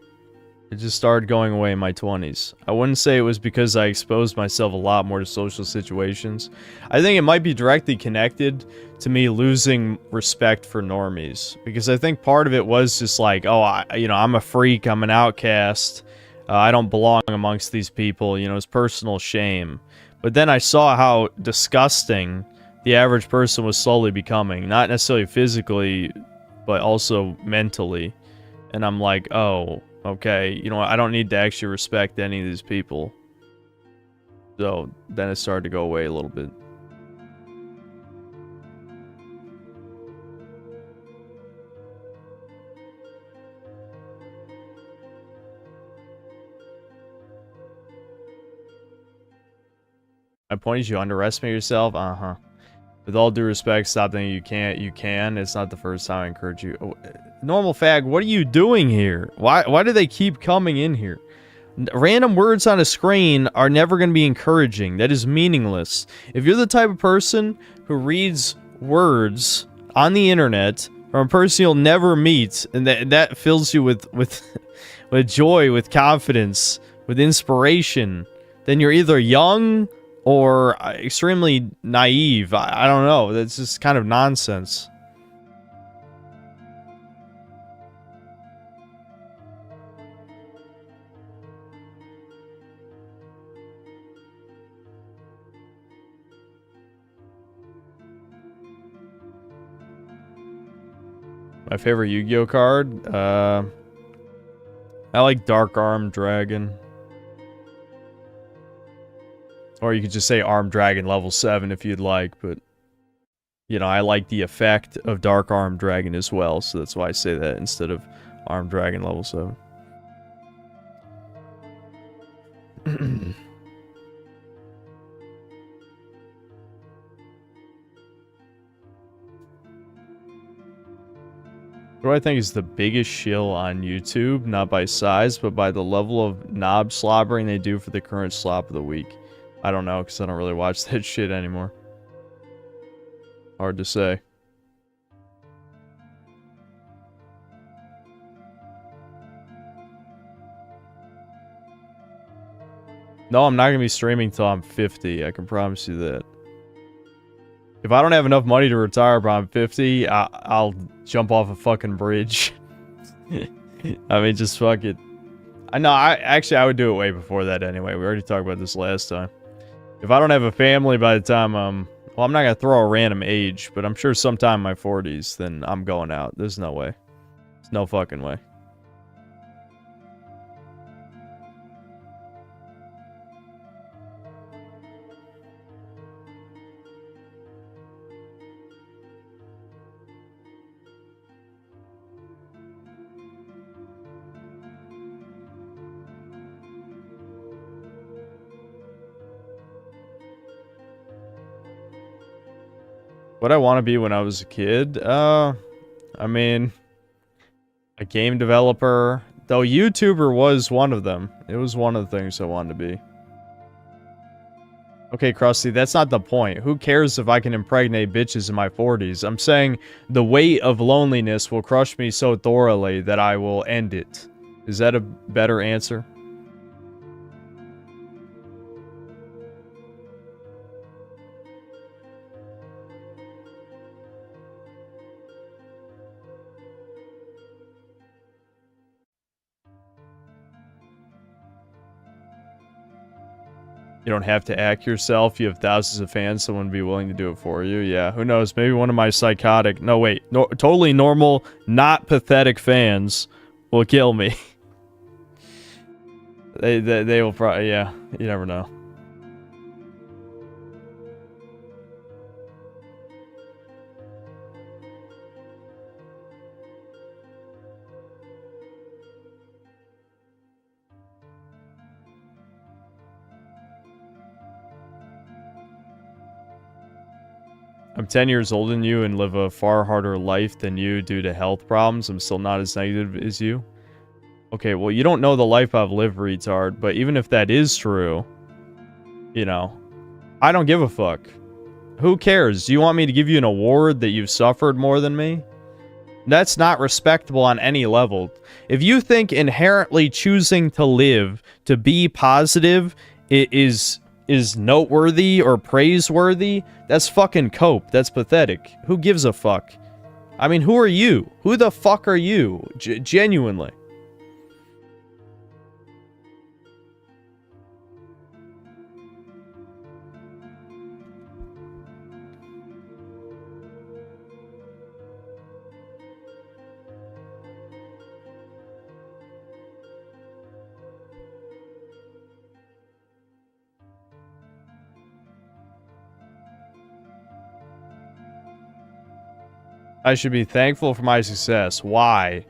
It just started going away in my 20s. I wouldn't say it was because I exposed myself a lot more to social situations. I think it might be directly connected to me losing respect for normies. Because I think part of it was just like, oh, I'm a freak, I'm an outcast. I don't belong amongst these people, it's personal shame. But then I saw how disgusting the average person was slowly becoming. Not necessarily physically, but also mentally. And I'm like, oh, okay, I don't need to actually respect any of these people. So then it started to go away a little bit. My point is you underestimate yourself? Uh-huh. With all due respect, stop thinking you can't. You can. It's not the first time I encourage you. Oh, normal fag, what are you doing here? Why do they keep coming in here? Random words on a screen are never going to be encouraging. That is meaningless. If you're the type of person who reads words on the internet from a person you'll never meet, and that fills you with joy, with confidence, with inspiration, then you're either young or extremely naive. I don't know. That's just kind of nonsense. My favorite Yu-Gi-Oh card? I like Dark Arm Dragon. Or you could just say Arm Dragon level 7 if you'd like, but... You know, I like the effect of Dark Arm Dragon as well, so that's why I say that instead of Arm Dragon level 7. What do I think is the biggest shill on YouTube? Not by size, but by the level of knob slobbering they do for the current slop of the week. I don't know, because I don't really watch that shit anymore. Hard to say. No, I'm not going to be streaming till I'm 50. I can promise you that. If I don't have enough money to retire by I'm 50, I'll jump off a fucking bridge. I mean, just fuck it. I know, I would do it way before that anyway. We already talked about this last time. If I don't have a family by the time well, I'm not going to throw a random age, but I'm sure sometime in my 40s, then I'm going out. There's no way. There's no fucking way. What I want to be when I was a kid? I mean, a game developer. Though YouTuber was one of them. It was one of the things I wanted to be. Okay, Krusty, that's not the point. Who cares if I can impregnate bitches in my 40s? I'm saying the weight of loneliness will crush me so thoroughly that I will end it. Is that a better answer? You don't have to act yourself. You have thousands of fans. Someone would be willing to do it for you. Yeah, who knows? Maybe one of my psychotic... No, wait. No, totally normal, not pathetic fans will kill me. They will probably... Yeah, you never know. I'm 10 years older than you and live a far harder life than you due to health problems. I'm still not as negative as you. Okay, well, you don't know the life I've lived, retard, but even if that is true, you know, I don't give a fuck. Who cares? Do you want me to give you an award that you've suffered more than me? That's not respectable on any level. If you think inherently choosing to live, to be positive, is noteworthy or praiseworthy, that's fucking cope. That's pathetic. Who gives a fuck? I mean, who are you? Who the fuck are you? Genuinely. I should be thankful for my success. Why?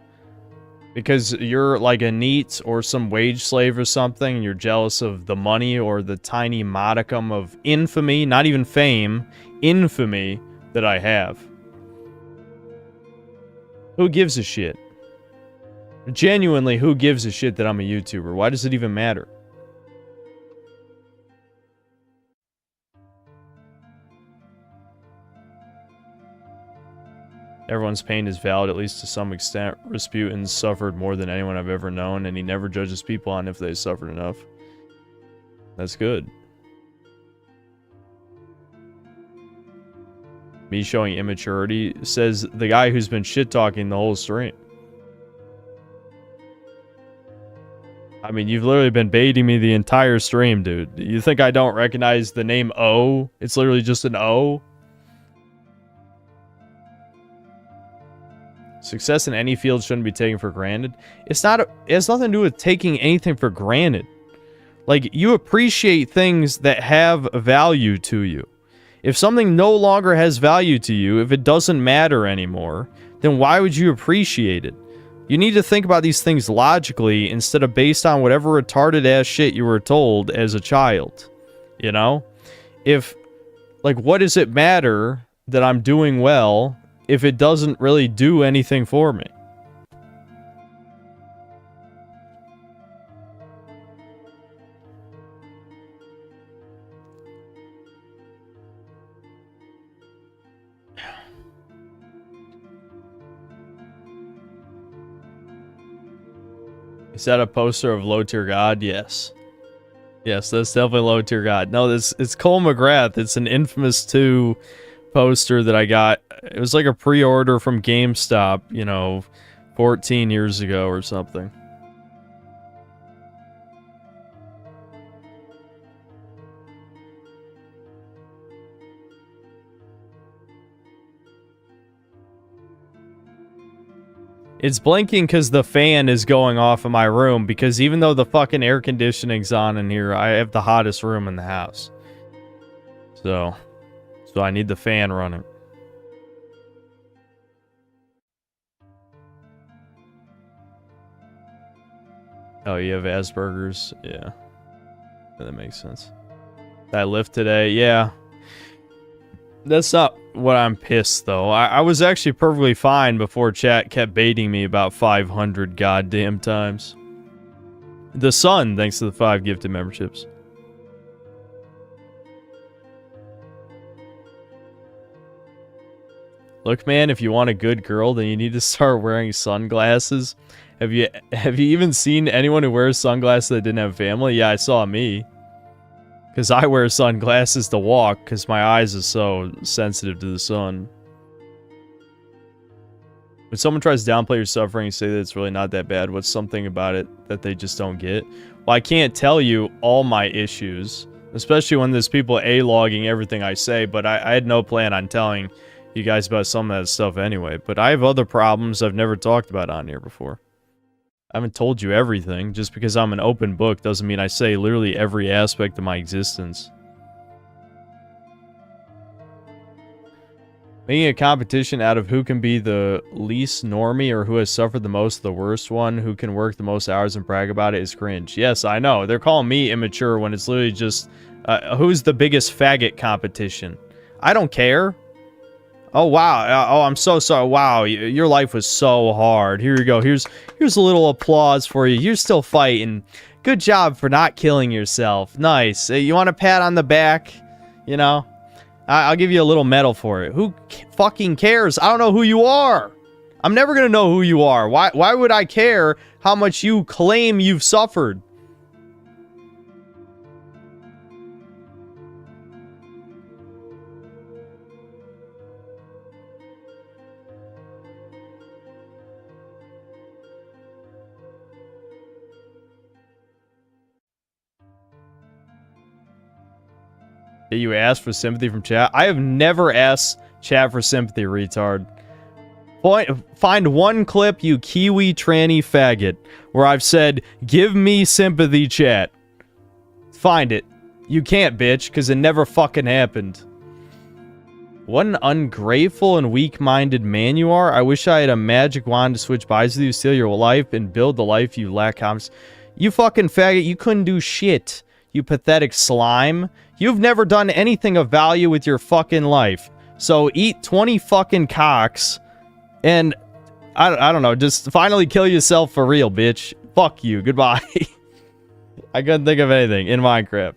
Because you're like a NEET or some wage slave or something, and you're jealous of the money or the tiny modicum of infamy, not even fame, infamy that I have. Who gives a shit? Genuinely, who gives a shit that I'm a YouTuber? Why does it even matter? Everyone's pain is valid, at least to some extent. Rasputin suffered more than anyone I've ever known, and he never judges people on if they suffered enough. That's good. Me showing immaturity, says the guy who's been shit-talking the whole stream. I mean, you've literally been baiting me the entire stream, dude. You think I don't recognize the name O? It's literally just an O. Success in any field shouldn't be taken for granted. It's not. It has nothing to do with taking anything for granted. Like, you appreciate things that have value to you. If something no longer has value to you, if it doesn't matter anymore, then why would you appreciate it? You need to think about these things logically instead of based on whatever retarded ass shit you were told as a child. You know? If, like, what does it matter that I'm doing well if it doesn't really do anything for me? Is that a poster of Low Tier God? Yes. Yes, that's definitely Low Tier God. No, it's Cole McGrath. It's an Infamous 2 poster that I got. It was like a pre-order from GameStop, you know, 14 years ago or something. It's blinking because the fan is going off in my room, because even though the fucking air conditioning's on in here, I have the hottest room in the house. So I need the fan running. Oh, you have Asperger's? Yeah. That makes sense. I lift today? Yeah. That's not what I'm pissed, though. I was actually perfectly fine before chat kept baiting me about 500 goddamn times. The Sun, thanks to the 5 gifted memberships. Look, man, if you want a good girl, then you need to start wearing sunglasses. Have you even seen anyone who wears sunglasses that didn't have family? Yeah, I saw me. Because I wear sunglasses to walk, because my eyes are so sensitive to the sun. When someone tries to downplay your suffering and say that it's really not that bad, what's something about it that they just don't get? Well, I can't tell you all my issues, especially when there's people A-logging everything I say, but I had no plan on telling you guys about some of that stuff anyway. But I have other problems I've never talked about on here before. I haven't told you everything. Just because I'm an open book doesn't mean I say literally every aspect of my existence. Making a competition out of who can be the least normie or who has suffered the most, the worst one, who can work the most hours and brag about it is cringe. Yes, I know. They're calling me immature when it's literally just, who's the biggest faggot competition? I don't care. Oh, wow. Oh, I'm so sorry. Wow, your life was so hard. Here you go. Here's a little applause for you. You're still fighting. Good job for not killing yourself. Nice. You want a pat on the back? You know? I'll give you a little medal for it. Who fucking cares? I don't know who you are. I'm never gonna know who you are. Why would I care how much you claim you've suffered? You asked for sympathy from chat? I have never asked chat for sympathy, retard. Find one clip, you Kiwi tranny faggot, where I've said, give me sympathy, chat. Find it. You can't, bitch, because it never fucking happened. What an ungrateful and weak-minded man you are. I wish I had a magic wand to switch bodies with you, steal your life, and build the life you lack confidence. You fucking faggot, you couldn't do shit. You pathetic slime. You've never done anything of value with your fucking life. So eat 20 fucking cocks and, I don't know, just finally kill yourself for real, bitch. Fuck you. Goodbye. I couldn't think of anything in Minecraft.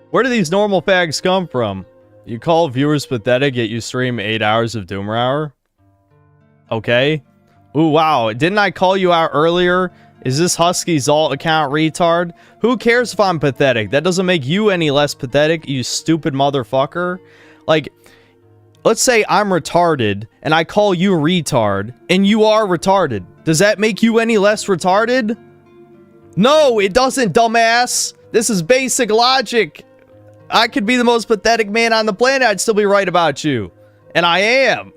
Where do these normal fags come from? You call viewers pathetic, yet you stream 8 hours of Doomer Hour? Okay. Ooh, wow. Didn't I call you out earlier? Is this Husky's alt account retard? Who cares if I'm pathetic? That doesn't make you any less pathetic, you stupid motherfucker. Like, let's say I'm retarded, and I call you retard, and you are retarded. Does that make you any less retarded? No, it doesn't, dumbass. This is basic logic. I could be the most pathetic man on the planet, I'd still be right about you. And I am.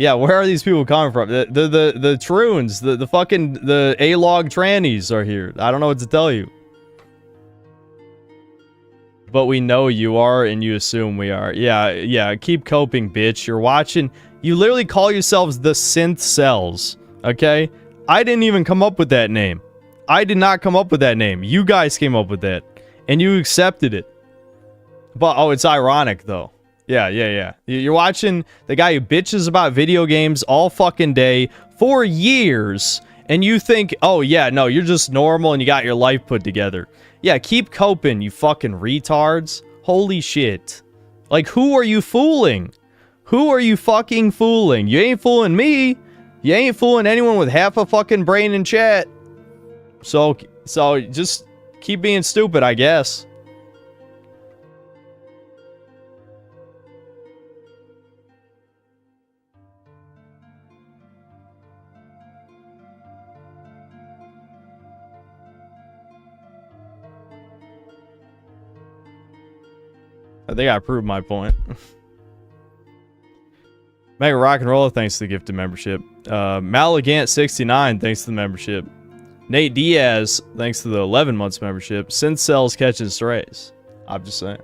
Yeah, where are these people coming from? The Troons, the fucking, the A-log trannies are here. I don't know what to tell you. But we know you are, and you assume we are. Yeah, keep coping, bitch. You're watching, you literally call yourselves the Synth Cells, okay? I didn't even come up with that name. I did not come up with that name. You guys came up with that, and you accepted it. But, oh, it's ironic, though. Yeah. You're watching the guy who bitches about video games all fucking day for years, and you think, oh, yeah, no, you're just normal and you got your life put together. Yeah, keep coping, you fucking retards. Holy shit. Like, who are you fooling? Who are you fucking fooling? You ain't fooling me. You ain't fooling anyone with half a fucking brain in chat. So just keep being stupid, I guess. I think I proved my point. Mega Rock and Roller, thanks to the gifted membership. Malagant69, thanks to the membership. Nate Diaz, thanks to the 11 months membership. Synth Cells catching strays. I'm just saying.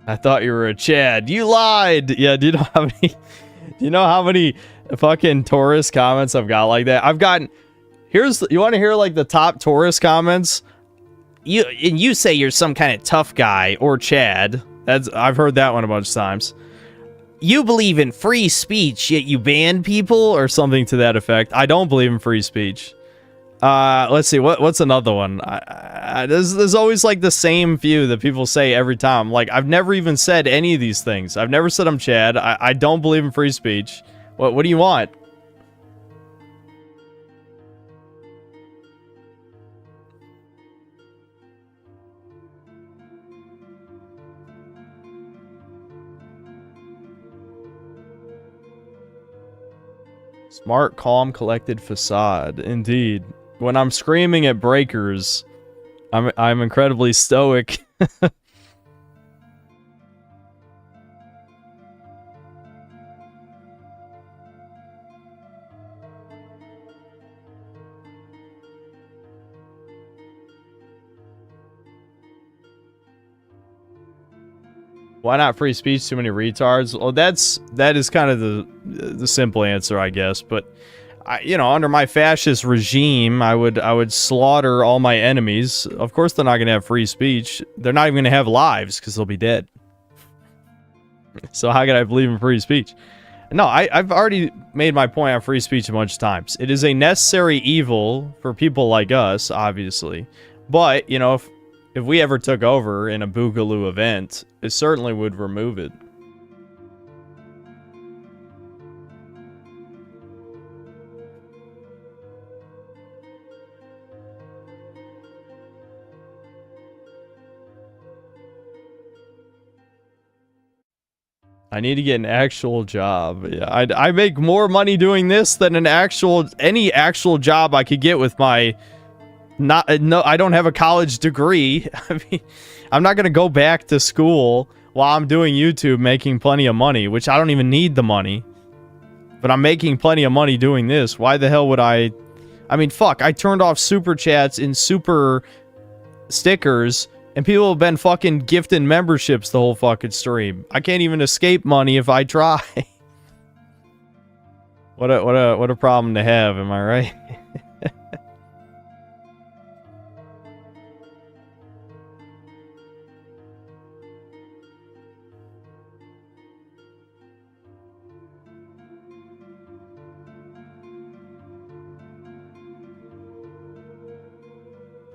I thought you were a Chad. You lied. Yeah, do you know how many fucking tourist comments I've got like that? I've gotten, you want to hear like the top tourist comments? You say you're some kind of tough guy or Chad. I've heard that one a bunch of times. You believe in free speech, yet you ban people, or something to that effect. I don't believe in free speech. Let's see, what's another one? There's always like the same few that people say every time. Like, I've never even said any of these things. I've never said I'm Chad. I don't believe in free speech. What do you want? Smart, calm, collected facade. Indeed. When I'm screaming at breakers, I'm incredibly stoic. Why not free speech? Too many retards. Well, that is kind of the simple answer, I guess. But under my fascist regime, I would slaughter all my enemies. Of course, they're not gonna have free speech. They're not even gonna have lives because they'll be dead. So how can I believe in free speech? No, I've already made my point on free speech a bunch of times. It is a necessary evil for people like us, obviously. But if we ever took over in a Boogaloo event, it certainly would remove it. I need to get an actual job. Yeah, I make more money doing this than any actual job I could get with my... I don't have a college degree. I mean, I'm not going to go back to school while I'm doing YouTube making plenty of money, which I don't even need the money. But I'm making plenty of money doing this. Why the hell would I mean, fuck, I turned off super chats and super stickers, and people have been fucking gifting memberships the whole fucking stream. I can't even escape money if I try. What a problem to have, am I right?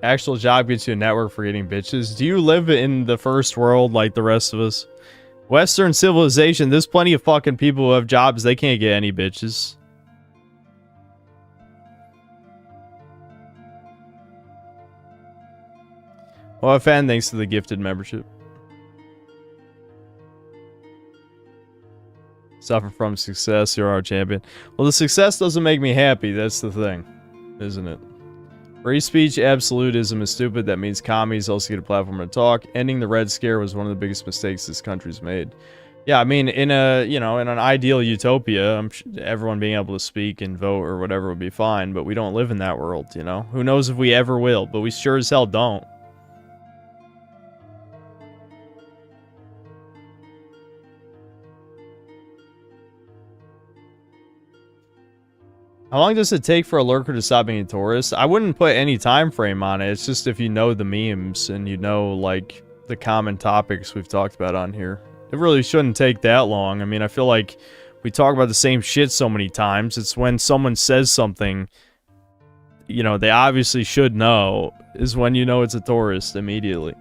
Actual job gets you a network for getting bitches. Do you live in the first world like the rest of us? Western civilization, there's plenty of fucking people who have jobs, they can't get any bitches. Well, fan, thanks to the gifted membership. Suffer from success, you're our champion. Well, the success doesn't make me happy, that's the thing. Isn't it? Free speech absolutism is stupid. That means commies also get a platform to talk. Ending the Red Scare was one of the biggest mistakes this country's made. Yeah, I mean, in a, you know, in an ideal utopia, everyone being able to speak and vote or whatever would be fine, but we don't live in that world, you know? Who knows if we ever will, but we sure as hell don't. How long does it take for a lurker to stop being a tourist? I wouldn't put any time frame on it. It's just if you know the memes and you know, like, the common topics we've talked about on here. It really shouldn't take that long. I mean, I feel like we talk about the same shit so many times. It's when someone says something, you know, they obviously should know, is when you know it's a tourist immediately.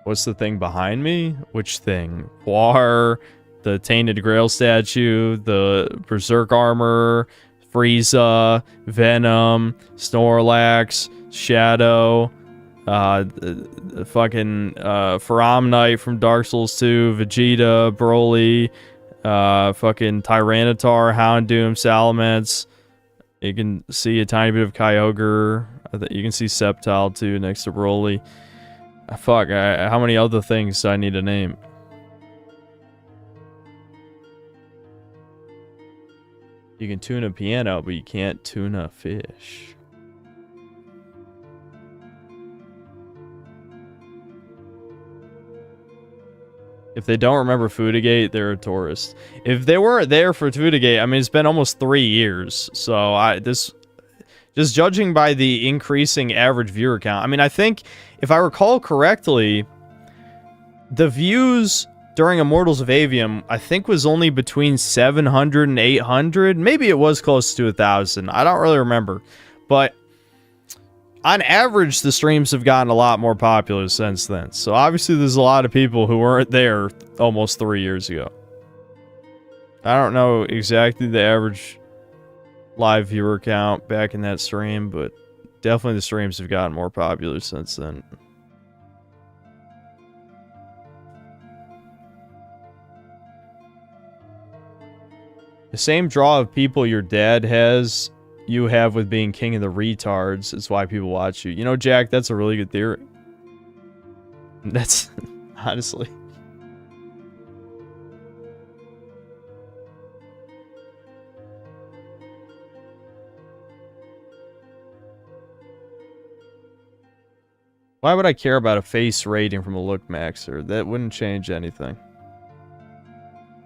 What's the thing behind me? Which thing? Poir, the Tainted Grail statue, the Berserk armor, Frieza, Venom, Snorlax, Shadow, the fucking Faram Knight from Dark Souls 2, Vegeta, Broly, fucking Tyranitar, Houndoom, Salamence. You can see a tiny bit of Kyogre. You can see Sceptile too next to Broly. Fuck, how many other things do I need to name? You can tune a piano, but you can't tune a fish. If they don't remember Foodagate, they're a tourist. If they weren't there for Foodagate, I mean, it's been almost 3 years. So just judging by the increasing average viewer count, I mean, I think, if I recall correctly, the views during Immortals of Avium, I think, was only between 700 and 800. Maybe it was close to 1,000. I don't really remember. But on average, the streams have gotten a lot more popular since then. So obviously, there's a lot of people who weren't there almost 3 years ago. I don't know exactly the average live viewer count back in that stream, but definitely the streams have gotten more popular since then. The same draw of people your dad has, you have with being king of the retards. Is why people watch you. You know, Jack, that's a really good theory. That's, honestly. Why would I care about a face rating from a look maxer? That wouldn't change anything.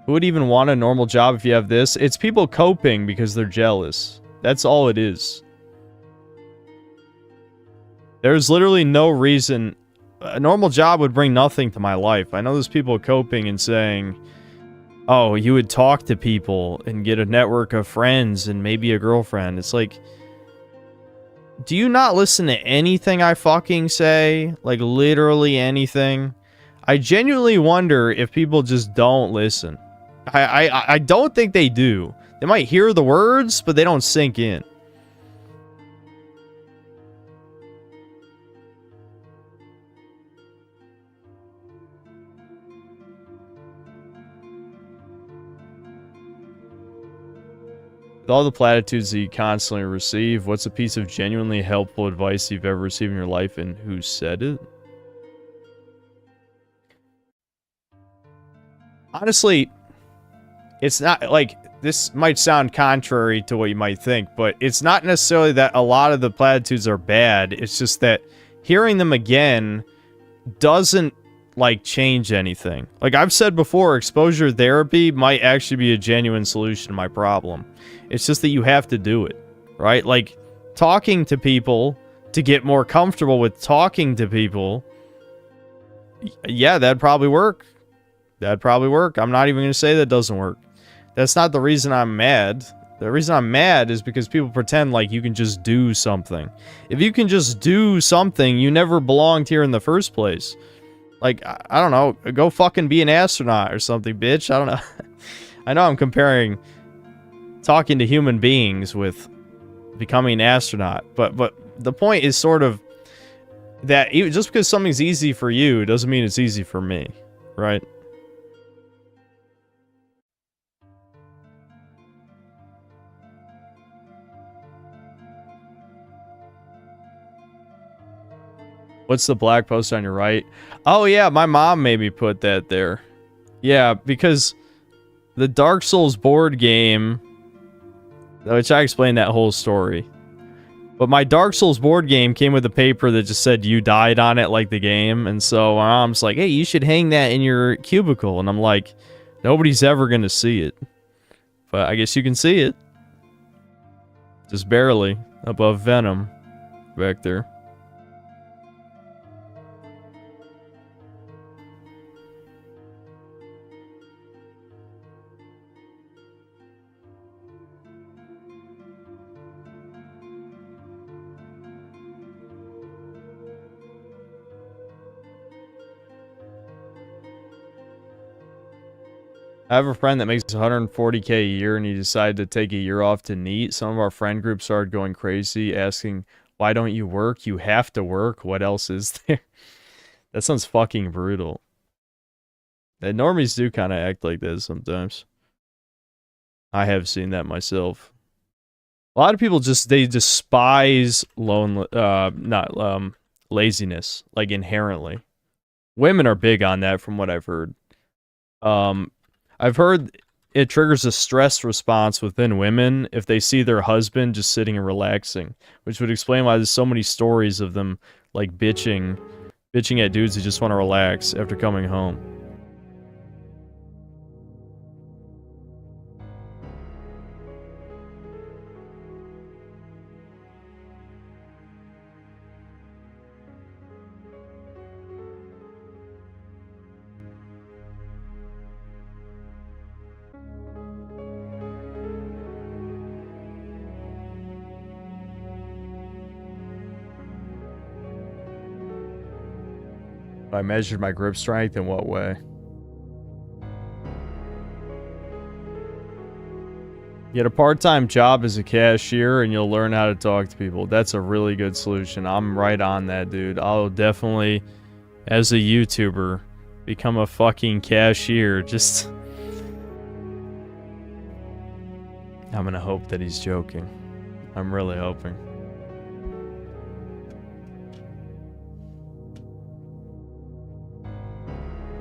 Who would even want a normal job if you have this? It's people coping because they're jealous. That's all it is. There's literally no reason. A normal job would bring nothing to my life. I know there's people coping and saying, oh, you would talk to people and get a network of friends and maybe a girlfriend. It's like, do you not listen to anything I fucking say? Like, literally anything? I genuinely wonder if people just don't listen. I don't think they do. They might hear the words, but they don't sink in. With all the platitudes that you constantly receive, what's a piece of genuinely helpful advice you've ever received in your life, and who said it? Honestly, it's not, like, this might sound contrary to what you might think, but it's not necessarily that a lot of the platitudes are bad. It's just that hearing them again doesn't, like, change anything. Like I've said before, exposure therapy might actually be a genuine solution to my problem. It's just that you have to do it, right? Like, talking to people to get more comfortable with talking to people, yeah, that'd probably work. That'd probably work. I'm not even going to say that doesn't work. That's not the reason I'm mad. The reason I'm mad is because people pretend like you can just do something. If you can just do something, you never belonged here in the first place. Like, I don't know, go fucking be an astronaut or something, bitch. I don't know. I know I'm comparing talking to human beings with becoming an astronaut, but the point is sort of that just because something's easy for you doesn't mean it's easy for me, right? What's the black post on your right? Oh yeah, my mom made me put that there. Yeah, because the Dark Souls board game, which I explained that whole story. But my Dark Souls board game came with a paper that just said you died on it like the game. And so my mom's like, hey, you should hang that in your cubicle. And I'm like, nobody's ever going to see it. But I guess you can see it. Just barely above Venom back there. I have a friend that makes 140K a year and he decided to take a year off to NEET. Some of our friend groups started going crazy, asking, why don't you work? You have to work. What else is there? That sounds fucking brutal. And normies do kind of act like this sometimes. I have seen that myself. A lot of people they despise laziness, like inherently. Women are big on that from what I've heard. I've heard it triggers a stress response within women if they see their husband just sitting and relaxing, which would explain why there's so many stories of them like bitching at dudes who just want to relax after coming home. I measured my grip strength in what way? Get a part-time job as a cashier and you'll learn how to talk to people. That's a really good solution. I'm right on that, dude. I'll definitely, as a YouTuber, become a fucking cashier. Just... I'm gonna hope that he's joking. I'm really hoping.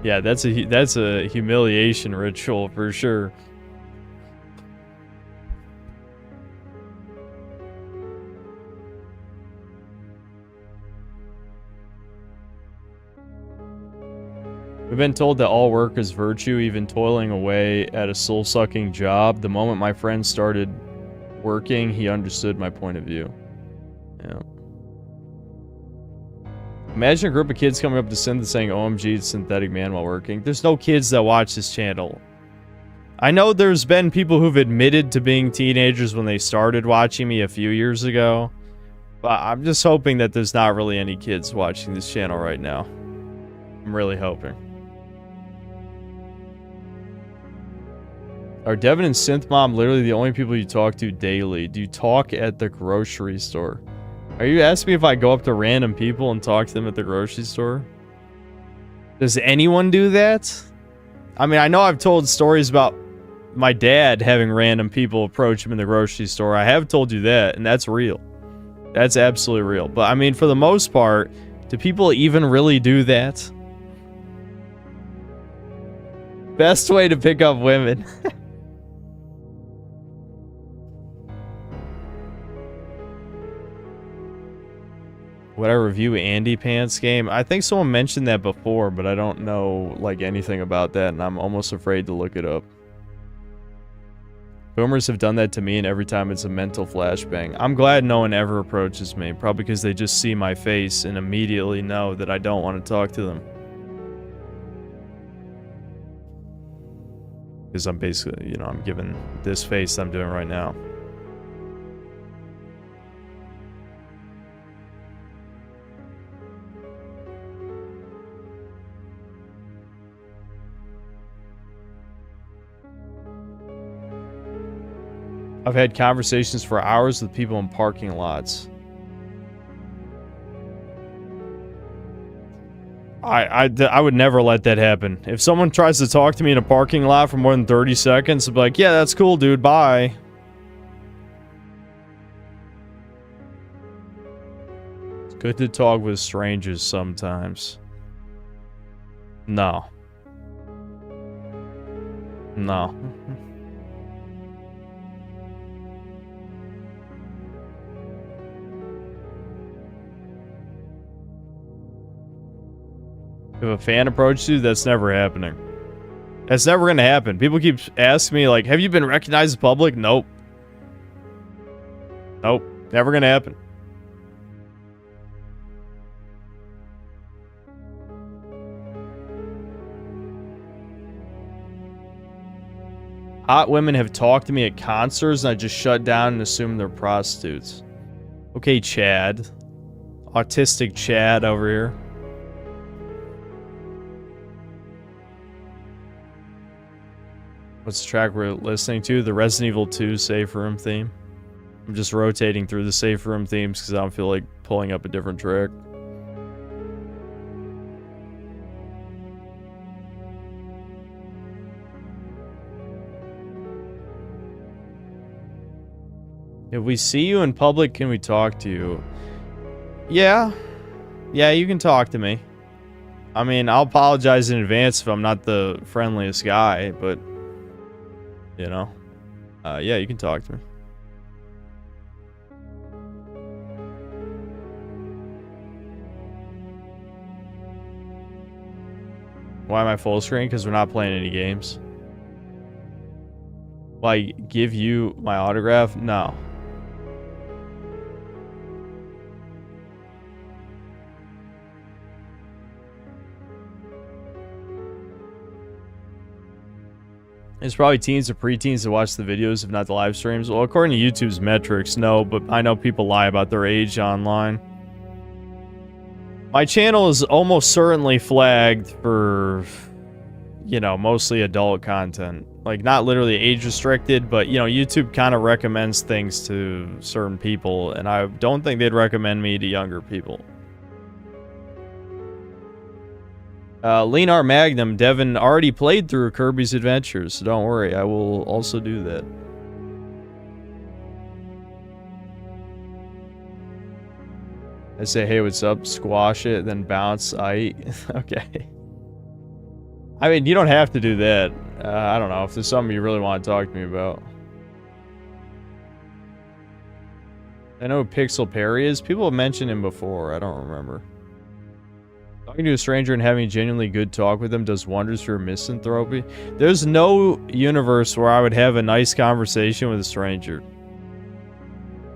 Yeah, that's a humiliation ritual for sure. We've been told that all work is virtue, even toiling away at a soul-sucking job. The moment my friend started working, he understood my point of view. Yeah. Imagine a group of kids coming up to Synth and saying, OMG, it's Synthetic Man while working. There's no kids that watch this channel. I know there's been people who've admitted to being teenagers when they started watching me a few years ago. But I'm just hoping that there's not really any kids watching this channel right now. I'm really hoping. Are Devin and Synth Mom literally the only people you talk to daily? Do you talk at the grocery store? Are you asking me if I go up to random people and talk to them at the grocery store? Does anyone do that? I mean, I know I've told stories about my dad having random people approach him in the grocery store. I have told you that, and that's real. That's absolutely real. But, I mean, for the most part, do people even really do that? Best way to pick up women. Would I review Andy Pants game? I think someone mentioned that before, but I don't know like anything about that, and I'm almost afraid to look it up. Boomers have done that to me, and every time it's a mental flashbang. I'm glad no one ever approaches me, probably because they just see my face and immediately know that I don't want to talk to them. Because I'm basically, you know, I'm giving this face I'm doing right now. I've had conversations for hours with people in parking lots. I would never let that happen. If someone tries to talk to me in a parking lot for more than 30 seconds, I'd be like, yeah, that's cool, dude, bye. It's good to talk with strangers sometimes. No. No. If a fan approaches you, that's never happening. That's never gonna happen. People keep asking me, like, have you been recognized in public? Nope. Nope. Never gonna happen. Hot women have talked to me at concerts and I just shut down and assume they're prostitutes. Okay, Chad. Autistic Chad over here. What's the track we're listening to? The Resident Evil 2 safe room theme. I'm just rotating through the safe room themes because I don't feel like pulling up a different track. If we see you in public, can we talk to you? Yeah. Yeah, you can talk to me. I mean, I'll apologize in advance if I'm not the friendliest guy, but... you know? Yeah, you can talk to me. Why am I full screen? Because we're not playing any games. Why, give you my autograph? No. It's probably teens or preteens that watch the videos, if not the live streams. Well, according to YouTube's metrics, no, but I know people lie about their age online. My channel is almost certainly flagged for, you know, mostly adult content. Like, not literally age restricted, but, you know, YouTube kind of recommends things to certain people, and I don't think they'd recommend me to younger people. Leanar Magnum, Devin already played through Kirby's Adventures, so don't worry, I will also do that. I say, hey, what's up? Squash it, then bounce. Okay. I mean, you don't have to do that. I don't know if there's something you really want to talk to me about. I know who Pixel Perry is. People have mentioned him before. I don't remember. Talking to a stranger and having a genuinely good talk with them does wonders for your misanthropy. There's no universe where I would have a nice conversation with a stranger.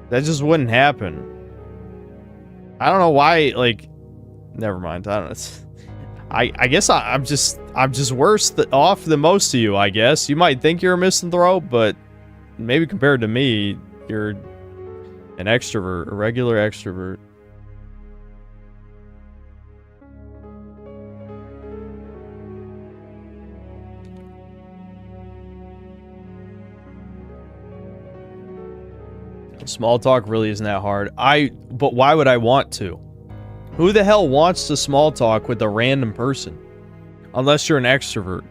That just wouldn't happen. I don't know why, like... never mind. I don't know. I guess I'm just worse off than most of you, I guess. You might think you're a misanthrope, but maybe compared to me, you're an extrovert, a regular extrovert. Small talk really isn't that hard. But why would I want to? Who the hell wants to small talk with a random person? Unless you're an extrovert.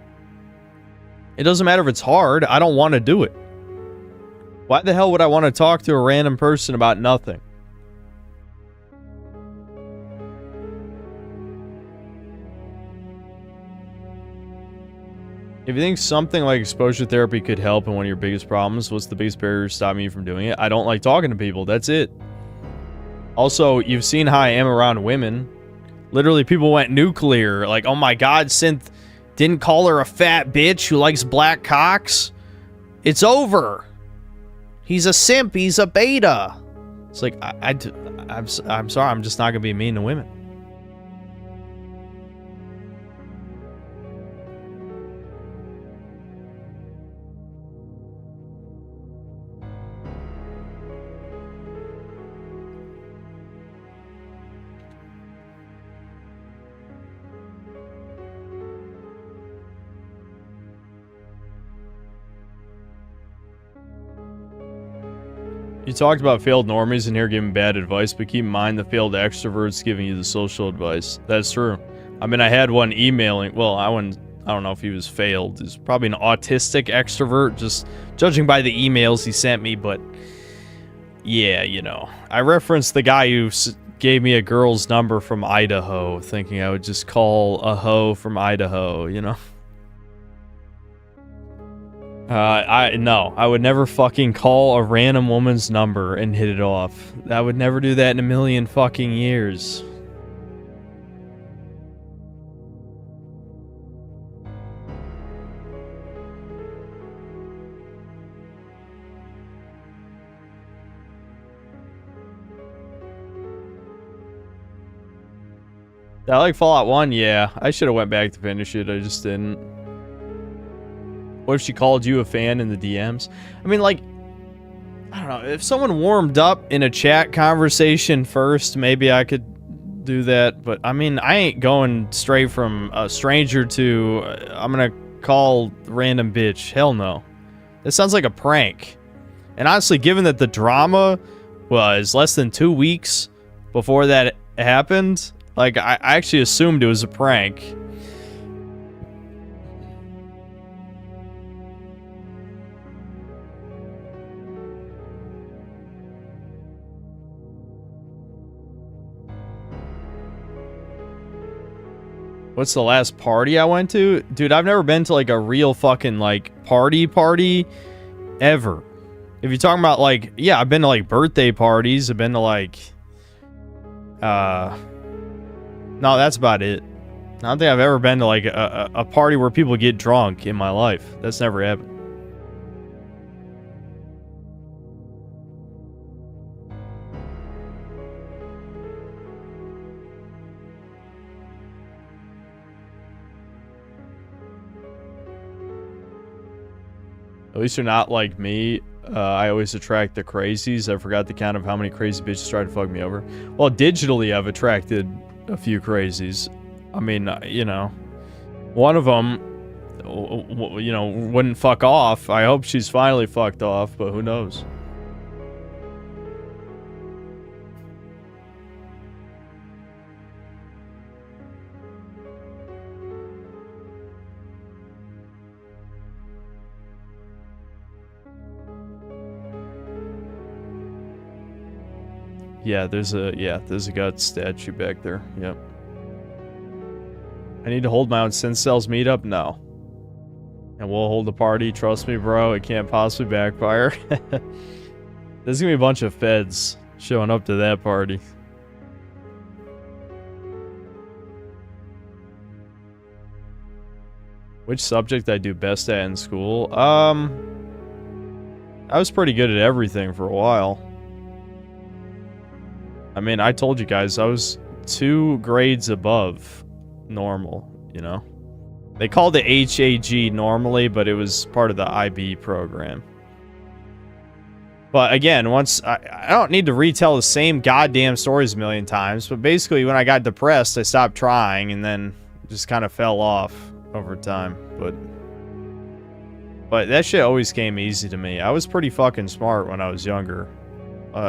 It doesn't matter if it's hard, I don't want to do it. Why the hell would I want to talk to a random person about nothing? If you think something like exposure therapy could help in one of your biggest problems, what's the biggest barrier stopping you from doing it? I don't like talking to people, that's it. Also, you've seen how I am around women. Literally, people went nuclear. Like, oh my god, Synth didn't call her a fat bitch who likes black cocks. It's over. He's a simp, he's a beta. It's like, I'm sorry, I'm just not gonna be mean to women. You talked about failed normies in here giving bad advice, but keep in mind the failed extroverts giving you the social advice. That's true. I mean, I had one emailing. Well, I don't know if he was failed. He's probably an autistic extrovert, just judging by the emails he sent me, but yeah, you know. I referenced the guy who gave me a girl's number from Idaho, thinking I would just call a hoe from Idaho, you know? No, I would never fucking call a random woman's number and hit it off. I would never do that in a million fucking years. I like Fallout 1, yeah. I should have went back to finish it, I just didn't. What if she called you a fan in the DMs? I mean, like, I don't know, if someone warmed up in a chat conversation first, maybe I could do that, but I mean, I ain't going straight from a stranger to, I'm gonna call random bitch. Hell no. That sounds like a prank. And honestly, given that the drama was less than 2 weeks before that happened, like, I actually assumed it was a prank. What's the last party I went to? Dude, I've never been to, like, a real fucking, like, party ever. If you're talking about, like, yeah, I've been to, like, birthday parties. I've been to, like, no, that's about it. I don't think I've ever been to, like, a party where people get drunk in my life. That's never happened. At least you're not like me. I always attract the crazies. I forgot the count of how many crazy bitches tried to fuck me over. Well, digitally, I've attracted a few crazies. I mean, you know, one of them, you know, wouldn't fuck off. I hope she's finally fucked off, but who knows? Yeah, there's a gut statue back there. Yep. I need to hold my own Sin Cells meetup? No. And we'll hold a party. Trust me, bro. It can't possibly backfire. There's gonna be a bunch of feds showing up to that party. Which subject I do best at in school? I was pretty good at everything for a while. I mean, I told you guys, I was 2 grades above normal, you know? They called it HAG normally, but it was part of the IB program. But again, once, I don't need to retell the same goddamn stories a million times, but basically when I got depressed, I stopped trying and then just kind of fell off over time. But that shit always came easy to me. I was pretty fucking smart when I was younger.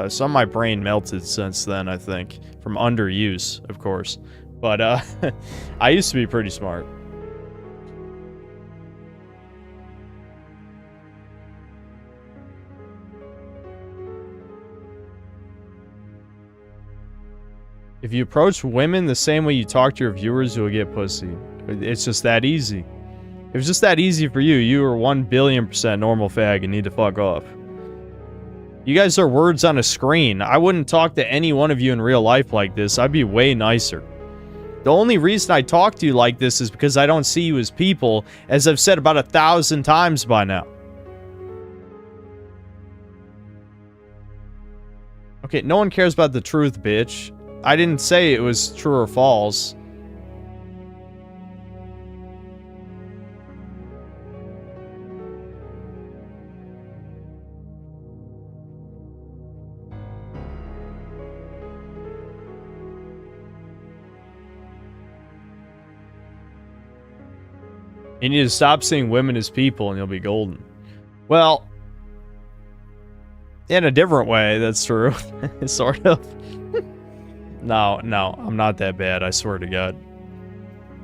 Some of my brain melted since then, I think. From underuse, of course. But, I used to be pretty smart. If you approach women the same way you talk to your viewers, you'll get pussy. It's just that easy. If it's just that easy for you, you are 1,000,000,000% normal fag and need to fuck off. You guys are words on a screen. I wouldn't talk to any one of you in real life like this. I'd be way nicer. The only reason I talk to you like this is because I don't see you as people, as I've said about 1,000 times by now. Okay, no one cares about the truth, bitch. I didn't say it was true or false. You need to stop seeing women as people and you'll be golden. Well, In a different way, that's true. Sort of. No, I'm not that bad, I swear to God.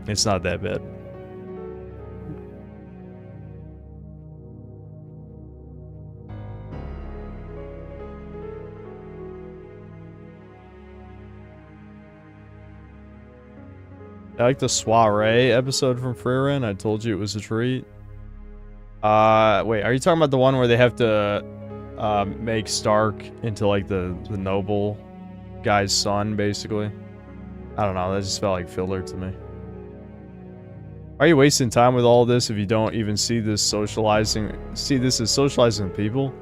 It's not that bad. I like the soiree episode from Freeran. I told you it was a treat. Wait, are you talking about the one where they have to make Stark into like the noble guy's son, basically? I don't know, that just felt like filler to me. Are you wasting time with all this if you don't even see this as socializing with people?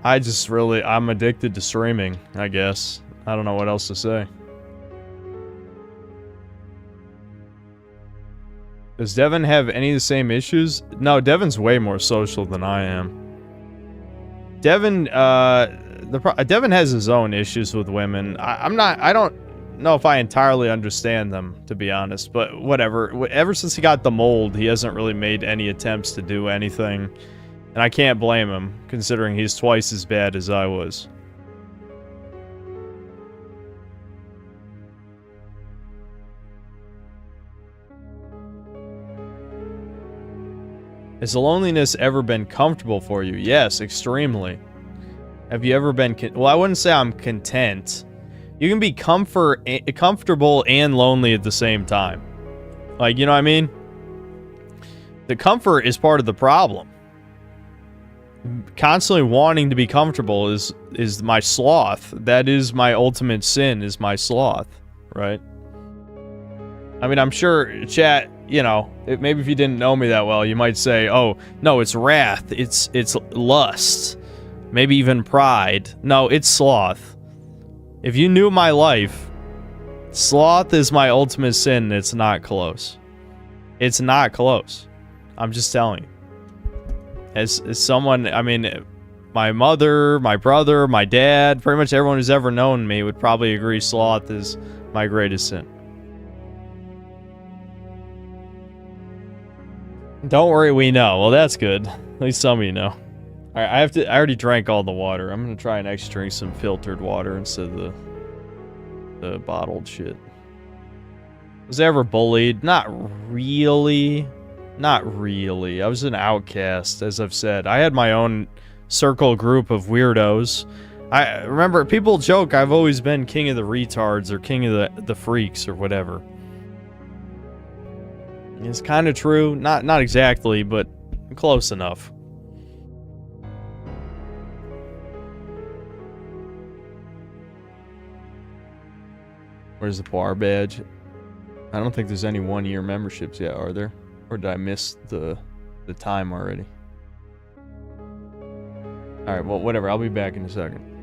I'm addicted to streaming, I guess. I don't know what else to say. Does Devin have any of the same issues? No, Devin's way more social than I am. Devin, Devin has his own issues with women. I don't know if I entirely understand them, to be honest, but whatever. Ever since he got the mold, he hasn't really made any attempts to do anything. And I can't blame him, considering he's twice as bad as I was. Has the loneliness ever been comfortable for you? Yes, extremely. Have you ever been... Well, I wouldn't say I'm content. You can be comfortable and lonely at the same time. Like, you know what I mean? The comfort is part of the problem. Constantly wanting to be comfortable is my sloth. That is my ultimate sin, is my sloth. Right? I mean, I'm sure, chat... You know, maybe if you didn't know me that well, you might say, oh, no, it's wrath, it's lust, maybe even pride. No, it's sloth. If you knew my life, sloth is my ultimate sin, and it's not close. It's not close. I'm just telling you. As someone, I mean, my mother, my brother, my dad, pretty much everyone who's ever known me would probably agree sloth is my greatest sin. Don't worry, we know. Well, that's good. At least some of you know. Alright, I already drank all the water. I'm gonna try and actually drink some filtered water instead of the bottled shit. Was I ever bullied? Not really. Not really. I was an outcast, as I've said. I had my own circle group of weirdos. I remember, people joke I've always been king of the retards or king of the freaks or whatever. It's kind of true. Not exactly, but close enough. Where's the bar badge? I don't think there's any one-year memberships yet, are there? Or did I miss the time already? Alright, well, whatever. I'll be back in a second.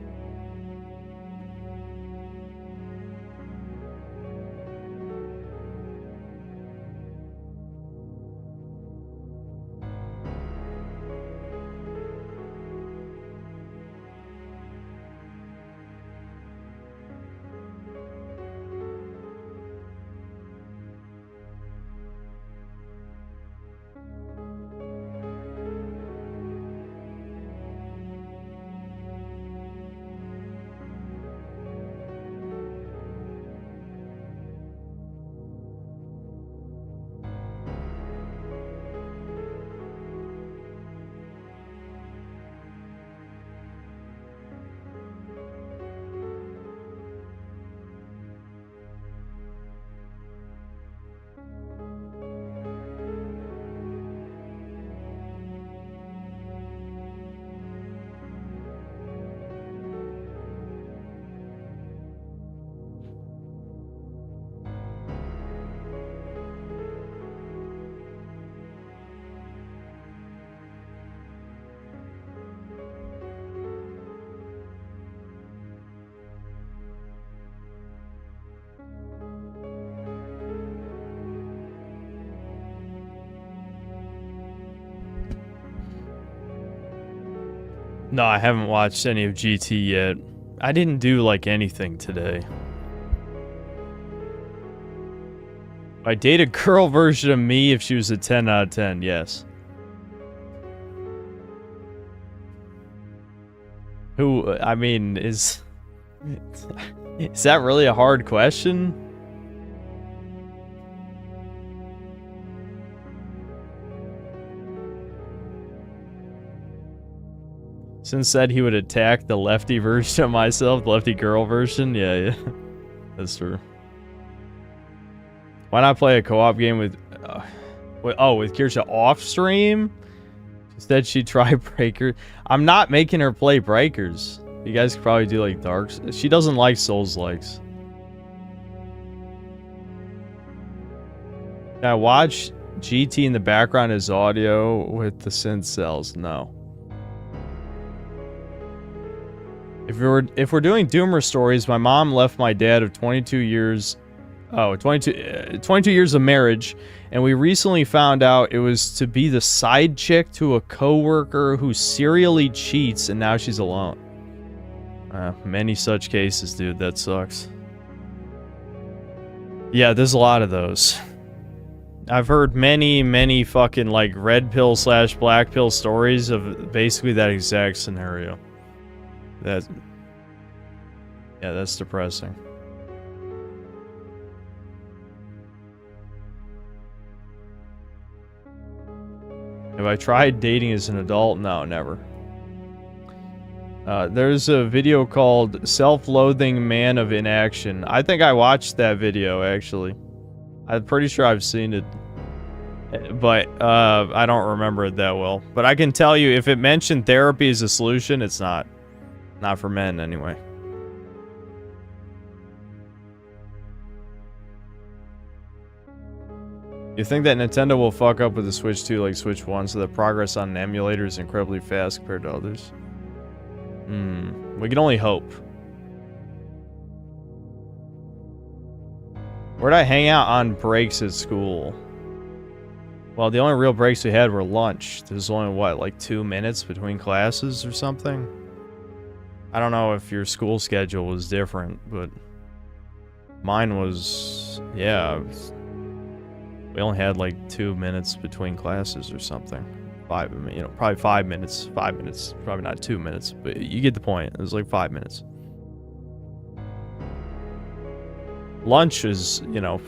No, I haven't watched any of GT yet. I didn't do, like, anything today. I'd date a girl version of me if she was a 10 out of 10, yes. Who, I mean, is that really a hard question? Since said he would attack the lefty version of myself, the lefty girl version. Yeah, that's true. Why not play a co-op game with Kirsha off stream? Instead, she try Breakers. I'm not making her play Breakers. You guys could probably do like Darks. She doesn't like Souls-likes. Can I watch GT in the background as audio with the synth cells? No. If we're doing Doomer stories, my mom left my dad of 22 years of marriage, and we recently found out it was to be the side chick to a coworker who serially cheats, and now she's alone. Many such cases, dude. That sucks. Yeah, there's a lot of those. I've heard many fucking like red pill / black pill stories of basically that exact scenario. Yeah, that's depressing. Have I tried dating as an adult? No, never. There's a video called Self-Loathing Man of Inaction. I think I watched that video, actually. I'm pretty sure I've seen it. But, I don't remember it that well. But I can tell you, if it mentioned therapy as a solution, it's not. Not for men, anyway. You think that Nintendo will fuck up with the Switch 2 like Switch 1 so that progress on an emulator is incredibly fast compared to others? We can only hope. Where'd I hang out on breaks at school? Well, the only real breaks we had were lunch. There's only, what, like 2 minutes between classes or something? I don't know if your school schedule was different, but mine was, yeah. We only had like 2 minutes between classes or something. Probably 5 minutes. 5 minutes. Probably not 2 minutes, but you get the point. It was like 5 minutes. Lunch is,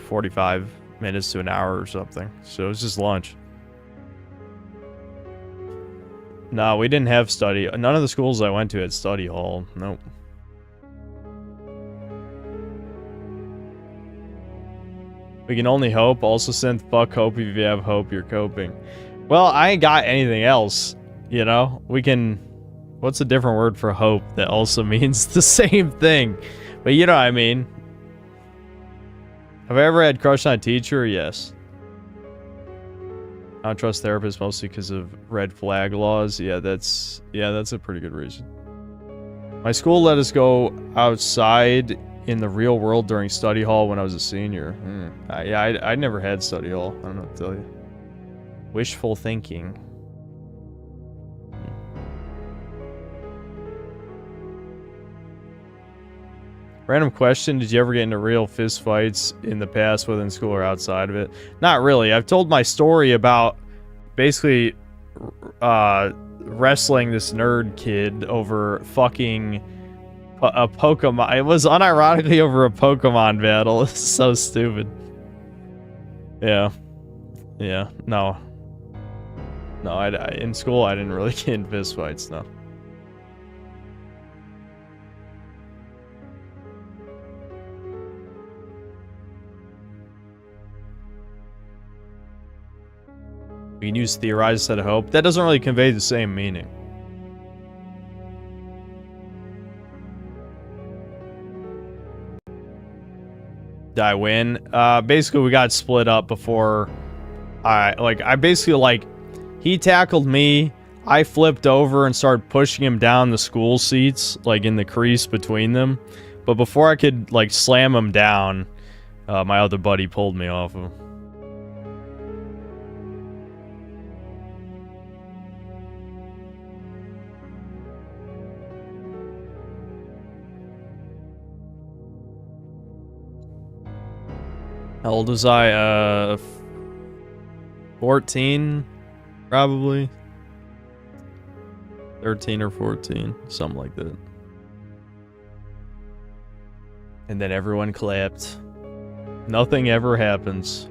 45 minutes to an hour or something. So it's just lunch. No, we didn't have study. None of the schools I went to had study hall. Nope. We can only hope. Also send fuck hope if you have hope you're coping. Well, I ain't got anything else. We can... What's a different word for hope that also means the same thing? But you know what I mean. Have I ever had crush on a teacher? Yes. I don't trust therapists mostly because of red flag laws. Yeah, that's a pretty good reason. My school let us go outside in the real world during study hall when I was a senior. I never had study hall. I don't know what to tell you. Wishful thinking. Random question, did you ever get into real fist fights in the past, whether in school or outside of it? Not really. I've told my story about basically wrestling this nerd kid over fucking a Pokemon. It was unironically over a Pokemon battle. It's so stupid. Yeah. No, in school I didn't really get in fist fights, no. We can use theorize instead of hope. That doesn't really convey the same meaning. Did I win? Basically we got split up before he tackled me, I flipped over and started pushing him down the school seats, like in the crease between them. But before I could like slam him down, my other buddy pulled me off of him. How old was I? 14, probably. 13 or 14, something like that. And then everyone clapped. Nothing ever happens.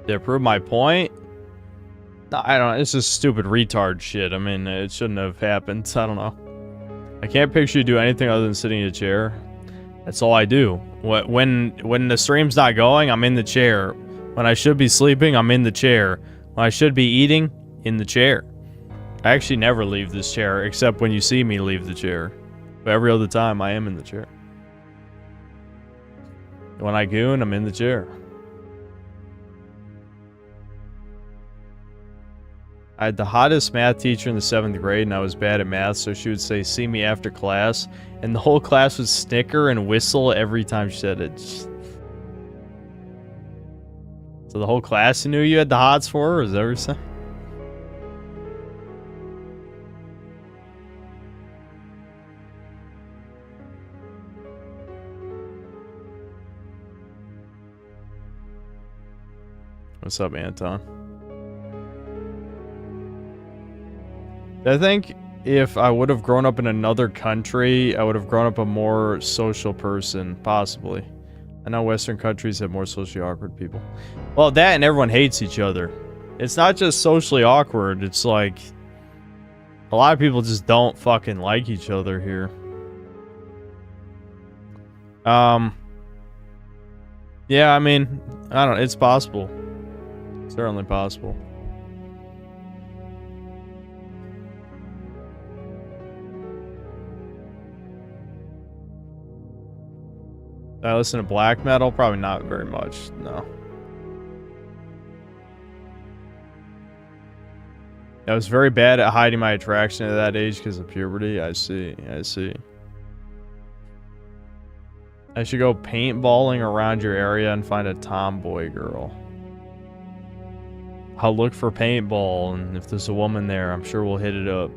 To prove my point? No, I don't know. It's just stupid retard shit. I mean, it shouldn't have happened. I don't know. I can't picture you do anything other than sitting in a chair. That's all I do. When the stream's not going, I'm in the chair. When I should be sleeping, I'm in the chair. When I should be eating, in the chair. I actually never leave this chair, except when you see me leave the chair. But every other time, I am in the chair. When I goon, I'm in the chair. I had the hottest math teacher in the 7th grade, and I was bad at math, so she would say, "See me after class," and the whole class would snicker and whistle every time she said it. So the whole class knew you had the hots for her? Is that what you're saying? What's up, Anton? I think if I would have grown up in another country, I would have grown up a more social person, possibly. I know Western countries have more socially awkward people. Well, that and everyone hates each other. It's not just socially awkward, it's like a lot of people just don't fucking like each other here. Yeah, I mean, I don't know, it's possible. Certainly possible. I listen to black metal? Probably not very much, no. I was very bad at hiding my attraction at that age because of puberty. I see, I see. I should go paintballing around your area and find a tomboy girl. I'll look for paintball, and if there's a woman there, I'm sure we'll hit it up.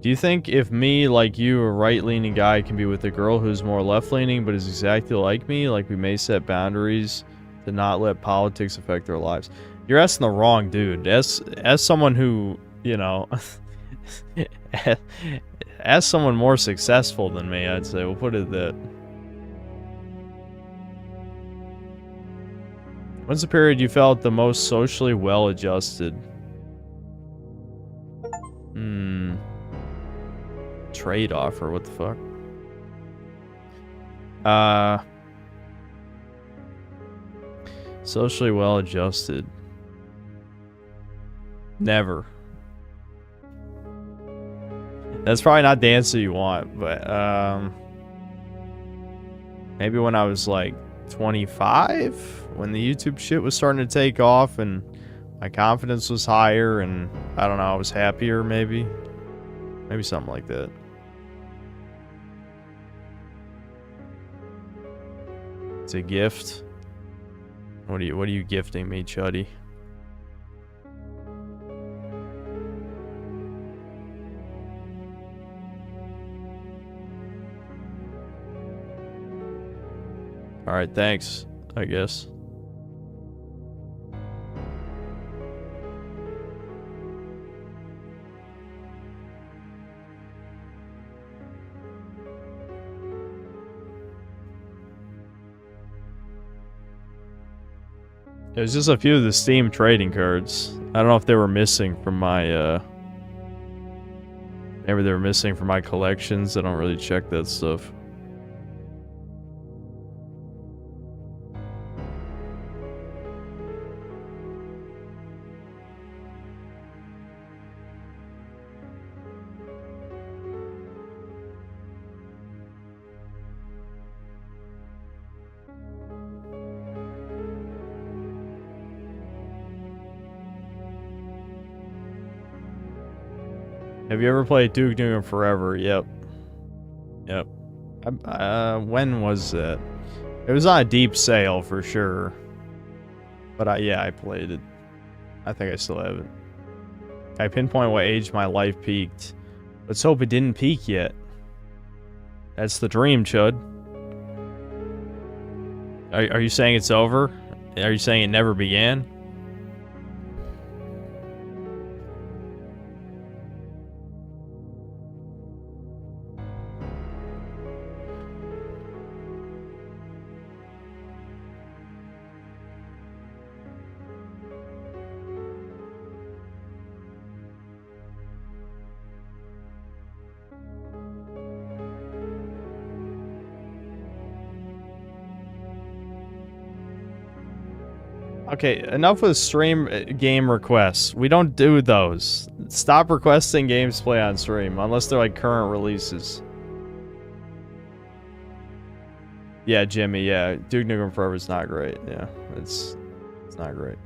Do you think if me, like you, a right-leaning guy, can be with a girl who's more left-leaning but is exactly like me, like we may set boundaries to not let politics affect their lives? You're asking the wrong dude. As someone who, you know, as someone more successful than me, I'd say. We'll put it that. When's the period you felt the most socially well-adjusted? Trade offer, what the fuck? Socially well-adjusted. Never. That's probably not the answer you want, but maybe when I was like 25, when the YouTube shit was starting to take off and my confidence was higher and I don't know, I was happier maybe. Maybe something like that. It's a gift. What are you gifting me, Chuddy? Alright, thanks, I guess. There's just a few of the Steam trading cards. I don't know if they were missing from my, maybe they were missing from my collections. I don't really check that stuff. Have you ever played Duke Nukem Forever? Yep. Yep. When was that? It was on a deep sale for sure. But yeah, I played it. I think I still have it. Can I pinpoint what age my life peaked? Let's hope it didn't peak yet. That's the dream, Chud. Are you saying it's over? Are you saying it never began? Okay, enough with stream game requests. We don't do those. Stop requesting games to play on stream, unless they're like current releases. Yeah, Jimmy, yeah. Duke Nukem Forever is not great. Yeah, it's not great.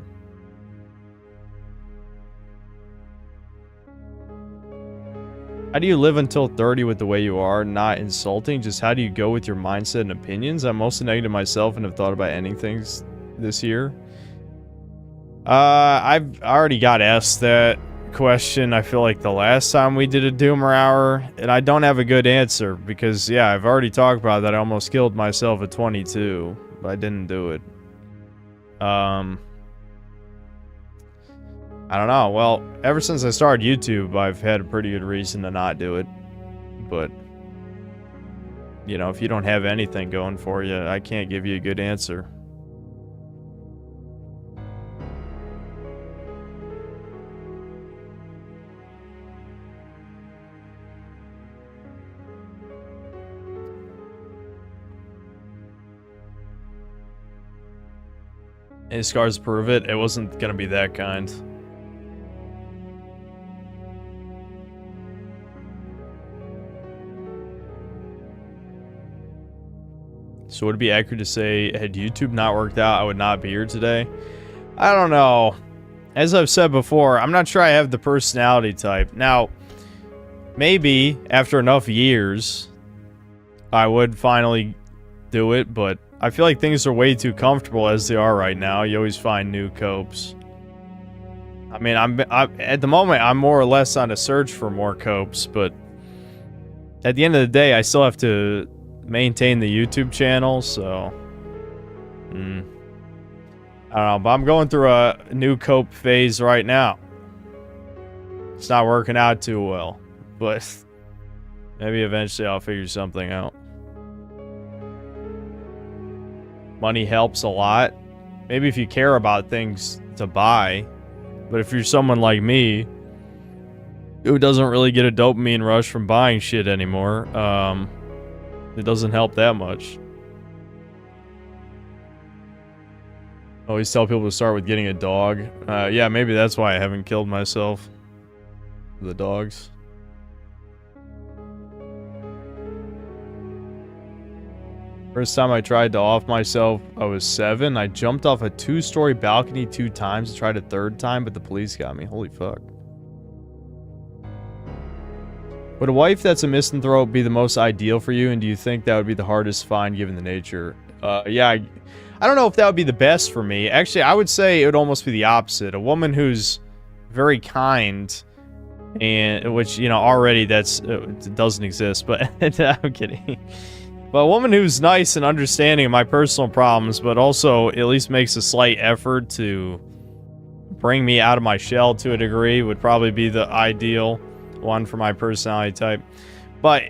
How do you live until 30 with the way you are? Not insulting, just how do you go with your mindset and opinions? I'm mostly negative myself and have thought about ending things this year. I've already got asked that question, I feel like the last time we did a Doomer Hour, and I don't have a good answer, because, yeah, I've already talked about that I almost killed myself at 22, but I didn't do it. I don't know, well, ever since I started YouTube, I've had a pretty good reason to not do it, but, you know, if you don't have anything going for you, I can't give you a good answer. Any scars prove it? It wasn't gonna be that kind. So would it be accurate to say, had YouTube not worked out, I would not be here today? I don't know. As I've said before, I'm not sure I have the personality type. Now, maybe after enough years, I would finally do it, but I feel like things are way too comfortable as they are right now. You always find new copes. I mean, I'm at the moment, I'm more or less on a search for more copes, but at the end of the day, I still have to maintain the YouTube channel, so I don't know, but I'm going through a new cope phase right now. It's not working out too well, but maybe eventually I'll figure something out. Money helps a lot. Maybe if you care about things to buy, but if you're someone like me who doesn't really get a dopamine rush from buying shit anymore, it doesn't help that much. Always tell people to start with getting a dog. Yeah, maybe that's why I haven't killed myself. The dogs. First time I tried to off myself, I was 7. I jumped off a 2-story balcony 2 times, tried a 3rd time, but the police got me. Holy fuck. Would a wife that's a misanthrope be the most ideal for you, and do you think that would be the hardest to find given the nature? Yeah, I don't know if that would be the best for me. Actually, I would say it would almost be the opposite. A woman who's very kind, and which, you know, already that's doesn't exist, but I'm kidding. But a woman who's nice and understanding of my personal problems, but also at least makes a slight effort to bring me out of my shell to a degree would probably be the ideal one for my personality type. But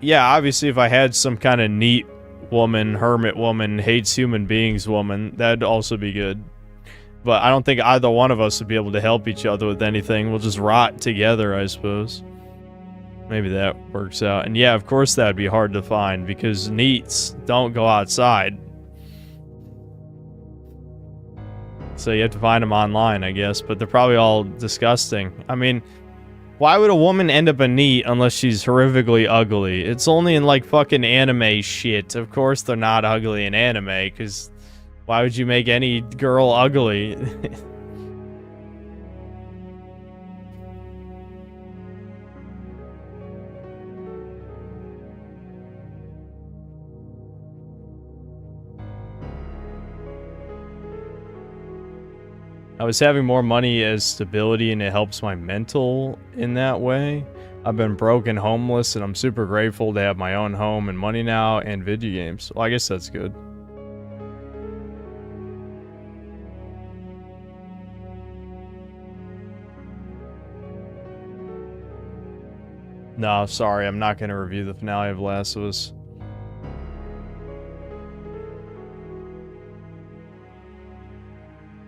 yeah, obviously if I had some kind of neat woman, hermit woman, hates human beings woman, that'd also be good. But I don't think either one of us would be able to help each other with anything. We'll just rot together, I suppose. Maybe that works out. And yeah, of course that'd be hard to find, because neats don't go outside. So you have to find them online, I guess. But they're probably all disgusting. I mean, why would a woman end up a neat unless she's horrifically ugly? It's only in, like, fucking anime shit. Of course they're not ugly in anime, because why would you make any girl ugly? I was having more money as stability, and it helps my mental in that way. I've been broke and homeless, and I'm super grateful to have my own home and money now and video games. Well, I guess that's good. No, sorry, I'm not going to review the finale of Last of Us.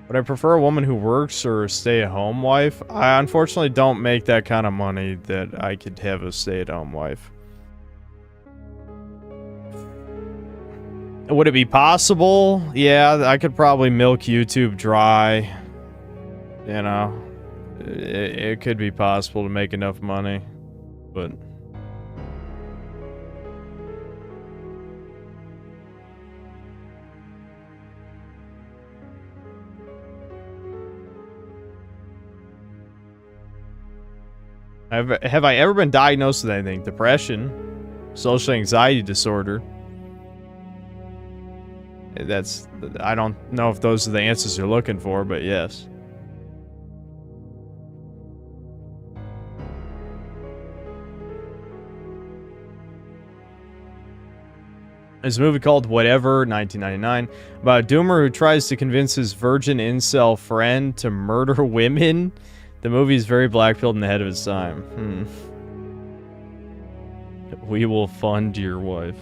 Would I prefer a woman who works or a stay-at-home wife? I unfortunately don't make that kind of money that I could have a stay-at-home wife. Would it be possible? Yeah, I could probably milk YouTube dry. You know, it could be possible to make enough money, but... Have I ever been diagnosed with anything? Depression, social anxiety disorder. That's, I don't know if those are the answers you're looking for, but yes. There's a movie called Whatever, 1999, about a doomer who tries to convince his virgin incel friend to murder women. The movie is very black-pilled and ahead of its time. We will fund your wife.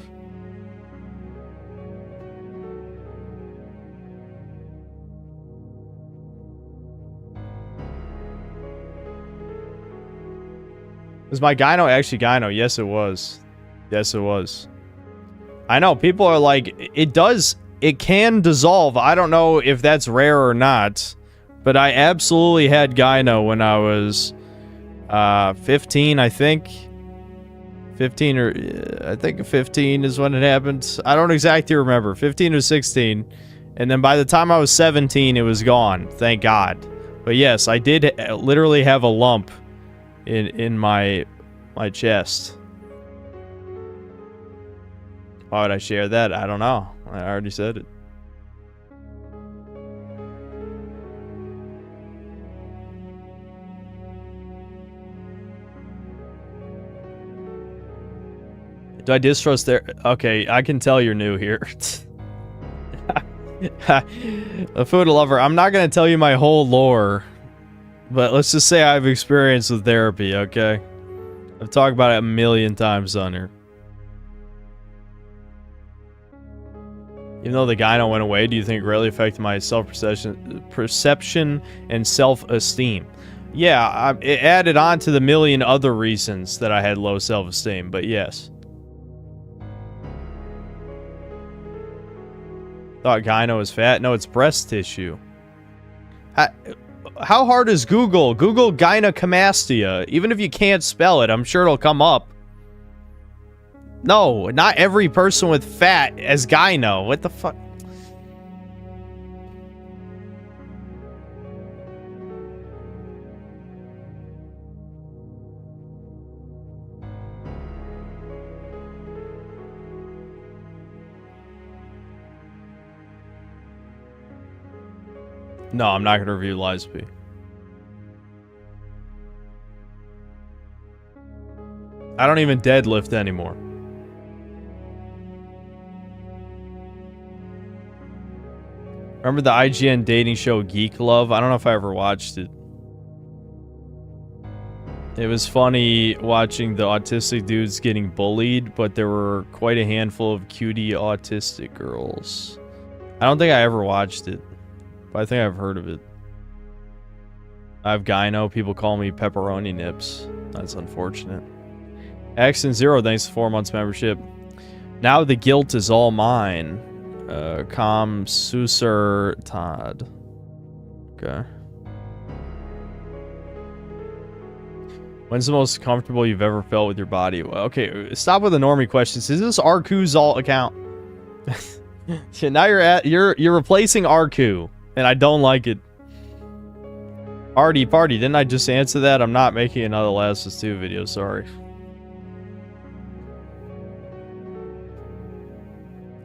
Was my gyno actually gyno? Yes, it was. Yes, it was. I know, people are like, it can dissolve. I don't know if that's rare or not. But I absolutely had gyno when I was 15, I think. 15 or... I think 15 is when it happened. I don't exactly remember. 15 or 16. And then by the time I was 17, it was gone. Thank God. But yes, I did literally have a lump in my chest. Why would I share that? I don't know. I already said it. Do I distrust there? Okay, I can tell you're new here. A food lover. I'm not going to tell you my whole lore. But let's just say I've experience with therapy, okay? I've talked about it a million times on here. Even though the gyno went away, do you think it really affected my self-perception and self-esteem? Yeah, it added on to the million other reasons that I had low self-esteem, but yes. Thought gyno was fat. No, it's breast tissue. How hard is Google? Google gynecomastia. Even if you can't spell it, I'm sure it'll come up. No, not every person with fat as gyno. What the fuck? No, I'm not going to review Lisby. I don't even deadlift anymore. Remember the IGN dating show Geek Love? I don't know if I ever watched it. It was funny watching the autistic dudes getting bullied, but there were quite a handful of cutie autistic girls. I don't think I ever watched it, but I think I've heard of it. I have gyno. People call me pepperoni nips. That's unfortunate. X and Zero, thanks for 4 months membership. Now the guilt is all mine. Com Susur Todd. Okay. When's the most comfortable you've ever felt with your body? Well, okay, stop with the normie questions. Is this Arku's alt account? Now you're replacing Arku, and I don't like it. Party, didn't I just answer that? I'm not making another Last of Us 2 video, sorry.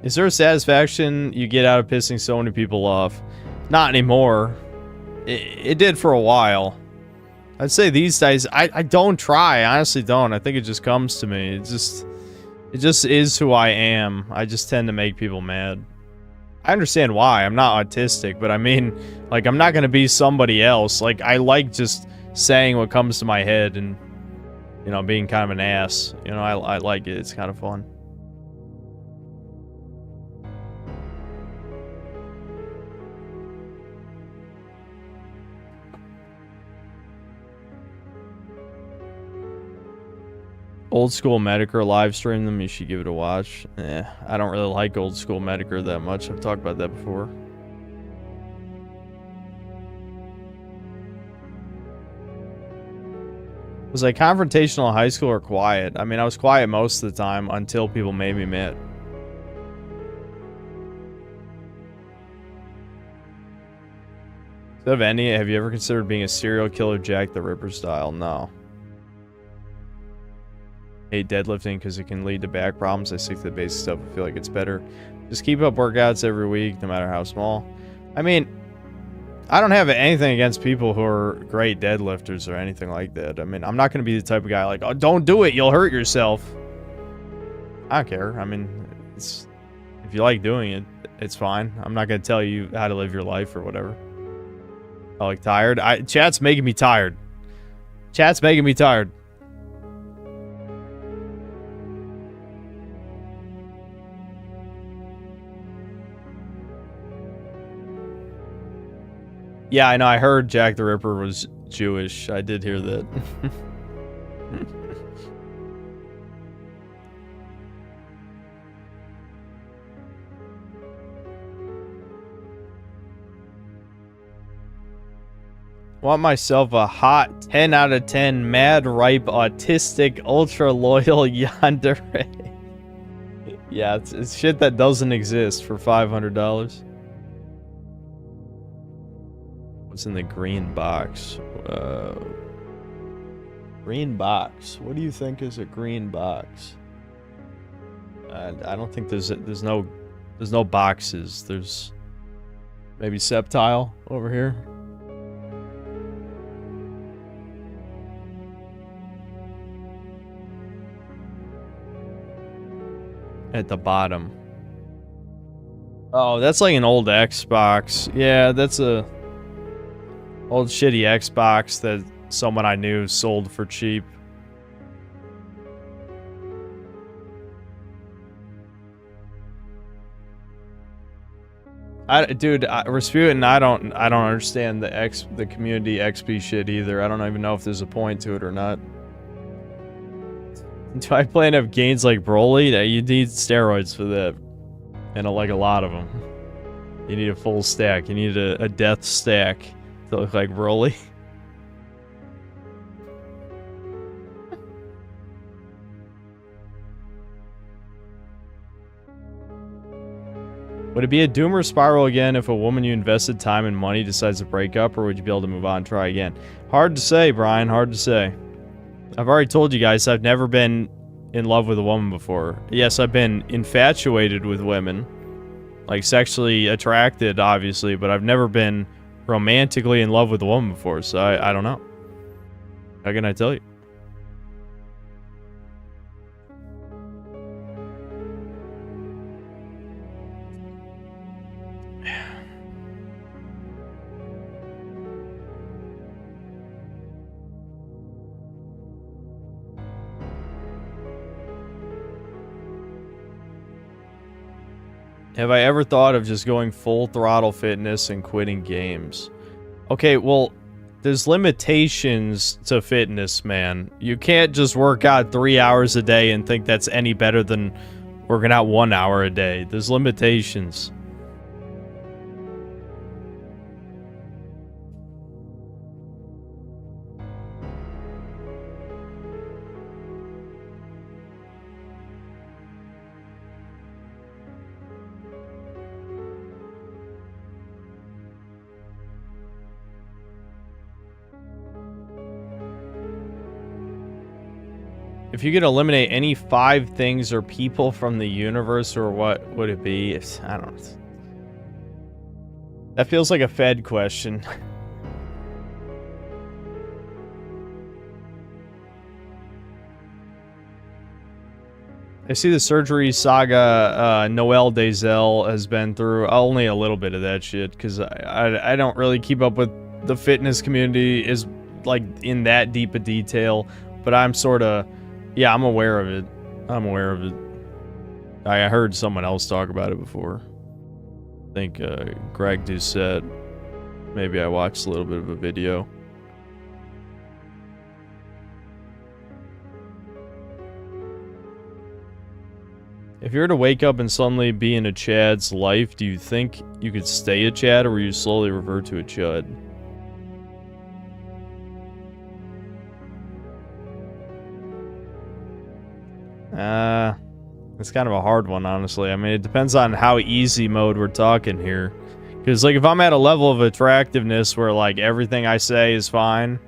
Is there a satisfaction you get out of pissing so many people off? Not anymore. It did for a while. I'd say these days, I don't try. I honestly don't. I think it just comes to me. It just is who I am. I just tend to make people mad. I understand why. I'm not autistic, but I mean, like, I'm not gonna be somebody else. Like, I like just saying what comes to my head and, you know, being kind of an ass. You know, I like it. It's kind of fun. Old School Medicare live stream them. You should give it a watch. I don't really like Old School Medicare that much. I've talked about that before. Was I confrontational in high school or quiet? I mean, I was quiet most of the time until people made me mad. Instead of any, have you ever considered being a serial killer Jack the Ripper style? No. Hate deadlifting because it can lead to back problems. I stick to the basic stuff. I feel like it's better. Just keep up workouts every week, no matter how small. I mean, I don't have anything against people who are great deadlifters or anything like that. I mean, I'm not going to be the type of guy like, oh, don't do it, you'll hurt yourself. I don't care. I mean, it's, if you like doing it, it's fine. I'm not going to tell you how to live your life or whatever. I like tired. Chat's making me tired. Chat's making me tired. Yeah, I know. I heard Jack the Ripper was Jewish. I did hear that. Want myself a hot 10 out of 10 mad ripe autistic ultra loyal yandere. Yeah, it's shit that doesn't exist for $500. What's in the green box? Green box. What do you think is a green box? I don't think there's no boxes. There's maybe Septile over here. At the bottom. Oh, that's like an old Xbox. Yeah, that's a old shitty Xbox that someone I knew sold for cheap. Dude, Rasputin, I don't understand the community XP shit either. I don't even know if there's a point to it or not. Do I plan to have gains like Broly? You need steroids for that. And like a lot of them. You need a full stack. You need a death stack to look like Broly. Would it be a doomer spiral again if a woman you invested time and money decides to break up, or would you be able to move on and try again? Hard to say, Brian. Hard to say. I've already told you guys I've never been in love with a woman before. Yes, I've been infatuated with women. Like, sexually attracted, obviously, but I've never been romantically in love with a woman before, so I don't know. How can I tell you? Have I ever thought of just going full throttle fitness and quitting games? Okay, well, there's limitations to fitness, man. You can't just work out 3 hours a day and think that's any better than working out 1 hour a day. There's limitations. If you could eliminate any 5 things or people from the universe, or what would it be? I don't know. That feels like a Fed question. I see the surgery saga Noel Dazel has been through. Only a little bit of that shit, because I don't really keep up with the fitness community is like in that deep a detail, but I'm sort of, yeah, I'm aware of it. I'm aware of it. I heard someone else talk about it before. I think Greg Doucette. Maybe I watched a little bit of a video. If you were to wake up and suddenly be in a Chad's life, do you think you could stay a Chad, or will you slowly revert to a Chud? It's kind of a hard one, honestly. I mean, it depends on how easy mode we're talking here. Because, like, if I'm at a level of attractiveness where, like, everything I say is fine,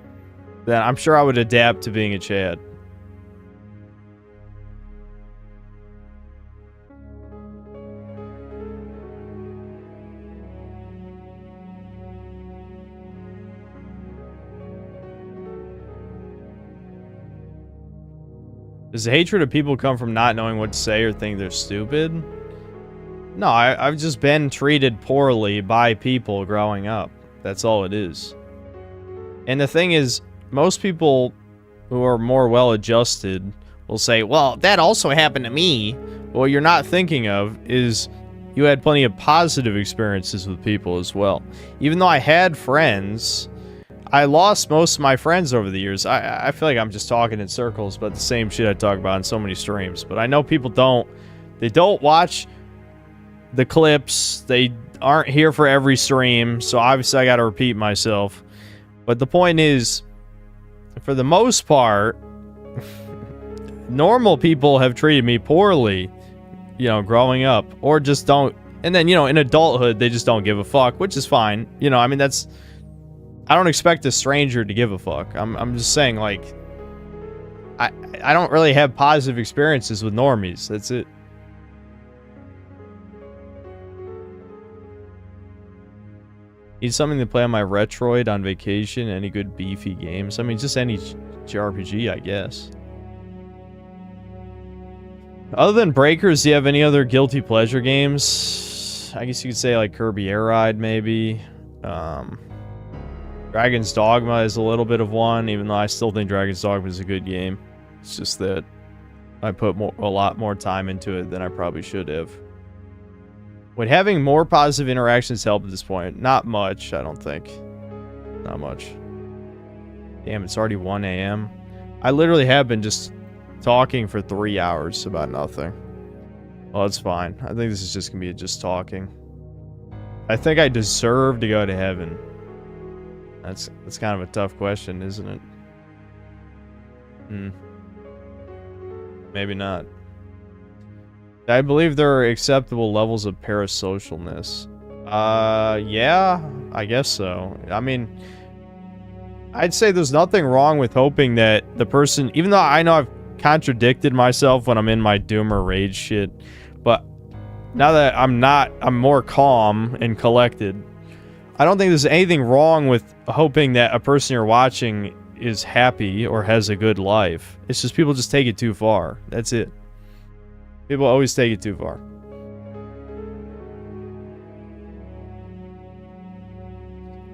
then I'm sure I would adapt to being a Chad. Does the hatred of people come from not knowing what to say or think they're stupid? No, I've just been treated poorly by people growing up. That's all it is. And the thing is, most people who are more well-adjusted will say, well, that also happened to me. What you're not thinking of is you had plenty of positive experiences with people as well. Even though I had friends, I lost most of my friends over the years. I feel like I'm just talking in circles about the same shit I talk about in so many streams. But I know people don't watch the clips. They aren't here for every stream. So obviously I got to repeat myself. But the point is, for the most part, normal people have treated me poorly, you know, growing up. Or just don't. And then, you know, in adulthood, they just don't give a fuck, which is fine. You know, I mean, that's... I don't expect a stranger to give a fuck. I'm just saying, like, I don't really have positive experiences with normies. That's it. Need something to play on my Retroid on vacation. Any good beefy games? I mean, just any JRPG, I guess. Other than Breakers, do you have any other guilty pleasure games? I guess you could say, like, Kirby Air Ride, maybe. Dragon's Dogma is a little bit of one, even though I still think Dragon's Dogma is a good game. It's just that I put a lot more time into it than I probably should have. Would having more positive interactions help at this point? Not much, I don't think. Not much. Damn, it's already 1 a.m. I literally have been just talking for 3 hours about nothing. Well, that's fine. I think this is just gonna be just talking. I think I deserve to go to heaven. That's kind of a tough question, isn't it? Maybe not. I believe there are acceptable levels of parasocialness. Yeah, I guess so. I mean, I'd say there's nothing wrong with hoping that the person, even though I know I've contradicted myself when I'm in my doomer rage shit, but now that I'm more calm and collected. I don't think there's anything wrong with hoping that a person you're watching is happy or has a good life. It's just people just take it too far. That's it. People always take it too far.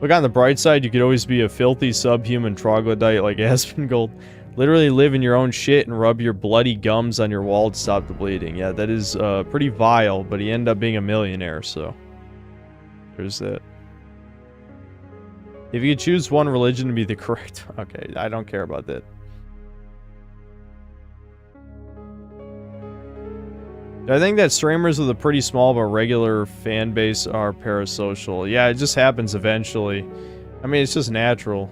Look on the bright side, you could always be a filthy subhuman troglodyte like Aspengold. Literally live in your own shit and rub your bloody gums on your wall to stop the bleeding. Yeah, that is pretty vile, but he ended up being a millionaire, so there's that. If you could choose one religion to be the correct... Okay, I don't care about that. I think that streamers with a pretty small but regular fan base are parasocial. Yeah, it just happens eventually. I mean, it's just natural.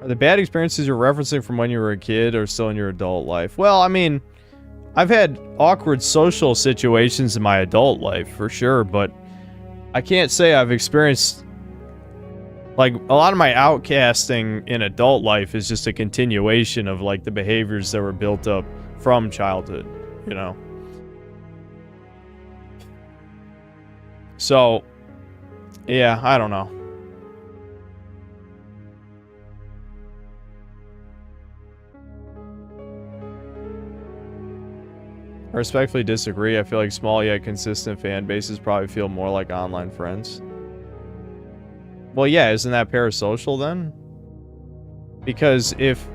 Are the bad experiences you're referencing from when you were a kid or still in your adult life? Well, I mean, I've had awkward social situations in my adult life, for sure, but I can't say I've experienced... Like, a lot of my outcasting in adult life is just a continuation of, like, the behaviors that were built up from childhood, you know? So, yeah, I don't know. I respectfully disagree. I feel like small yet consistent fan bases probably feel more like online friends. Well, yeah, isn't that parasocial then? Because if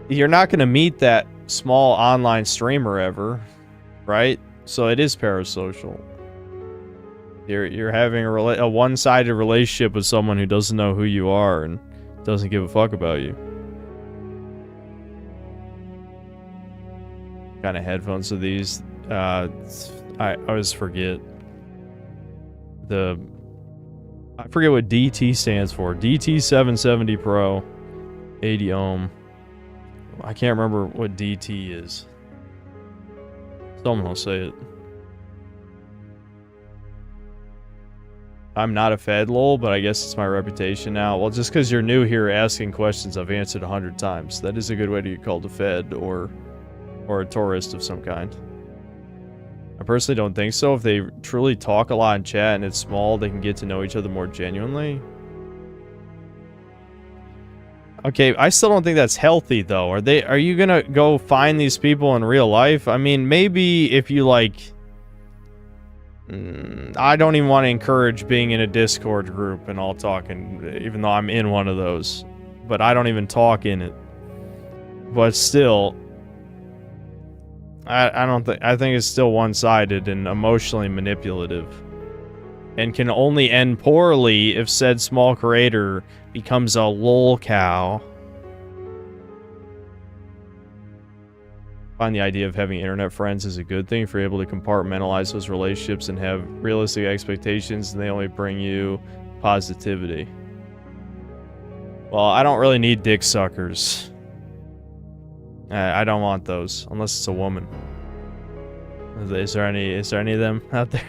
you're not going to meet that small online streamer ever, right? So it is parasocial. You're having a one-sided relationship with someone who doesn't know who you are and doesn't give a fuck about you. Kind of headphones are these? I always forget. I forget what DT stands for. DT 770 Pro, 80 ohm. I can't remember what DT is. Someone will say it. I'm not a Fed lol, but I guess it's my reputation now. Well, just because you're new here asking questions I've answered 100 times. That is a good way to get called a Fed or a tourist of some kind. I personally don't think so. If they truly talk a lot in chat and it's small, they can get to know each other more genuinely. Okay, I still don't think that's healthy though. Are you gonna go find these people in real life? I mean, maybe if you like... I don't even want to encourage being in a Discord group and all talking, even though I'm in one of those. But I don't even talk in it. But still... I think it's still one-sided and emotionally manipulative. And can only end poorly if said small creator becomes a lol cow. Find the idea of having internet friends is a good thing if you're able to compartmentalize those relationships and have realistic expectations and they only bring you positivity. Well, I don't really need dick suckers. I don't want those, unless it's a woman. Is there any of them out there?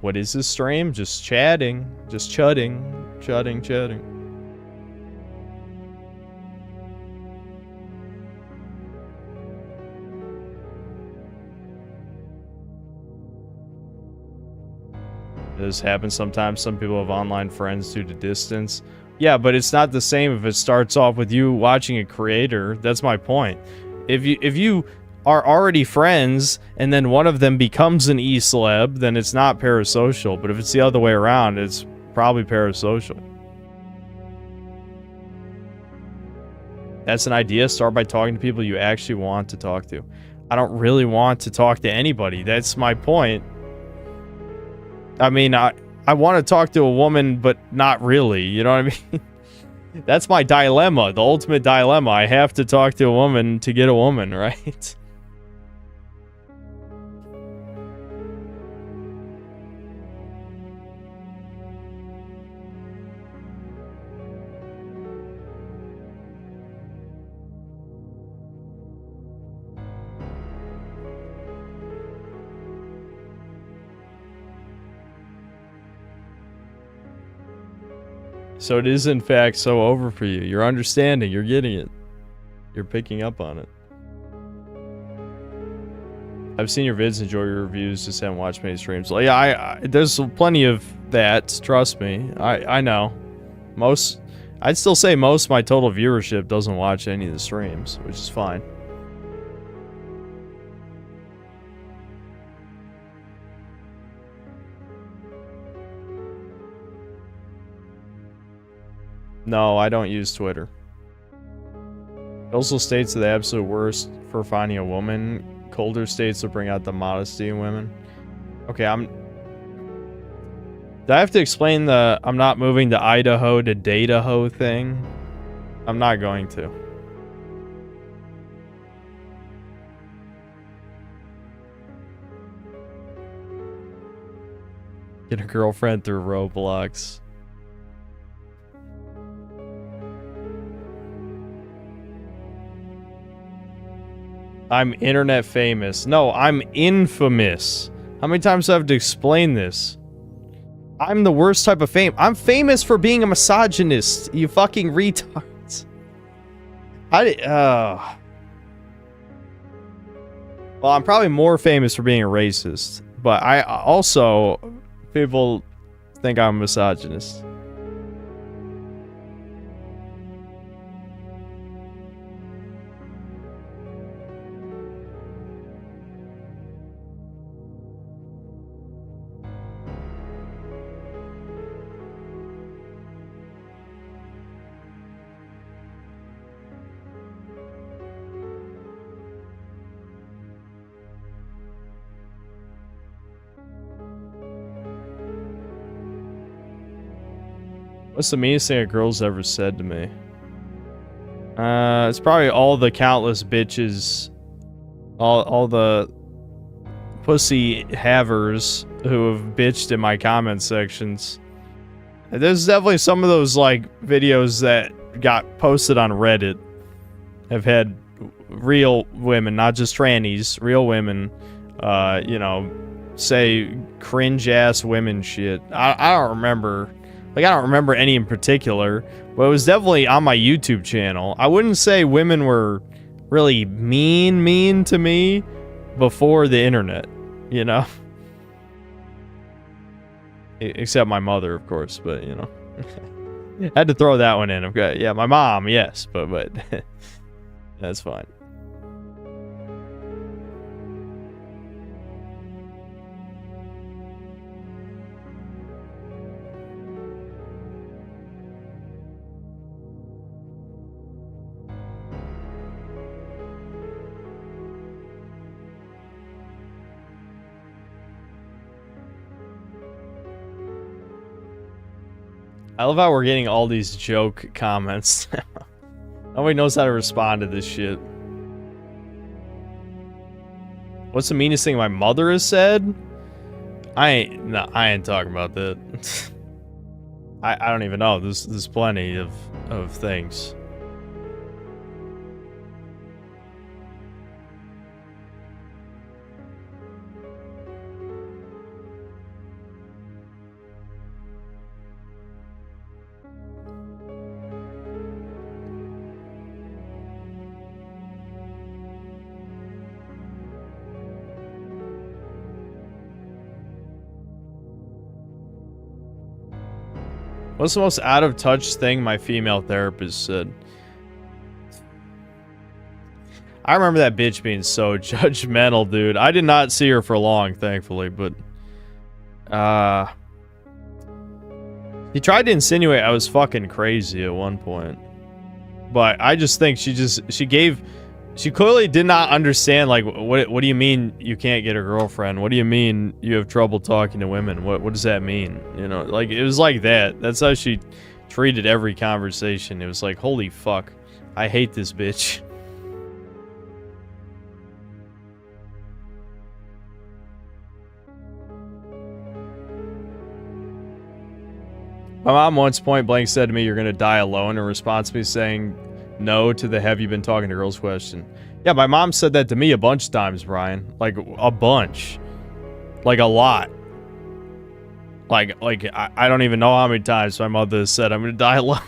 What is this stream? Just chatting. Just chudding. Chudding. This happens sometimes. Some people have online friends due to distance. Yeah, but it's not the same if it starts off with you watching a creator. That's my point. If you are already friends and then one of them becomes an e-celeb, then it's not parasocial. But if it's the other way around, it's probably parasocial. That's an idea. Start by talking to people you actually want to talk to. I don't really want to talk to anybody. That's my point. I mean, I want to talk to a woman, but not really. You know what I mean? That's my dilemma. The ultimate dilemma. I have to talk to a woman to get a woman, right? So it is in fact so over for you. You're understanding. You're getting it. You're picking up on it. I've seen your vids, enjoy your reviews, just haven't watched many streams. Well, yeah, there's plenty of that. Trust me. I know. I'd still say most of my total viewership doesn't watch any of the streams, which is fine. No, I don't use Twitter. It also states the absolute worst for finding a woman. Colder states will bring out the modesty in women. Okay, do I have to explain the I'm not moving to Idaho to Dataho thing? I'm not going to. Get a girlfriend through Roblox. I'm internet famous. No, I'm infamous. How many times do I have to explain this? I'm the worst type of fame. I'm famous for being a misogynist, you fucking retards. Well, I'm probably more famous for being a racist, but I also, people think I'm a misogynist. What's the meanest thing a girl's ever said to me? It's probably all the countless bitches, all the pussy havers who have bitched in my comment sections. There's definitely some of those like videos that got posted on Reddit have had real women, not just trannies, real women, you know, say cringe ass women shit. I don't remember. Like, I don't remember any in particular, but it was definitely on my YouTube channel. I wouldn't say women were really mean to me before the internet, you know? Except my mother, of course, but, you know. I had to throw that one in. Okay, yeah, my mom, yes, but that's fine. I love how we're getting all these joke comments. Nobody knows how to respond to this shit. What's the meanest thing my mother has said? I ain't talking about that. I don't even know. There's plenty of things. What's the most out-of-touch thing my female therapist said? I remember that bitch being so judgmental, dude. I did not see her for long, thankfully, but... He tried to insinuate I was fucking crazy at one point. But I just think she clearly did not understand, like, what do you mean you can't get a girlfriend? What do you mean you have trouble talking to women? What does that mean? You know, like, it was like that. That's how she treated every conversation. It was like, holy fuck, I hate this bitch. My mom once point blank said to me, "You're gonna die alone," in response to me saying no to the "have you been talking to girls" question. Yeah, my mom said that to me a bunch of times, Brian. Like, a bunch. Like, a lot. Like I don't even know how many times my mother has said, "I'm gonna die alone."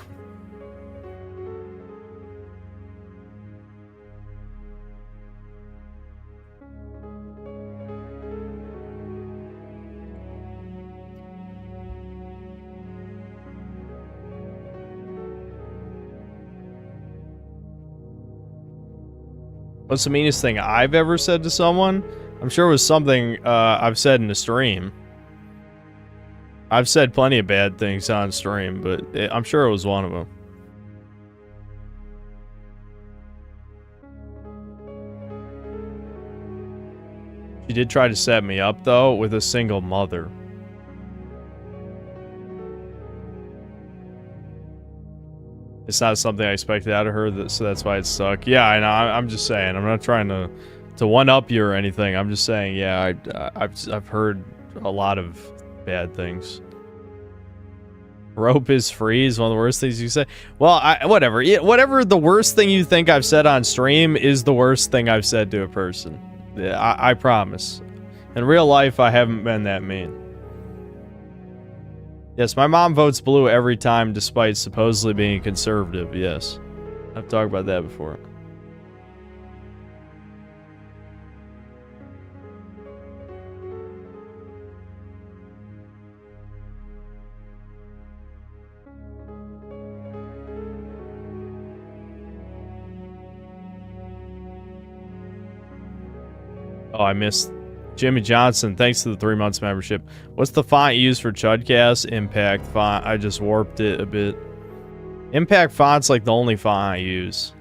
What's the meanest thing I've ever said to someone? I'm sure it was something I've said in a stream. I've said plenty of bad things on stream, but I'm sure it was one of them. She did try to set me up, though, with a single mother. It's not something I expected out of her, so that's why it stuck. Yeah, I know. I'm just saying. I'm not trying to one-up you or anything. I'm just saying, yeah, I've heard a lot of bad things. Rope is free is one of the worst things you say. Well, whatever. Whatever the worst thing you think I've said on stream is the worst thing I've said to a person. Yeah, I promise. In real life, I haven't been that mean. Yes, my mom votes blue every time despite supposedly being conservative, yes. I've talked about that before. Oh, I missed Jimmy Johnson. Thanks to the 3 months membership. What's the font you use for Chudcast? Impact font. I just warped it a bit. Impact font's like the only font I use.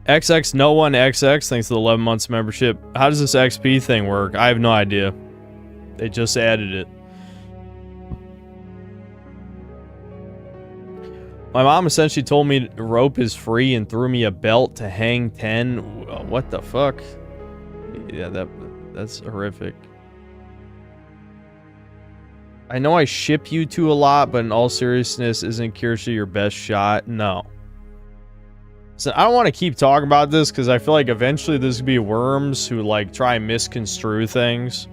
XX No One XX. Thanks to the 11 months membership. How does this XP thing work? I have no idea. They just added it. My mom essentially told me rope is free and threw me a belt to hang 10. What the fuck? Yeah, that's horrific. I know I ship you two a lot, but in all seriousness, isn't Kirsty your best shot? No. So I don't want to keep talking about this because I feel like eventually there's gonna be worms who like try and misconstrue things.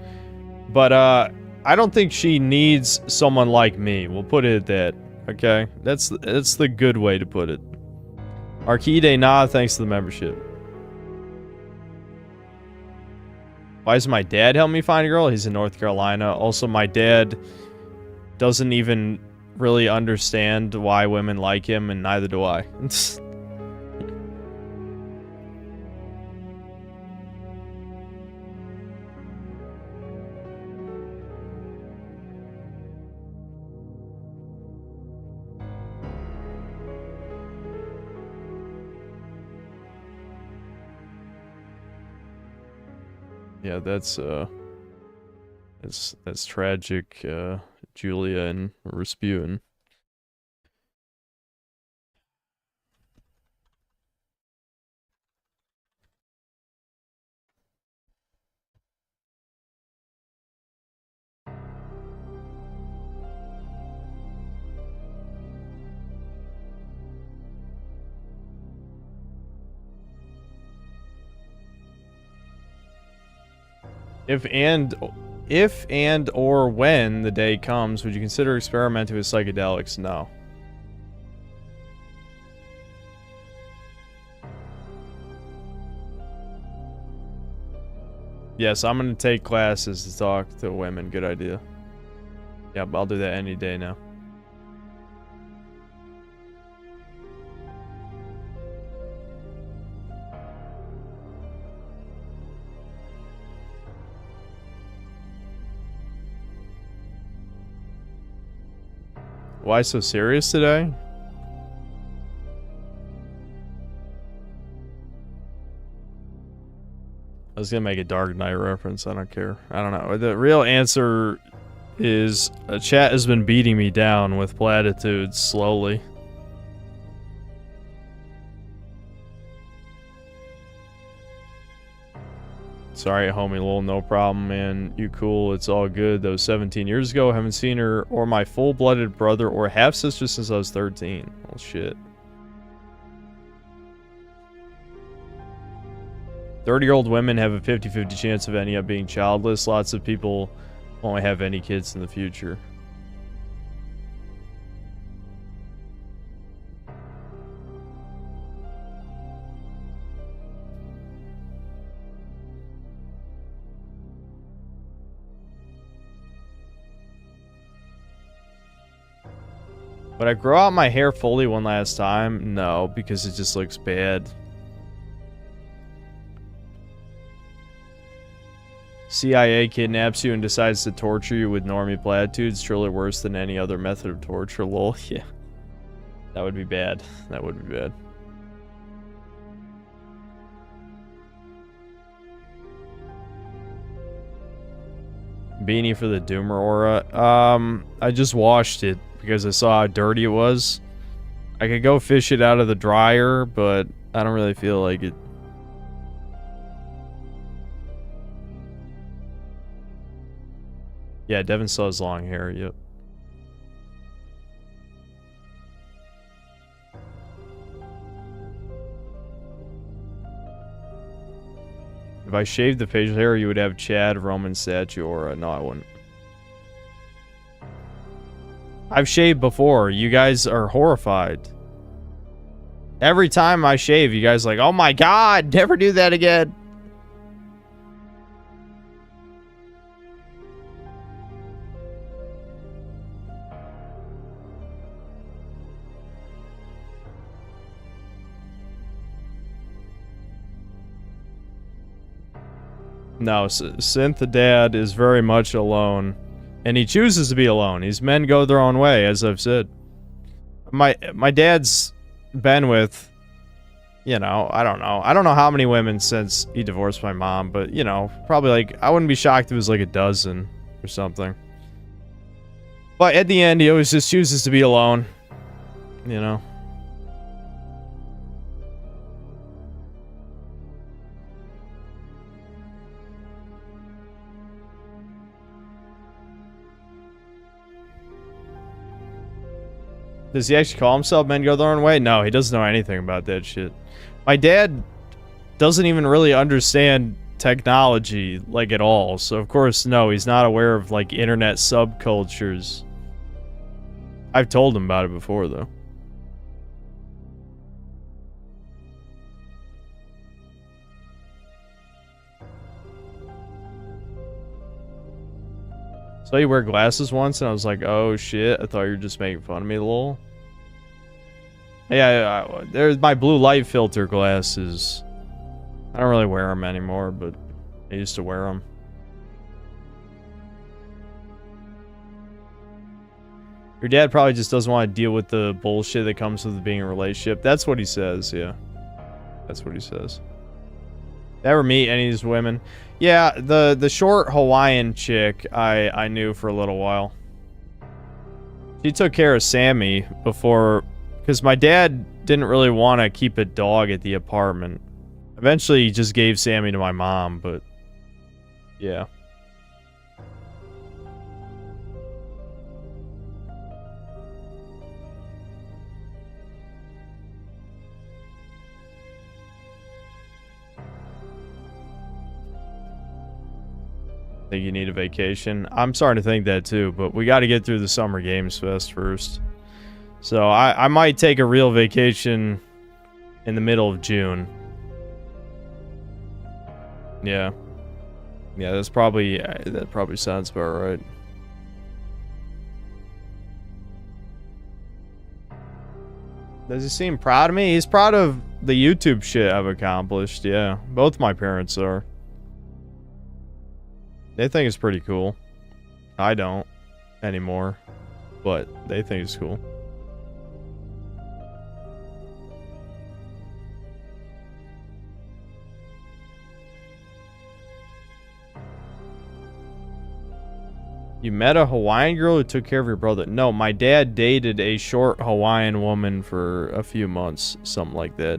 But I don't think she needs someone like me. We'll put it at that. Okay, that's the good way to put it. Arcade Nah, thanks to the membership. Why does my dad help me find a girl? He's in North Carolina. Also, my dad doesn't even really understand why women like him, and neither do I. Yeah, that's tragic, Julia and Rasputin. If and or when the day comes, would you consider experimenting with psychedelics? No. Yes, I'm gonna take classes to talk to women. Good idea. Yep, I'll do that any day now. Why so serious today? I was gonna make a Dark Knight reference. I don't care. I don't know. The real answer is chat has been beating me down with platitudes slowly. Sorry, homie, lol, no problem, man. You cool, it's all good. That was 17 years ago. Haven't seen her or my full-blooded brother or half-sister since I was 13. Well, shit. 30-year-old women have a 50-50 chance of ending up being childless. Lots of people won't have any kids in the future. Would I grow out my hair fully one last time? No, because it just looks bad. CIA kidnaps you and decides to torture you with normie platitudes. Truly worse than any other method of torture. Lol. Yeah. That would be bad. That would be bad. Beanie for the Doomer aura. I just washed it because I saw how dirty it was. I could go fish it out of the dryer, but I don't really feel like it. Yeah, Devin still has long hair, yep. If I shaved the facial hair, you would have Chad, Roman statue, or no, I wouldn't. I've shaved before. You guys are horrified. Every time I shave, you guys are like, oh my god, never do that again. No, Synth the dad is very much alone. And he chooses to be alone. These men go their own way, as I've said. My dad's been with, you know, I don't know how many women since he divorced my mom, but, you know, probably like, I wouldn't be shocked if it was like a dozen or something. But at the end, he always just chooses to be alone, you know. Does he actually call himself Men Go Their Own Way? No, he doesn't know anything about that shit. My dad doesn't even really understand technology, like, at all. So, of course, no, he's not aware of, like, internet subcultures. I've told him about it before, though. So you wear glasses once, and I was like, oh shit, I thought you were just making fun of me, lol. Yeah, there's my blue light filter glasses. I don't really wear them anymore, but I used to wear them. Your dad probably just doesn't want to deal with the bullshit that comes with being in a relationship. That's what he says, yeah. That's what he says. Never meet any of these women. Yeah, the short Hawaiian chick I knew for a little while. She took care of Sammy before, because my dad didn't really want to keep a dog at the apartment. Eventually, he just gave Sammy to my mom, but yeah. Think you need a vacation? I'm starting to think that too, but we got to get through the Summer Games Fest first. So I might take a real vacation in the middle of June. Yeah. Yeah, that probably sounds about right. Does he seem proud of me? He's proud of the YouTube shit I've accomplished, yeah. Both my parents are. They think it's pretty cool. I don't anymore, but they think it's cool. You met a Hawaiian girl who took care of your brother? No, my dad dated a short Hawaiian woman for a few months, something like that.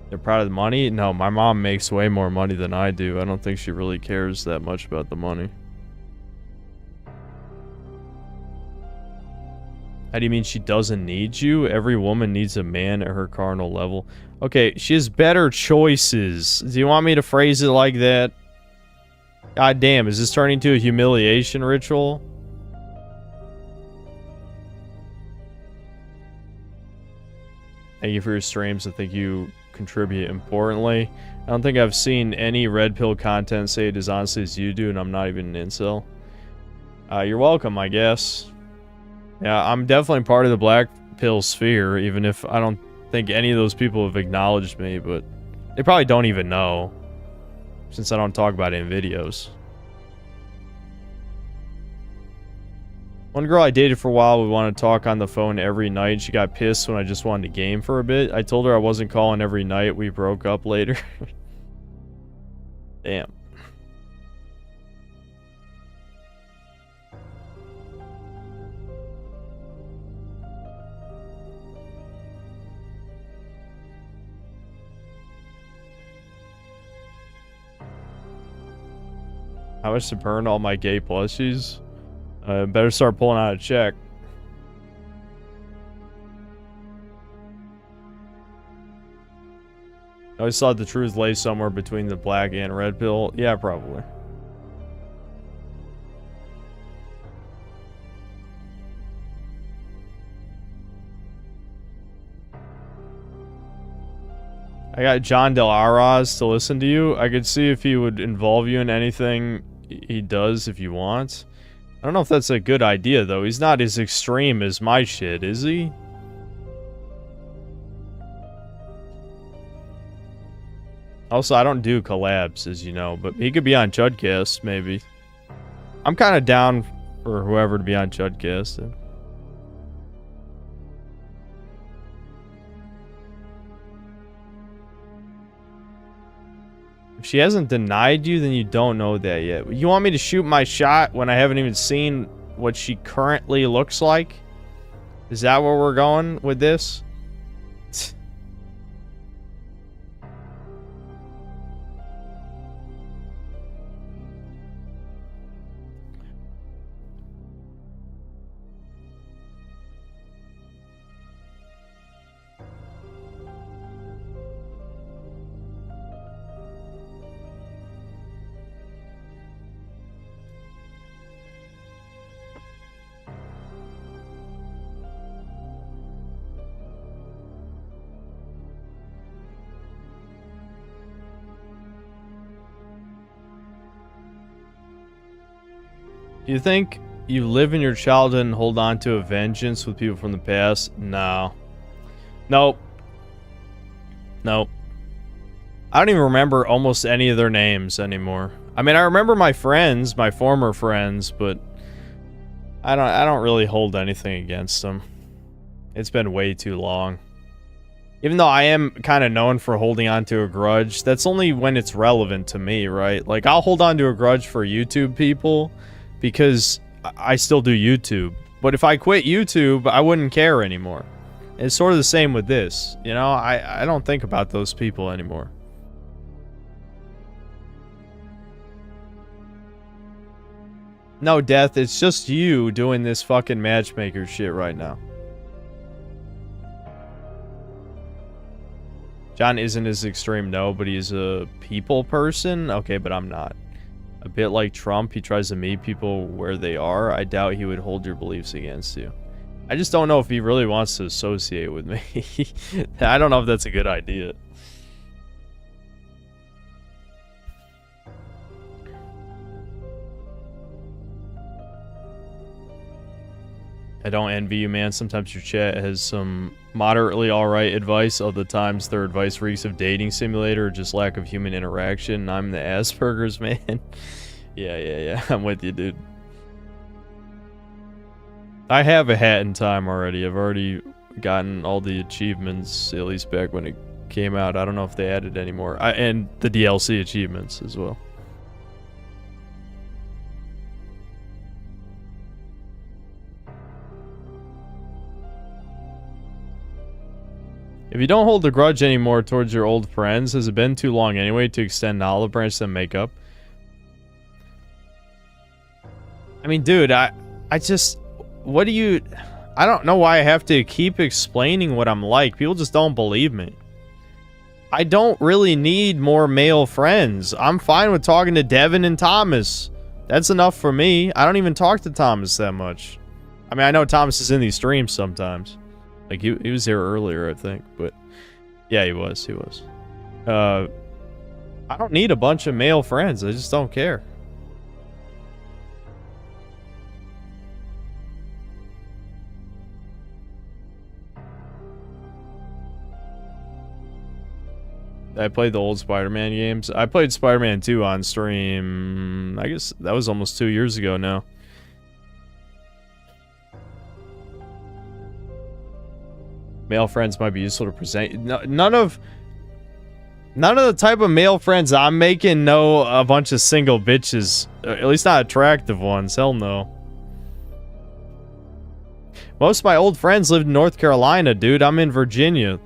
They're proud of the money? No, my mom makes way more money than I do. I don't think she really cares that much about the money. How do you mean she doesn't need you? Every woman needs a man at her carnal level. Okay, she has better choices. Do you want me to phrase it like that? God damn, is this turning into a humiliation ritual? Thank you for your streams. I think you contribute importantly. I don't think I've seen any red pill content say it as honestly as you do, and I'm not even an incel. You're welcome, I guess. Yeah, I'm definitely part of the black pill sphere, even if I don't think any of those people have acknowledged me, but they probably don't even know, since I don't talk about it in videos. One girl I dated for a while would want to talk on the phone every night. She got pissed when I just wanted to game for a bit. I told her I wasn't calling every night. We broke up later. Damn. How much to burn all my gay plushies? Better start pulling out a check. I always thought the truth lay somewhere between the black and red pill. Yeah, probably. I got John Del Arroz to listen to you. I could see if he would involve you in anything he does if you want. I don't know if that's a good idea, though. He's not as extreme as my shit, is he? Also, I don't do collabs, as you know, but he could be on Chudcast, maybe. I'm kind of down for whoever to be on Chudcast. If she hasn't denied you, then you don't know that yet. You want me to shoot my shot when I haven't even seen what she currently looks like? Is that where we're going with this? Do you think you live in your childhood and hold on to a vengeance with people from the past? No. Nope. Nope. I don't even remember almost any of their names anymore. I mean, I remember my friends, my former friends, but I don't really hold anything against them. It's been way too long. Even though I am kind of known for holding on to a grudge, that's only when it's relevant to me, right? Like, I'll hold on to a grudge for YouTube people because I still do YouTube. But if I quit YouTube, I wouldn't care anymore. It's sort of the same with this. You know, I don't think about those people anymore. No, Death, it's just you doing this fucking matchmaker shit right now. John isn't as extreme, no, but he's a people person? Okay, but I'm not. A bit like Trump, he tries to meet people where they are. I doubt he would hold your beliefs against you. I just don't know if he really wants to associate with me. I don't know if that's a good idea. I don't envy you, man. Sometimes your chat has some moderately alright advice. Other times their advice reeks of dating simulator or just lack of human interaction. I'm the Asperger's man. Yeah. I'm with you, dude. I have a hat in time already. I've already gotten all the achievements, at least back when it came out. I don't know if they added any more. And the DLC achievements as well. If you don't hold a grudge anymore towards your old friends, has it been too long anyway to extend an olive branch and make up? I mean, dude, I just... What do you... I don't know why I have to keep explaining what I'm like. People just don't believe me. I don't really need more male friends. I'm fine with talking to Devin and Thomas. That's enough for me. I don't even talk to Thomas that much. I mean, I know Thomas is in these streams sometimes. Like, he was here earlier, I think, but... Yeah, he was. I don't need a bunch of male friends. I just don't care. I played the old Spider-Man games. I played Spider-Man 2 on stream... I guess that was almost 2 years ago now. Male friends might be useful to present. No, none of the type of male friends I'm making know a bunch of single bitches. At least not attractive ones. Hell no. Most of my old friends lived in North Carolina, dude. I'm in Virginia.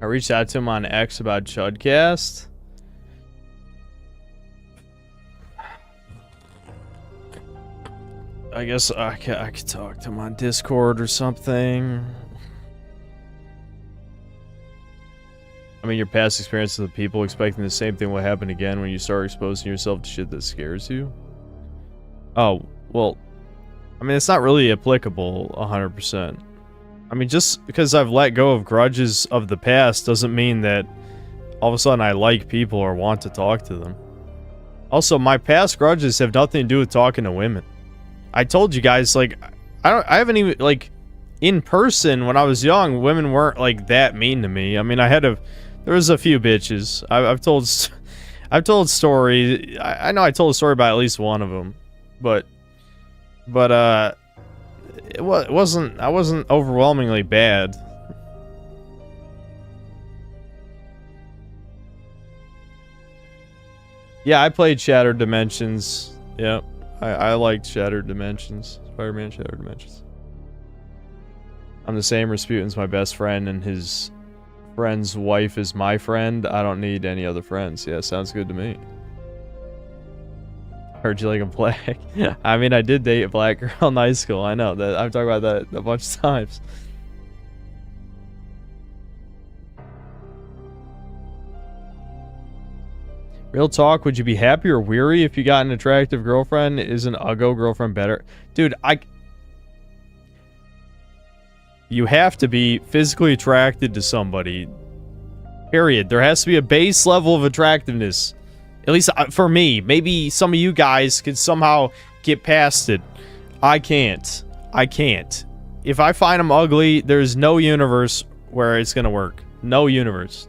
I reached out to him on X about Chudcast. I guess I could talk to him on Discord or something. I mean, your past experiences with people expecting the same thing will happen again when you start exposing yourself to shit that scares you. Oh, well, I mean, it's not really applicable 100%. I mean, just because I've let go of grudges of the past doesn't mean that all of a sudden I like people or want to talk to them. Also, my past grudges have nothing to do with talking to women. I told you guys, like, I haven't even, like, in person when I was young, women weren't, like, that mean to me. I mean, there was a few bitches. I've told stories. I know I told a story about at least one of them, but I wasn't overwhelmingly bad. Yeah, I played Shattered Dimensions. Yep. I liked Shattered Dimensions. Spider-Man Shattered Dimensions. I'm the same. Rasputin's my best friend, and his friend's wife is my friend. I don't need any other friends. Yeah, sounds good to me. Heard you like a black. I mean, I did date a black girl in high school. I know that. I've talked about that a bunch of times. Real talk, would you be happy or weary if you got an attractive girlfriend? Is an uggo girlfriend better? Dude, you have to be physically attracted to somebody. Period. There has to be a base level of attractiveness. At least for me. Maybe some of you guys could somehow get past it. I can't. I can't. If I find them ugly, there's no universe where it's gonna work. No universe.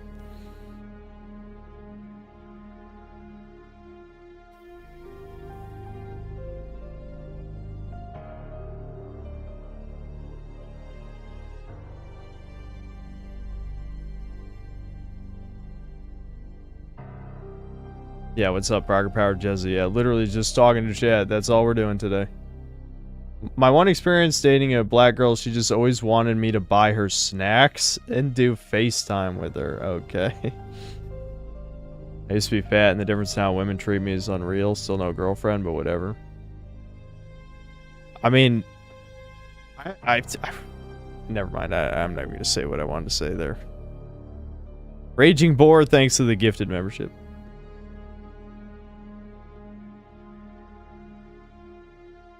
Yeah, what's up, Rocker Power Jezzy? Yeah, literally just talking to chat. That's all we're doing today. My one experience dating a black girl, she just always wanted me to buy her snacks and do FaceTime with her. Okay. I used to be fat, and the difference in how women treat me is unreal. Still no girlfriend, but whatever. I mean, never mind. I'm not going to say what I wanted to say there. Raging Boar, thanks to the gifted membership.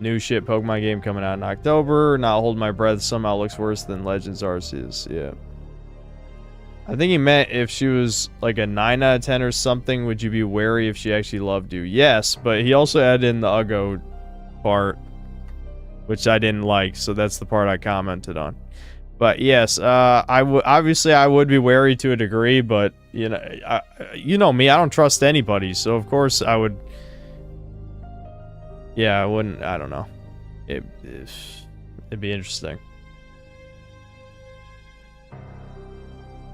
New shit Pokemon game coming out in October. Not holding my breath somehow looks worse than Legends Arceus. Yeah. I think he meant if she was like a 9 out of 10 or something, would you be wary if she actually loved you? Yes, but he also added in the Uggo part, which I didn't like, so that's the part I commented on. But yes, obviously I would be wary to a degree, but you know me, I don't trust anybody, so of course I would. Yeah, I wouldn't. I don't know. It'd be interesting.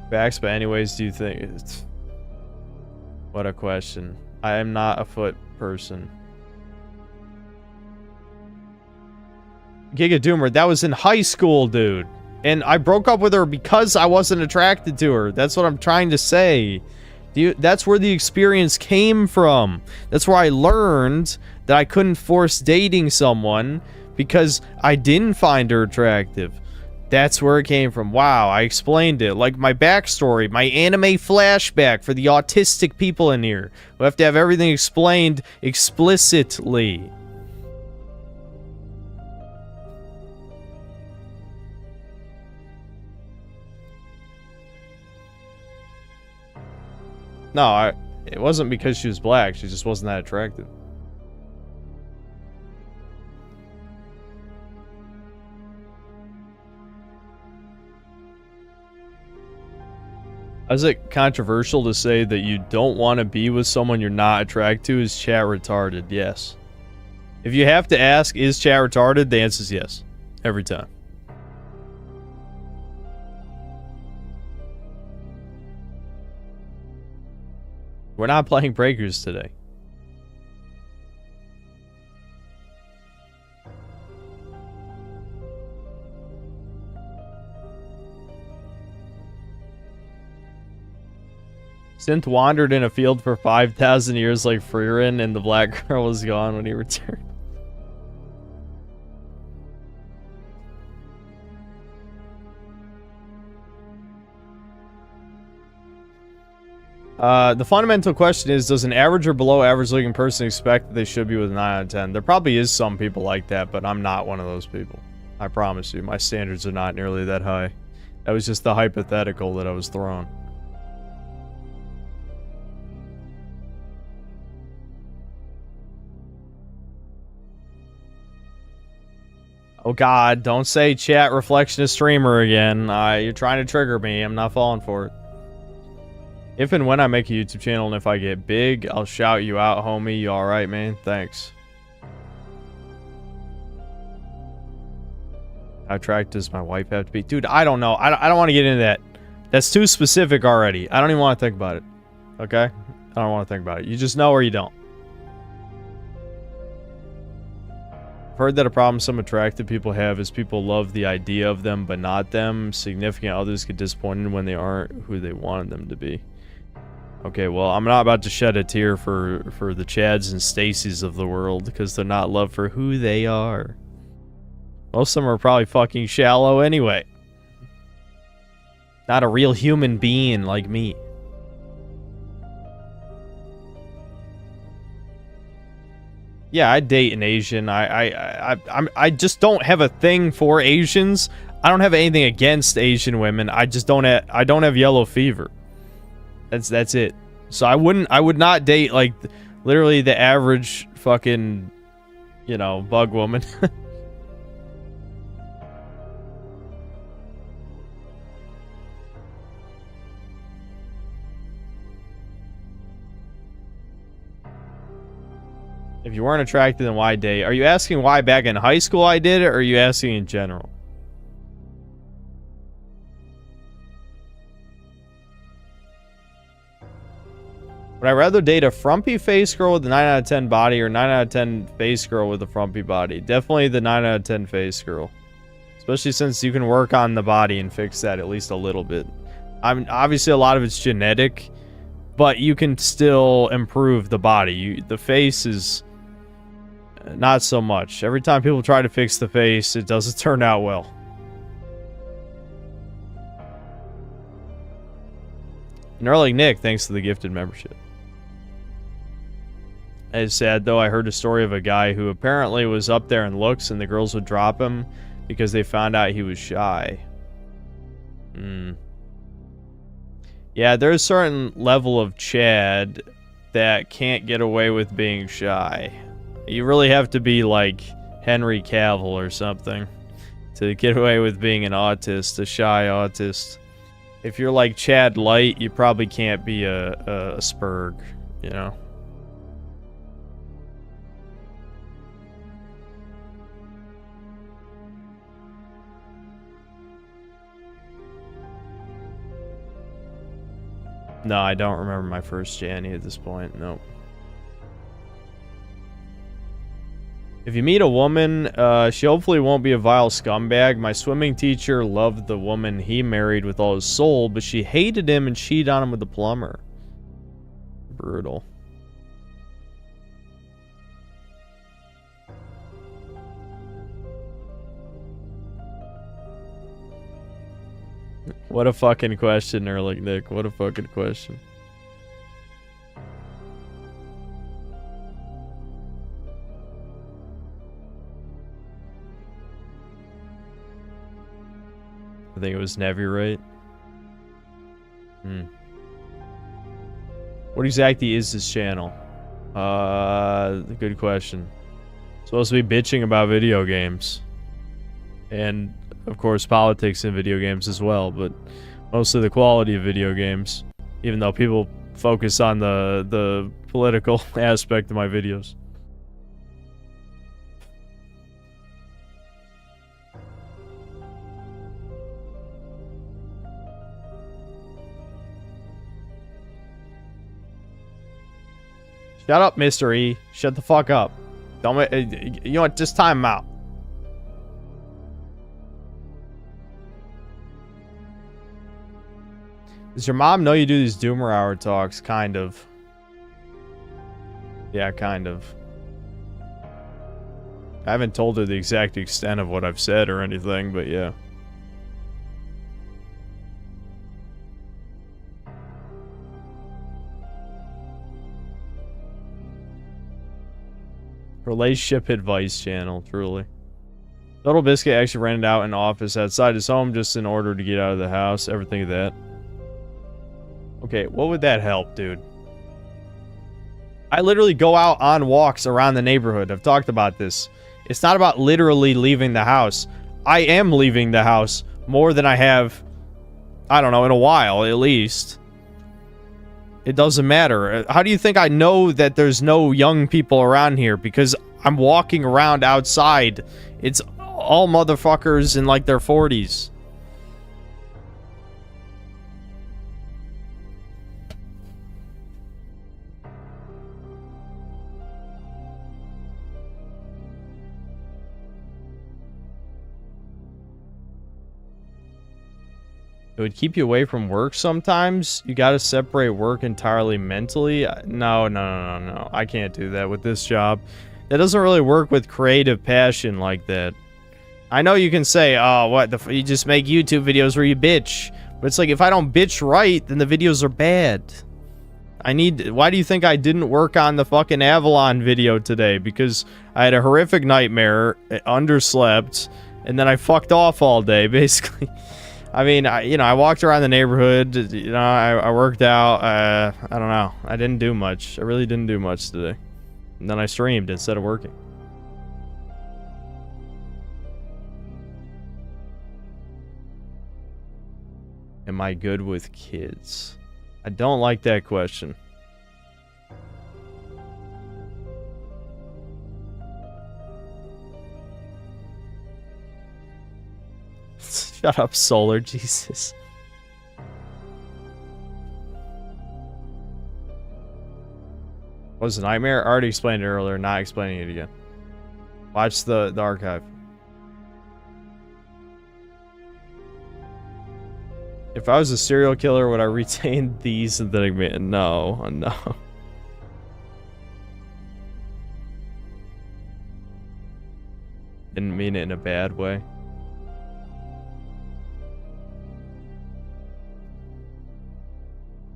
Facts, but anyways, do you think it's... What a question. I am not a foot person. Giga Doomer, that was in high school, dude. And I broke up with her because I wasn't attracted to her. That's what I'm trying to say. That's where the experience came from. That's where I learned that I couldn't force dating someone because I didn't find her attractive. That's where it came from. Wow, I explained it. Like my backstory, my anime flashback for the autistic people in here. We have to have everything explained explicitly. No, it wasn't because she was black. She just wasn't that attractive. Is it controversial to say that you don't want to be with someone you're not attracted to? Is chat retarded? Yes. If you have to ask, is chat retarded? The answer is yes. Every time. We're not playing Breakers today. Synth wandered in a field for 5,000 years like Freerin, and the black girl was gone when he returned. The fundamental question is, does an average or below average looking person expect that they should be with a 9 out of 10? There probably is some people like that, but I'm not one of those people. I promise you, my standards are not nearly that high. That was just the hypothetical that I was throwing. Oh god, don't say chat reflectionist streamer again. You're trying to trigger me. I'm not falling for it. If and when I make a YouTube channel and if I get big, I'll shout you out, homie. You alright, man? Thanks. How attractive does my wife have to be? Dude, I don't know. I don't want to get into that. That's too specific already. I don't even want to think about it. Okay? I don't want to think about it. You just know or you don't. I've heard that a problem some attractive people have is people love the idea of them, but not them. Significant others get disappointed when they aren't who they wanted them to be. Okay, well, I'm not about to shed a tear for the Chads and Stacys of the world because they're not loved for who they are. Most of them are probably fucking shallow anyway. Not a real human being like me. Yeah, I'd date an Asian. I just don't have a thing for Asians. I don't have anything against Asian women. I just don't have yellow fever. That's it. So I would not date like literally the average fucking, you know, bug woman. If you weren't attracted, then why date? Are you asking why back in high school I did it, or are you asking in general? Would I rather date a frumpy face girl with a 9 out of 10 body or 9 out of 10 face girl with a frumpy body? Definitely the 9 out of 10 face girl. Especially since you can work on the body and fix that at least a little bit. I mean, obviously a lot of it's genetic, but you can still improve the body. The face is not so much. Every time people try to fix the face, it doesn't turn out well. Nerling Nick, thanks to the gifted membership. It's sad though, I heard a story of a guy who apparently was up there in looks and the girls would drop him because they found out he was shy. Yeah, there's a certain level of Chad that can't get away with being shy. You really have to be like Henry Cavill or something to get away with being an autist, a shy autist. If you're like Chad Light, you probably can't be a Spurg, you know? No, I don't remember my first Janny at this point. Nope. If you meet a woman, she hopefully won't be a vile scumbag. My swimming teacher loved the woman he married with all his soul, but she hated him and cheated on him with the plumber. Brutal. What a fucking question, Erlich Nick. What a fucking question. I think it was Nevi, right? What exactly is this channel? Good question. Supposed to be bitching about video games. And, of course, politics in video games as well, but mostly the quality of video games. Even though people focus on the political aspect of my videos. Shut up, Mr. E. Shut the fuck up. Don't you know what? Just time him out. Does your mom know you do these Doomer Hour talks? Kind of. Yeah, kind of. I haven't told her the exact extent of what I've said or anything, but yeah. Relationship advice channel, truly. Total Biscuit actually rented out an office outside his home just in order to get out of the house. Ever think of that? Okay, what would that help, dude? I literally go out on walks around the neighborhood. I've talked about this. It's not about literally leaving the house. I am leaving the house more than I have, I don't know, in a while, at least. It doesn't matter. How do you think I know that there's no young people around here? Because I'm walking around outside. It's all motherfuckers in like their 40s. It would keep you away from work sometimes. You gotta separate work entirely mentally. No. I can't do that with this job. That doesn't really work with creative passion like that. I know you can say, oh, what the you just make YouTube videos where you bitch. But it's like, if I don't bitch right, then the videos are bad. Why do you think I didn't work on the fucking Avalon video today? Because I had a horrific nightmare, underslept, and then I fucked off all day, basically. I mean, I walked around the neighborhood, I worked out, I don't know. I didn't do much. I really didn't do much today. And then I streamed instead of working. Am I good with kids? I don't like that question. Shut up, Solar Jesus. What was the nightmare? I already explained it earlier, not explaining it again. Watch the archive. If I was a serial killer, would I retain these and then admit? No. Didn't mean it in a bad way.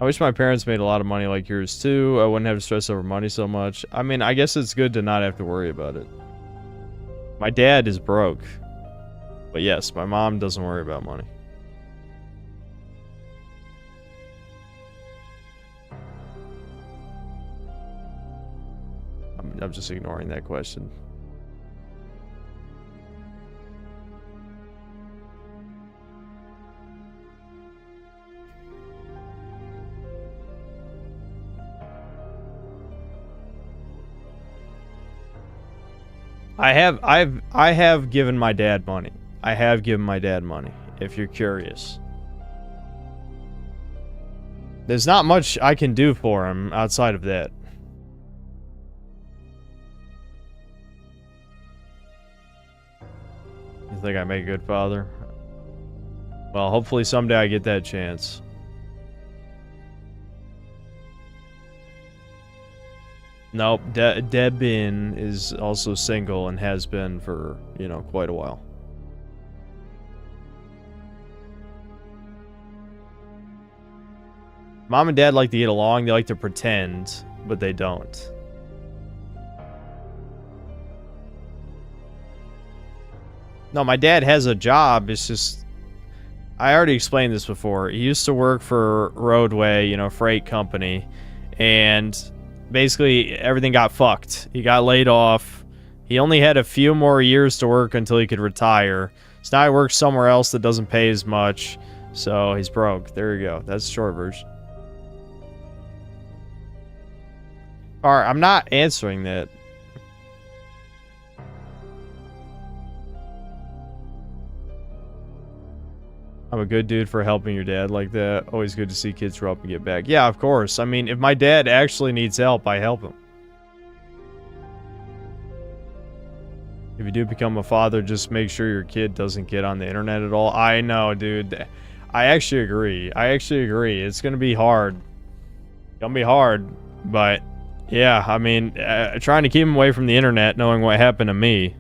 I wish my parents made a lot of money like yours too. I wouldn't have to stress over money so much. I mean, I guess it's good to not have to worry about it. My dad is broke. But yes, my mom doesn't worry about money. I'm just ignoring that question. I have given my dad money. I have given my dad money, if you're curious. There's not much I can do for him outside of that. You think I make a good father? Well, hopefully someday I get that chance. Nope, Debin is also single and has been for, quite a while. Mom and Dad like to get along, they like to pretend, but they don't. No, my dad has a job, it's just... I already explained this before. He used to work for Roadway, freight company, and... basically, everything got fucked. He got laid off. He only had a few more years to work until he could retire. So now he works somewhere else that doesn't pay as much. So he's broke. There you go. That's the short version. Alright, I'm not answering that. I'm a good dude for helping your dad like that. Always good to see kids grow up and get back. Yeah, of course. I mean, if my dad actually needs help, I help him. If you do become a father, just make sure your kid doesn't get on the internet at all. I know, dude. I actually agree. I actually agree. It's gonna be hard. Gonna be hard, but yeah, I mean, trying to keep him away from the internet, knowing what happened to me.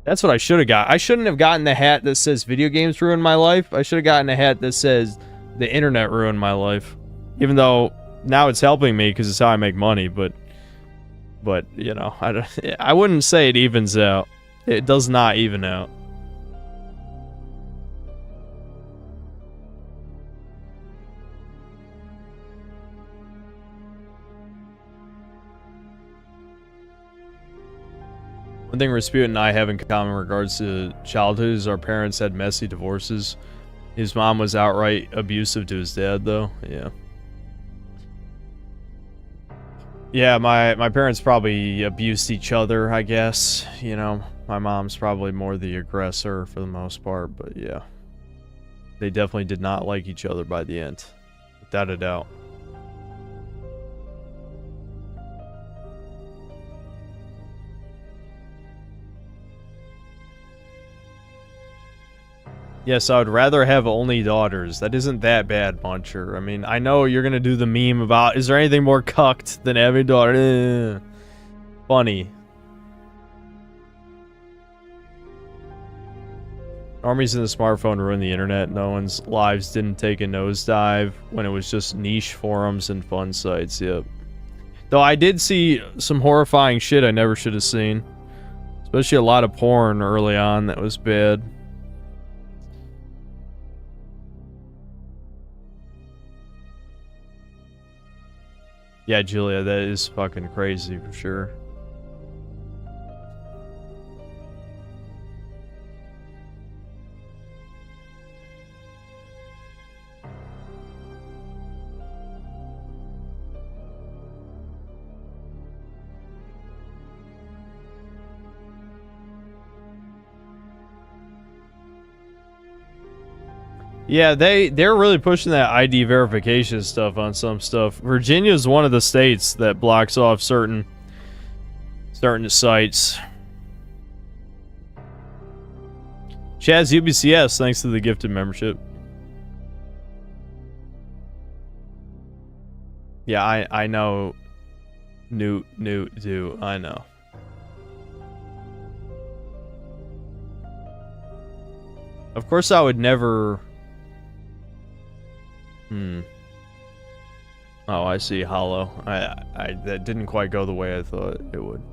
That's what I should have got. I shouldn't have gotten the hat that says video games ruined my life. I should have gotten a hat that says the internet ruined my life. Even though now it's helping me because it's how I make money, but you know, I wouldn't say it evens out. It does not even out. One thing Rasputin and I have in common in regards to childhood is our parents had messy divorces. His mom was outright abusive to his dad, though. Yeah. Yeah, my parents probably abused each other, I guess. You know, my mom's probably more the aggressor for the most part, but yeah. They definitely did not like each other by the end. Without a doubt. Yes, I would rather have only daughters. That isn't that bad, Muncher. I mean, I know you're gonna do the meme about, is there anything more cucked than having a daughter? Funny. Normies in the smartphone ruined the internet. No one's lives didn't take a nosedive when it was just niche forums and fun sites, yep. Though I did see some horrifying shit I never should have seen. Especially a lot of porn early on that was bad. Yeah, Julia, that is fucking crazy for sure. Yeah, they're really pushing that ID verification stuff on some stuff. Virginia is one of the states that blocks off certain sites. Chaz UBCS, thanks to the gifted membership. Yeah, I know. Newt, do I know? Of course, I would never. Oh, I see. Hollow. That didn't quite go the way I thought it would.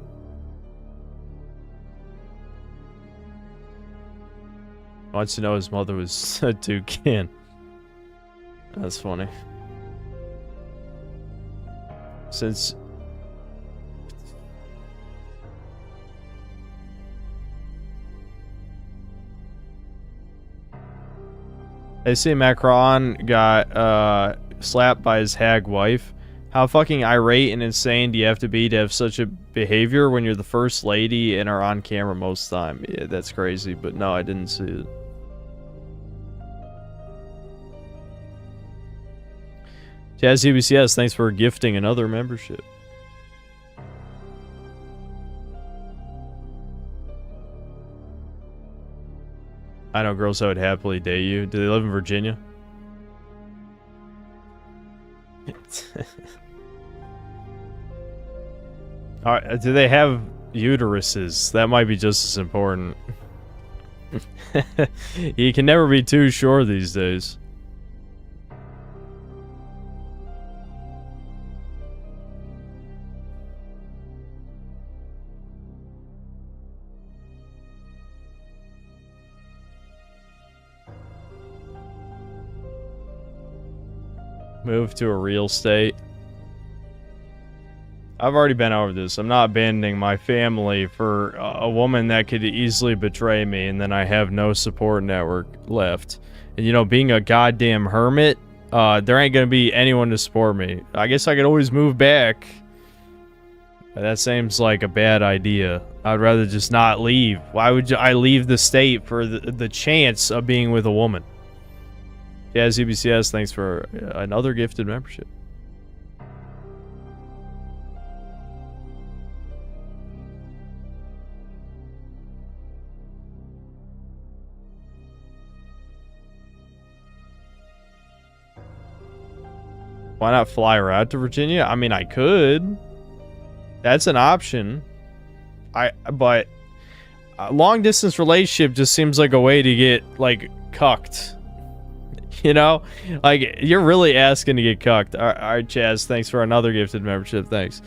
Wants to know his mother was a toucan. That's funny. Since they say Macron got slapped by his hag wife. How fucking irate and insane do you have to have such a behavior when you're the first lady and are on camera most of the time? Yeah, that's crazy, but no, I didn't see it. Jazz UBCS, thanks for gifting another membership. I know girls that would happily date you. Do they live in Virginia? Alright, do they have uteruses? That might be just as important. You can never be too sure these days. Move to a real state. I've already been over this. I'm not abandoning my family for a woman that could easily betray me, and then I have no support network left. And you know, being a goddamn hermit, there ain't gonna be anyone to support me. I guess I could always move back. That seems like a bad idea. I'd rather just not leave. Why would I leave the state for the chance of being with a woman? Jazz UBCS, thanks for another gifted membership. Why not fly her out to Virginia? I mean, I could. That's an option. But a long distance relationship just seems like a way to get like cucked. You know, like you're really asking to get cucked. All right, Chaz, thanks for another gifted membership. Thanks.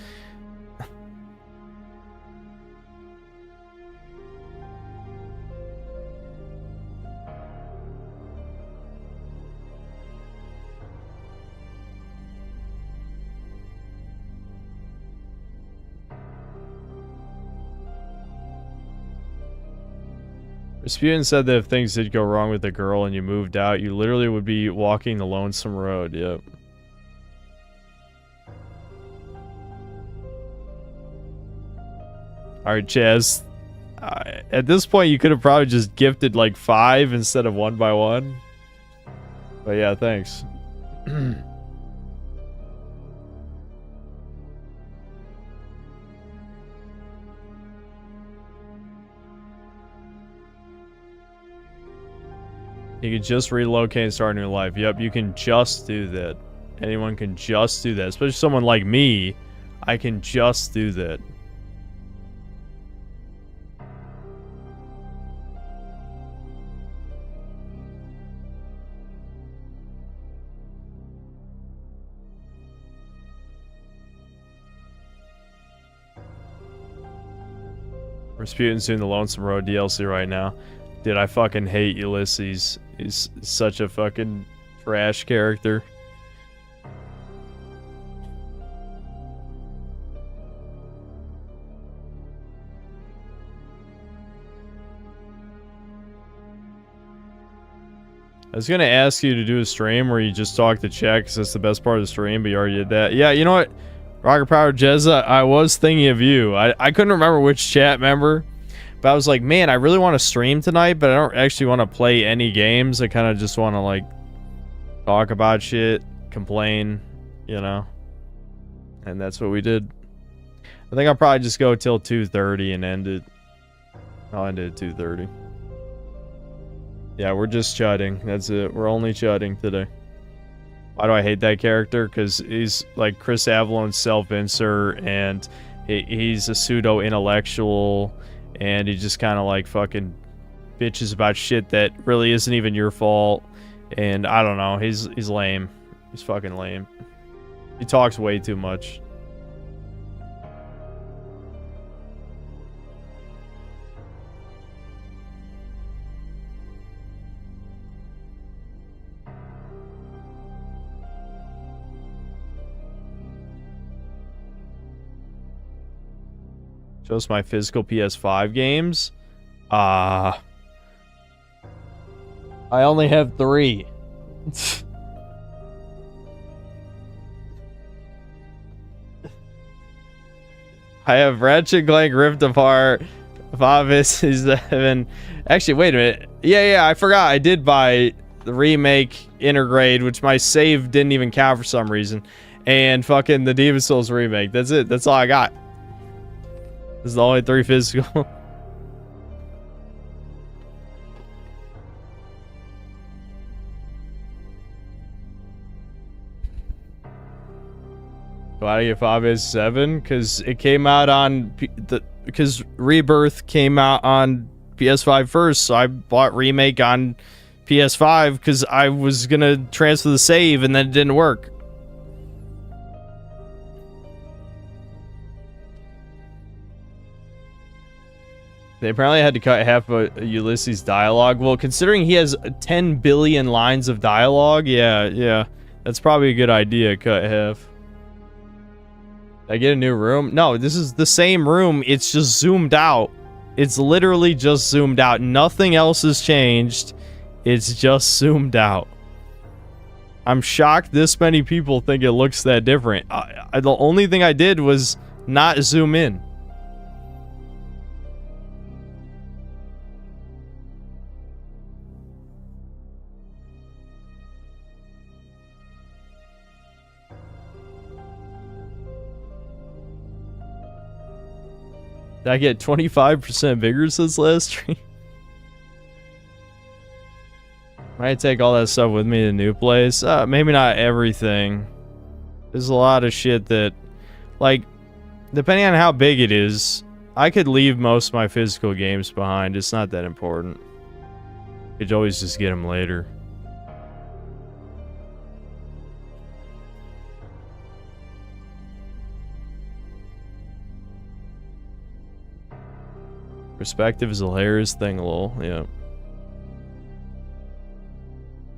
Rasputin said that if things did go wrong with the girl and you moved out, you literally would be walking the lonesome road. Yep. Alright, Chaz. At this point, you could have probably just gifted like 5 instead of 1 by 1. But yeah, thanks. You can just relocate and start a new life. Yep, you can just do that. Anyone can just do that. Especially someone like me. I can just do that. Rasputin's doing the Lonesome Road DLC right now. Dude, I fucking hate Ulysses. He's such a fucking trash character. I was gonna ask you to do a stream where you just talk to chat because that's the best part of the stream, but you already did that. Yeah, you know what? Rocket Power Jezza, I was thinking of you. I couldn't remember which chat member, but I was like, man, I really want to stream tonight, but I don't actually want to play any games. I kind of just want to, like, talk about shit, complain, you know? And that's what we did. I think I'll probably just go till 2:30 and end it. I'll end it at 2:30. Yeah, we're just chudding. That's it. We're only chudding today. Why do I hate that character? Because he's like Chris Avalon's self-insert, and he's a pseudo-intellectual, and he just kind of like fucking bitches about shit that really isn't even your fault. And I don't know. He's lame. He's fucking lame. He talks way too much. Shows my physical PS5 games. I only have 3. I have Ratchet & Clank Rift Apart, Favis 7. Actually, wait a minute. Yeah, I forgot. I did buy the remake Intergrade, which my save didn't even count for some reason. And fucking the Demon's Souls remake. That's it. That's all I got. This is the only 3 physical. Why do I get Favis 7? Because it came out on because Rebirth came out on PS5 first, so I bought Remake on PS5 because I was gonna transfer the save and then it didn't work. They apparently had to cut half of Ulysses' dialogue. Well, considering he has 10 billion lines of dialogue, yeah, that's probably a good idea. Cut half. Did I get a new room? No, this is the same room. It's just zoomed out. It's literally just zoomed out. Nothing else has changed. It's just zoomed out. I'm shocked this many people think it looks that different. The only thing I did was not zoom in. Did I get 25% bigger since last stream? Might take all that stuff with me to the new place. Maybe not everything. There's a lot of shit that, like, depending on how big it is, I could leave most of my physical games behind. It's not that important. You could always just get them later. Perspective is a hilarious thing, lol. Yeah.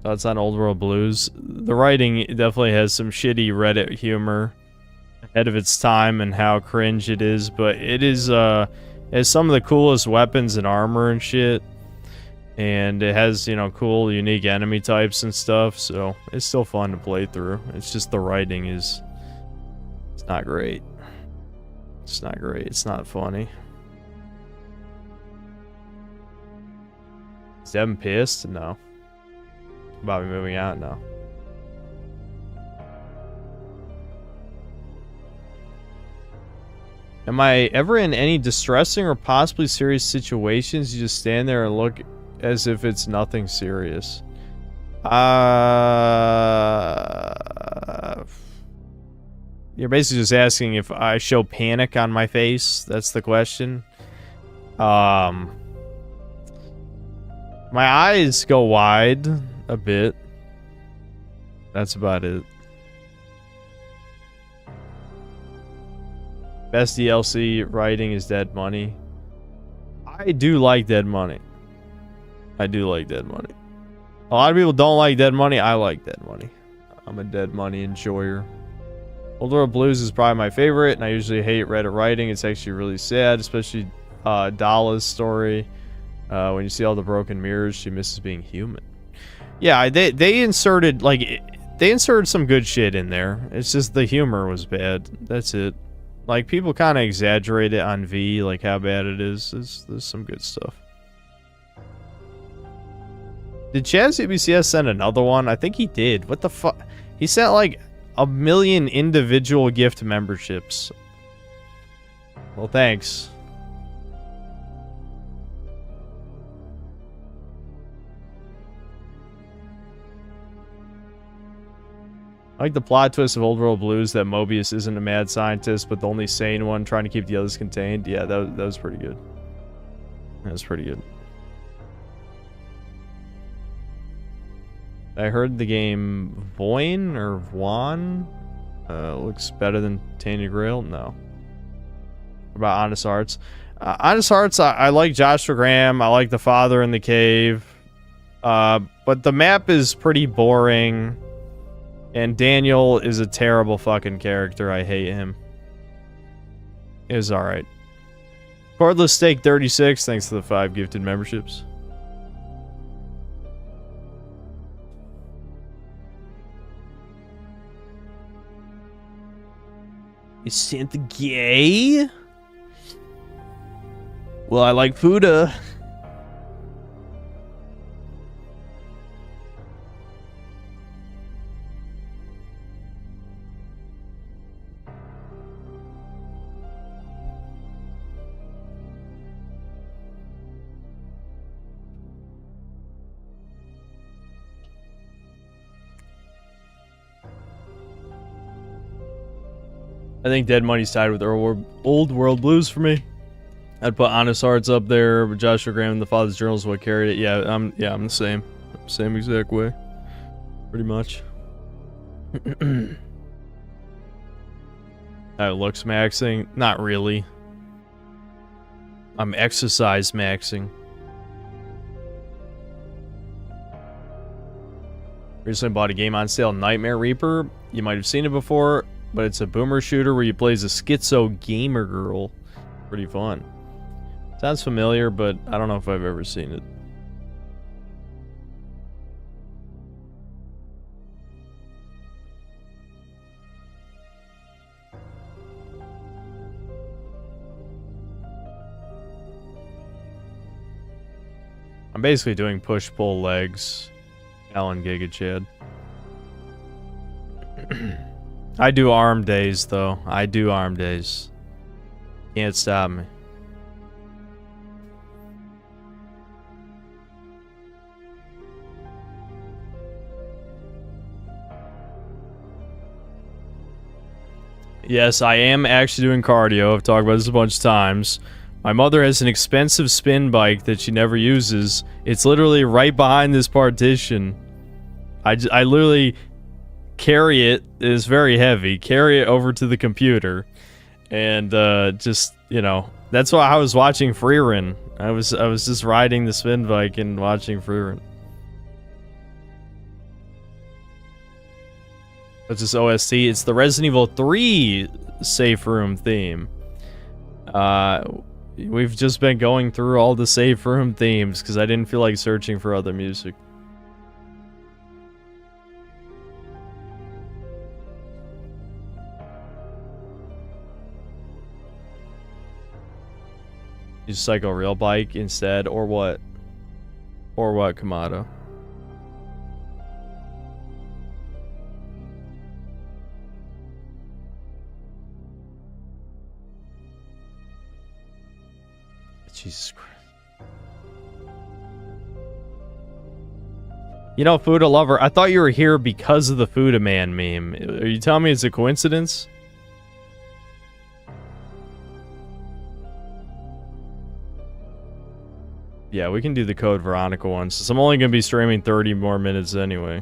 Thoughts on Old World Blues? The writing definitely has some shitty Reddit humor ahead of its time and how cringe it is, but it is, has some of the coolest weapons and armor and shit. And it has, you know, cool, unique enemy types and stuff, so it's still fun to play through. It's just the writing is... It's not great. It's not great. It's not funny. Is Devin pissed? No. About me moving out? No. Am I ever in any distressing or possibly serious situations? You just stand there and look as if it's nothing serious. You're basically just asking if I show panic on my face. That's the question. My eyes go wide a bit. That's about it. Best DLC writing is Dead Money. I do like Dead Money. I do like Dead Money. A lot of people don't like Dead Money. I like Dead Money. I'm a Dead Money enjoyer. Old World Blues is probably my favorite, and I usually hate Reddit writing. It's actually really sad, especially Dala's story. When you see all the broken mirrors, she misses being human. Yeah, they inserted, like, they inserted some good shit in there. It's just the humor was bad. That's it. Like, people kind of exaggerate it on V, like how bad it is. There's some good stuff. Did Chaz CBCS send another one? I think he did. What the fuck? He sent like 1 million individual gift memberships. Well, thanks. I like the plot twist of Old World Blues that Mobius isn't a mad scientist, but the only sane one trying to keep the others contained. Yeah, that was pretty good. That was pretty good. I heard the game Voin or Vwan looks better than Tainted Grail. No. What about Honest Hearts? Honest Hearts, I like Joshua Graham. I like the father in the cave. But the map is pretty boring. And Daniel is a terrible fucking character. I hate him. It was alright. Cordless Steak 36, thanks to the 5 gifted memberships. Is Santa gay? Well, I like Fuda. I think Dead Money's tied with Old World Blues for me. I'd put Honest Hearts up there, but Joshua Graham and the Father's Journal is what carried it. Yeah, I'm the same. Same exact way. Pretty much. Looks maxing? Not really. I'm exercise maxing. Recently bought a game on sale, Nightmare Reaper. You might have seen it before, but it's a boomer shooter where you play as a schizo gamer girl. Pretty fun. Sounds familiar, but I don't know if I've ever seen it. I'm basically doing push-pull legs. Alan Giga Chad. I do arm days, though. I do arm days. Can't stop me. Yes, I am actually doing cardio. I've talked about this a bunch of times. My mother has an expensive spin bike that she never uses. It's literally right behind this partition. I literally carry it. It's very heavy. Carry it over to the computer. And just, you know, that's why I was watching Freerun. I was just riding the spin bike and watching Freerun. What's this OST? It's the Resident Evil 3 safe room theme. We've just been going through all the safe room themes because I didn't feel like searching for other music. You cycle real bike instead, or what? Or what, Kamado? Jesus Christ. You know, Fuda Lover, I thought you were here because of the Fuda Man meme. Are you telling me it's a coincidence? Yeah, we can do the Code Veronica one, since I'm only going to be streaming 30 more minutes anyway.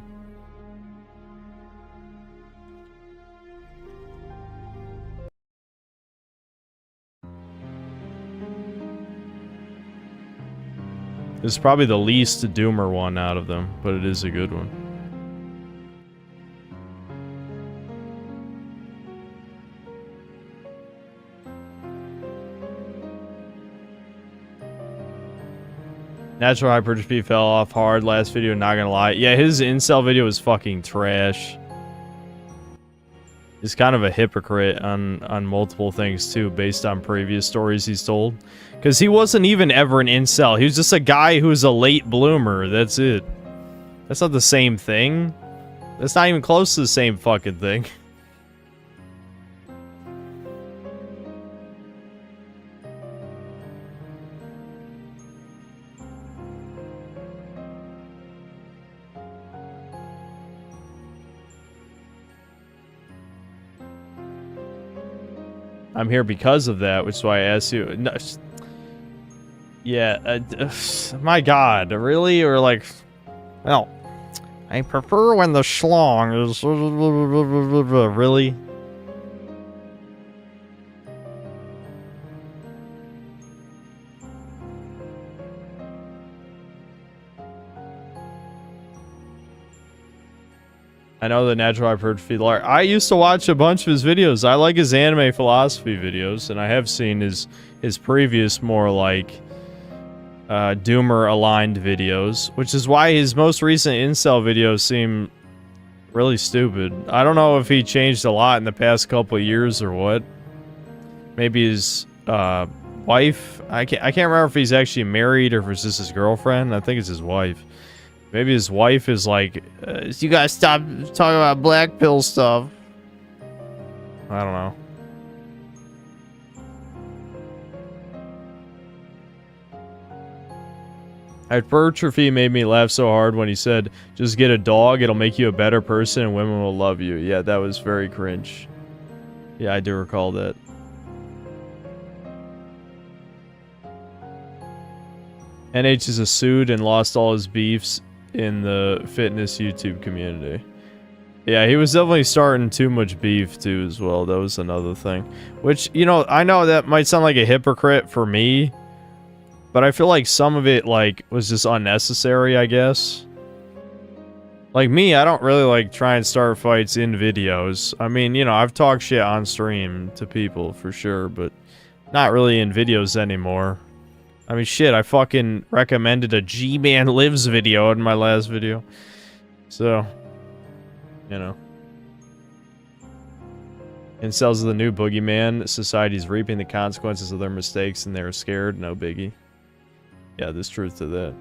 This is probably the least doomer one out of them, but it is a good one. Natural hypertrophy fell off hard last video, not gonna lie. Yeah, his incel video was fucking trash. He's kind of a hypocrite on multiple things too, based on previous stories he's told. Because he wasn't even ever an incel. He was just a guy who was a late bloomer. That's it. That's not the same thing. That's not even close to the same fucking thing. I'm here because of that, which is why I asked you. No, yeah, my God, really? Or like, well, I prefer when the schlong is really. I know the natural hypertrophy. I used to watch a bunch of his videos. I like his anime philosophy videos, and I have seen his previous more like doomer aligned videos, which is why his most recent incel videos seem really stupid. I don't know if he changed a lot in the past couple of years or what. Maybe his wife. I can't remember if he's actually married or if it's just his girlfriend. I think it's his wife. Maybe his wife is like, you guys stop talking about black pill stuff. I don't know. Hypertrophy made me laugh so hard when he said, just get a dog, it'll make you a better person and women will love you. Yeah, that was very cringe. Yeah, I do recall that. NH is a sued and lost all his beefs in the fitness YouTube community. Yeah, he was definitely starting too much beef too as well. That was another thing. Which, you know, I know that might sound like a hypocrite for me, but I feel like some of it, like, was just unnecessary, I guess. Like me, I don't really like try and start fights in videos. I mean, you know, I've talked shit on stream to people for sure, but not really in videos anymore. I mean, shit, I fucking recommended a G-Man Lives video in my last video. So, you know. Incels are the new boogeyman. Society's reaping the consequences of their mistakes and they're scared. No biggie. Yeah, there's truth to that.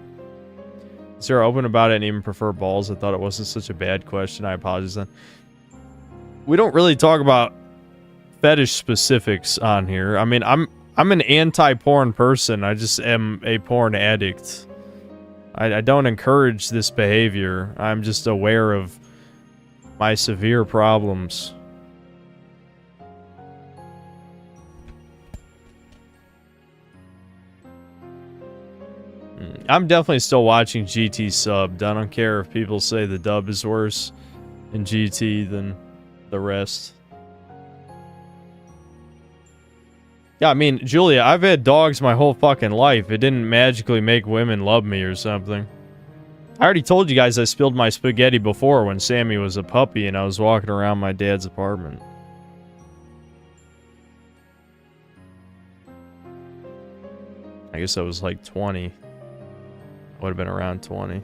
So you're open about it and even prefer balls. I thought it wasn't such a bad question. I apologize then. We don't really talk about fetish specifics on here. I mean, I'm an anti-porn person. I just am a porn addict. I don't encourage this behavior. I'm just aware of my severe problems. I'm definitely still watching GT subbed. I don't care if people say the dub is worse in GT than the rest. Yeah, I mean, Julia, I've had dogs my whole fucking life. It didn't magically make women love me or something. I already told you guys I spilled my spaghetti before when Sammy was a puppy and I was walking around my dad's apartment. I guess I was like 20. I would have been around 20.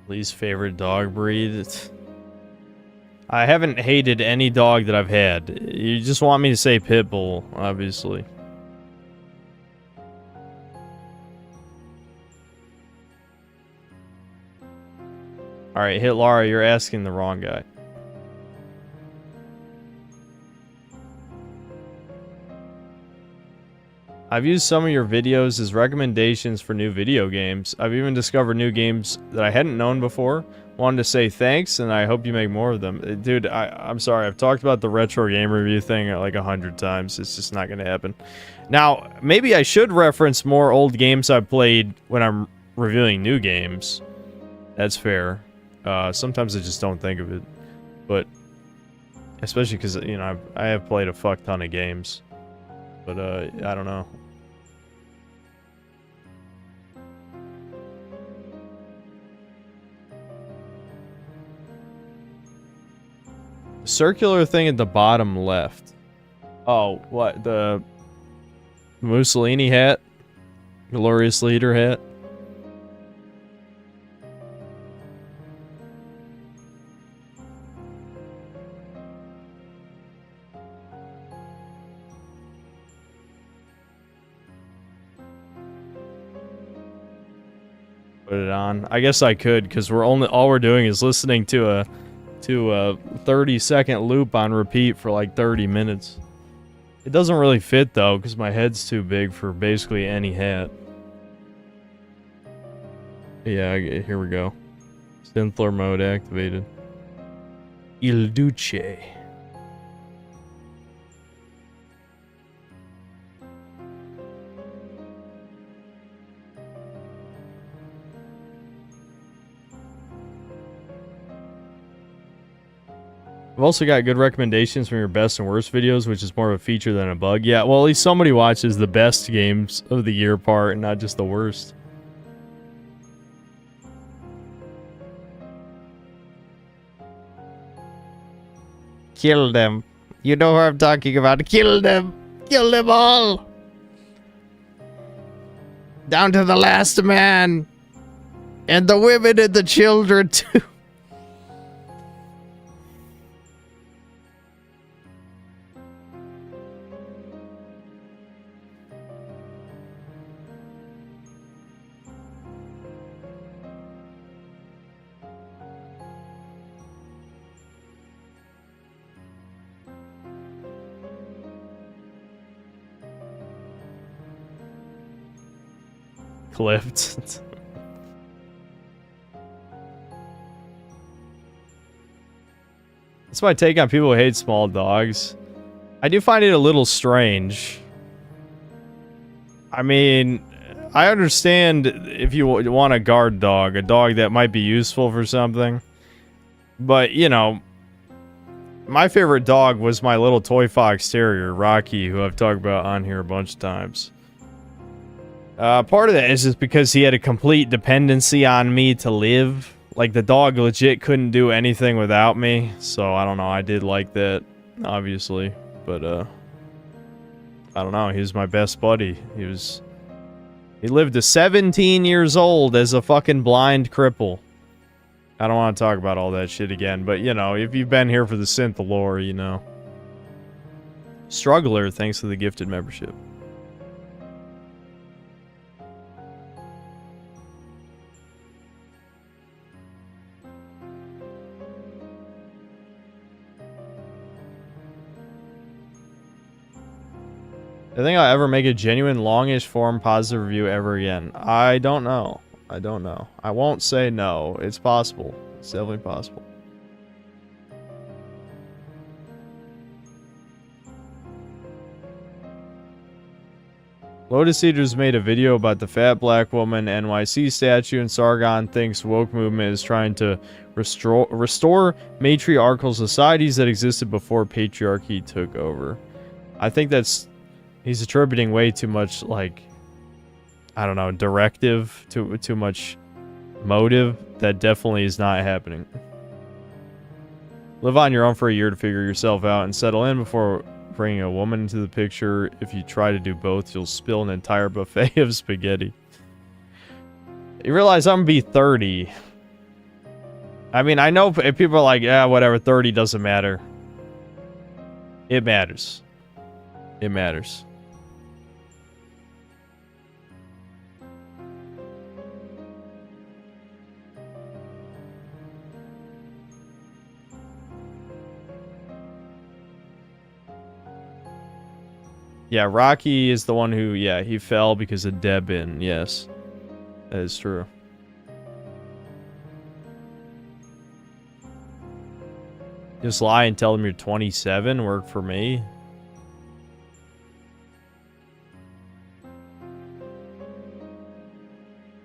Least favorite dog breed? I haven't hated any dog that I've had. You just want me to say pit bull, obviously. Alright, hit Lara, you're asking the wrong guy. I've used some of your videos as recommendations for new video games. I've even discovered new games that I hadn't known before. Wanted to say thanks, and I hope you make more of them. Dude, I'm sorry. I've talked about the retro game review thing like 100 times. It's just not going to happen. Now, maybe I should reference more old games I've played when I'm reviewing new games. That's fair. Sometimes I just don't think of it. But, especially because, you know, I have played a fuck ton of games. But, I don't know. Circular thing at the bottom left. Oh, what? The Mussolini hat? Glorious Leader hat? Put it on. I guess I could, because all we're doing is listening to a 30-second loop on repeat for like 30 minutes. It doesn't really fit though, because my head's too big for basically any hat. Yeah, here we go. Synthler mode activated. Il Duce. I've also got good recommendations from your best and worst videos, which is more of a feature than a bug. Yeah, well, at least somebody watches the best games of the year part and not just the worst. Kill them. You know who I'm talking about. Kill them. Kill them all. Down to the last man. And the women and the children, too. Clipped. That's my take on people who hate small dogs. I do find it a little strange. I mean, I understand if you want a guard dog, a dog that might be useful for something. But, you know, my favorite dog was my little toy fox terrier, Rocky, who I've talked about on here a bunch of times. Part of that is just because he had a complete dependency on me to live. Like, the dog legit couldn't do anything without me. So, I don't know, I did like that, obviously. But, I don't know, he was my best buddy. He lived to 17 years old as a fucking blind cripple. I don't want to talk about all that shit again, but, you know, if you've been here for the synth lore, you know. Struggler, thanks to the gifted membership. I think I'll ever make a genuine longish form positive review ever again. I don't know. I don't know. I won't say no. It's possible. It's definitely possible. Lotus Eaters made a video about the fat black woman NYC statue, and Sargon thinks woke movement is trying to restore matriarchal societies that existed before patriarchy took over. I think that's... He's attributing way too much, like, I don't know, directive, too much motive. That definitely is not happening. Live on your own for a year to figure yourself out and settle in before bringing a woman into the picture. If you try to do both, you'll spill an entire buffet of spaghetti. You realize I'm gonna be 30. I mean, I know if people are like, yeah, whatever, 30 doesn't matter. It matters. It matters. Yeah, Rocky is the one who, yeah, he fell because of Debin. Yes, that is true. Just lie and tell them you're 27. Work for me.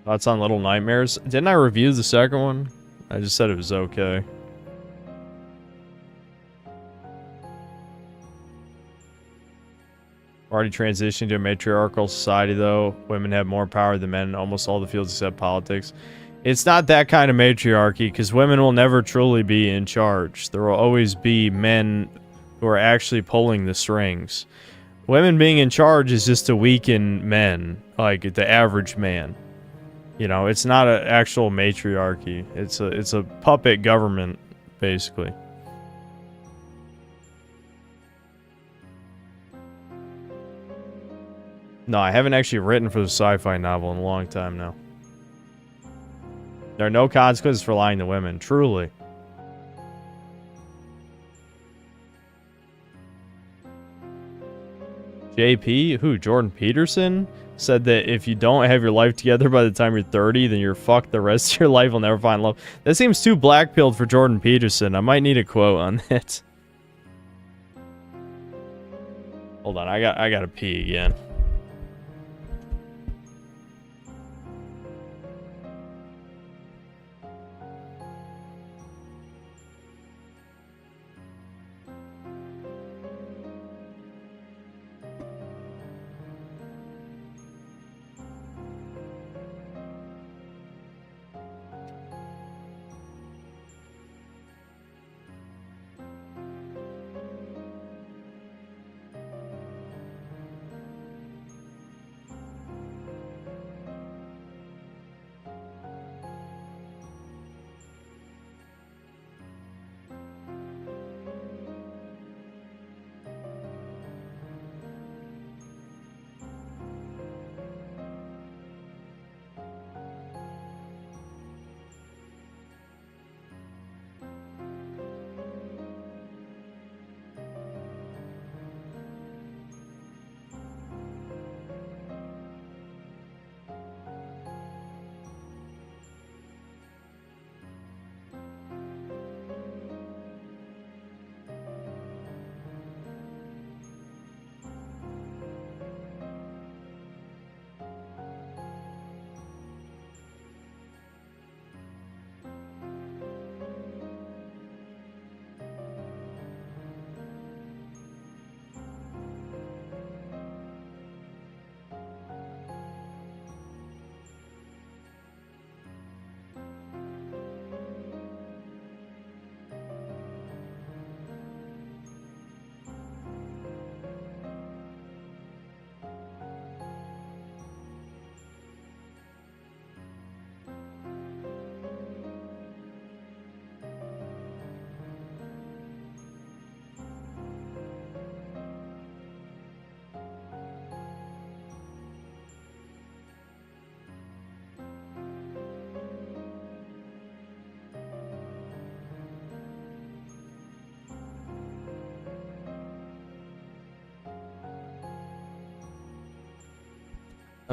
Thoughts on Little Nightmares? Didn't I review the second one? I just said it was okay. Already transitioned to a matriarchal society, though. Women have more power than men in almost all the fields except politics. It's not that kind of matriarchy, because women will never truly be in charge. There will always be men who are actually pulling the strings. Women being in charge is just to weaken men, like the average man. You know, it's not an actual matriarchy. It's a puppet government, basically. No, I haven't actually written for the sci-fi novel in a long time now. There are no consequences for lying to women, truly. JP? Who? Jordan Peterson? Said that if you don't have your life together by the time you're 30, then you're fucked the rest of your life, will never find love. That seems too black-pilled for Jordan Peterson. I might need a quote on that. Hold on, I gotta pee again.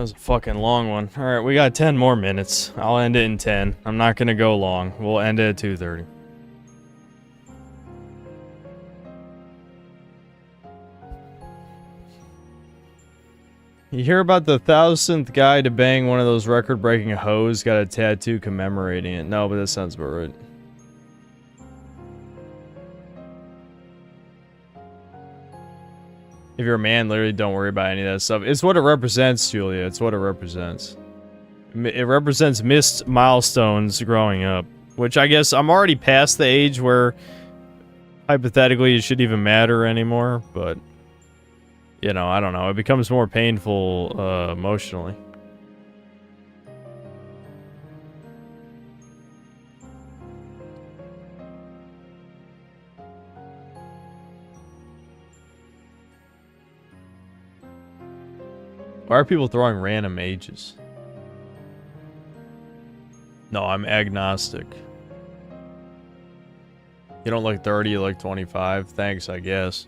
was a fucking long one. Alright, we got 10 more minutes. I'll end it in 10. I'm not gonna go long. We'll end it at 2:30. You hear about the 1,000th guy to bang one of those record-breaking hoes, got a tattoo commemorating it. No, but that sounds about right. If you're a man, literally don't worry about any of that stuff. It's what it represents, Julia. It's what it represents. It represents missed milestones growing up. Which I guess I'm already past the age where hypothetically it should even matter anymore, but you know, I don't know. It becomes more painful emotionally. Why are people throwing random ages? No, I'm agnostic. You don't look 30, you look 25. Thanks, I guess.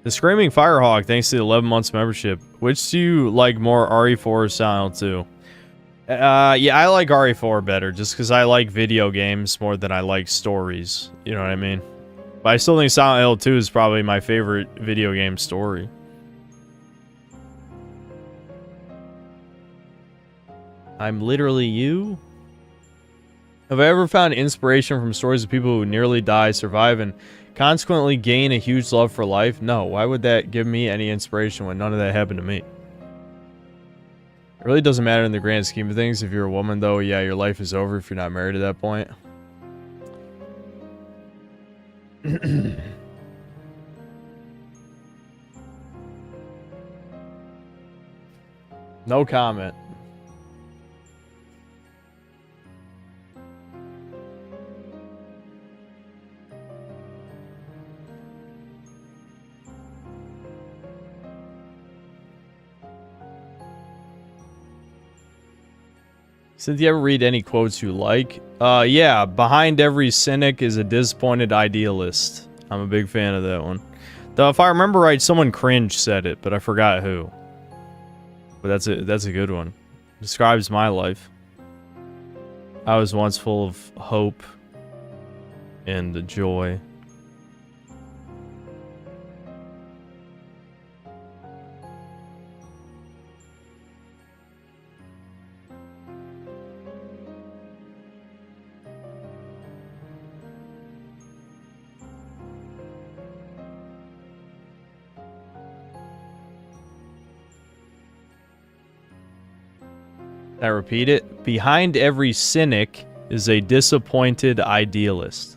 The Screaming Firehawk, thanks to the 11 months membership. Which do you like more, RE4 or Silent 2? Yeah, I like RE4 better, just because I like video games more than I like stories. You know what I mean? But I still think Silent Hill 2 is probably my favorite video game story. I'm literally you? Have I ever found inspiration from stories of people who nearly die, survive, and consequently gain a huge love for life? No, why would that give me any inspiration when none of that happened to me? It really doesn't matter in the grand scheme of things. If you're a woman, though, yeah, your life is over if you're not married at that point. No comment. Since you ever read any quotes you like? Yeah, behind every cynic is a disappointed idealist. I'm a big fan of that one. Though if I remember right, someone cringe said it, but I forgot who. But that's a good one. Describes my life. I was once full of hope and joy. I repeat it. Behind every cynic is a disappointed idealist.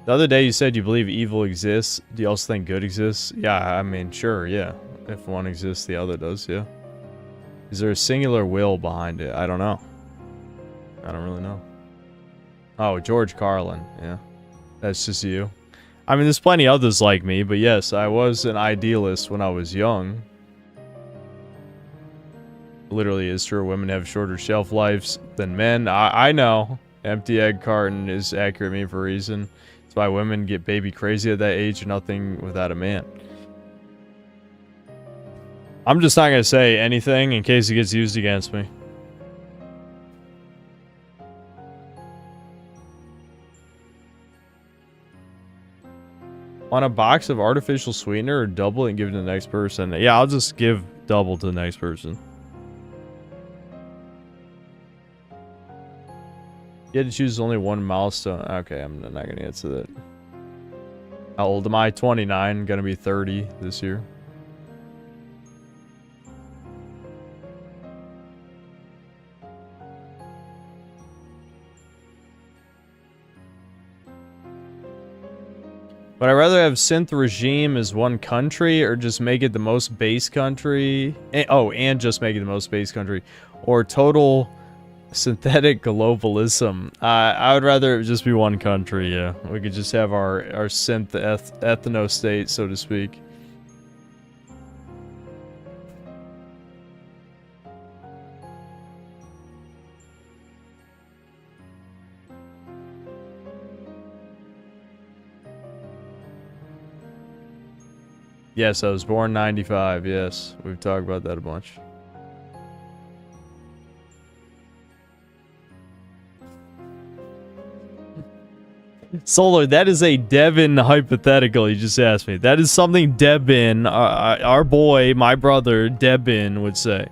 The other day you said you believe evil exists. Do you also think good exists? Yeah, I mean, sure, yeah. If one exists, the other does, yeah. Is there a singular will behind it? I don't know. I don't really know. Oh, George Carlin, yeah. That's just you. I mean, there's plenty others like me, but yes, I was an idealist when I was young. Literally is true. Women have shorter shelf lives than men. I know. Empty egg carton is accurate me for a reason. That's why women get baby crazy at that age or nothing without a man. I'm just not going to say anything in case it gets used against me. On a box of artificial sweetener or double it and give it to the next person? Yeah, I'll just give double to the next person. You had to choose only one milestone. Okay, I'm not going to answer that. How old am I? 29. Gonna be 30 this year. Would I rather have synth regime as one country or just make it the most base country? And just make it the most base country. Or total synthetic globalism. I would rather it just be one country, yeah. We could just have our synth ethno state, so to speak. Yes, I was born 95, yes. We've talked about that a bunch. Solar, that is a Devin hypothetical you just asked me. That is something Devin, our boy, my brother, Devin, would say.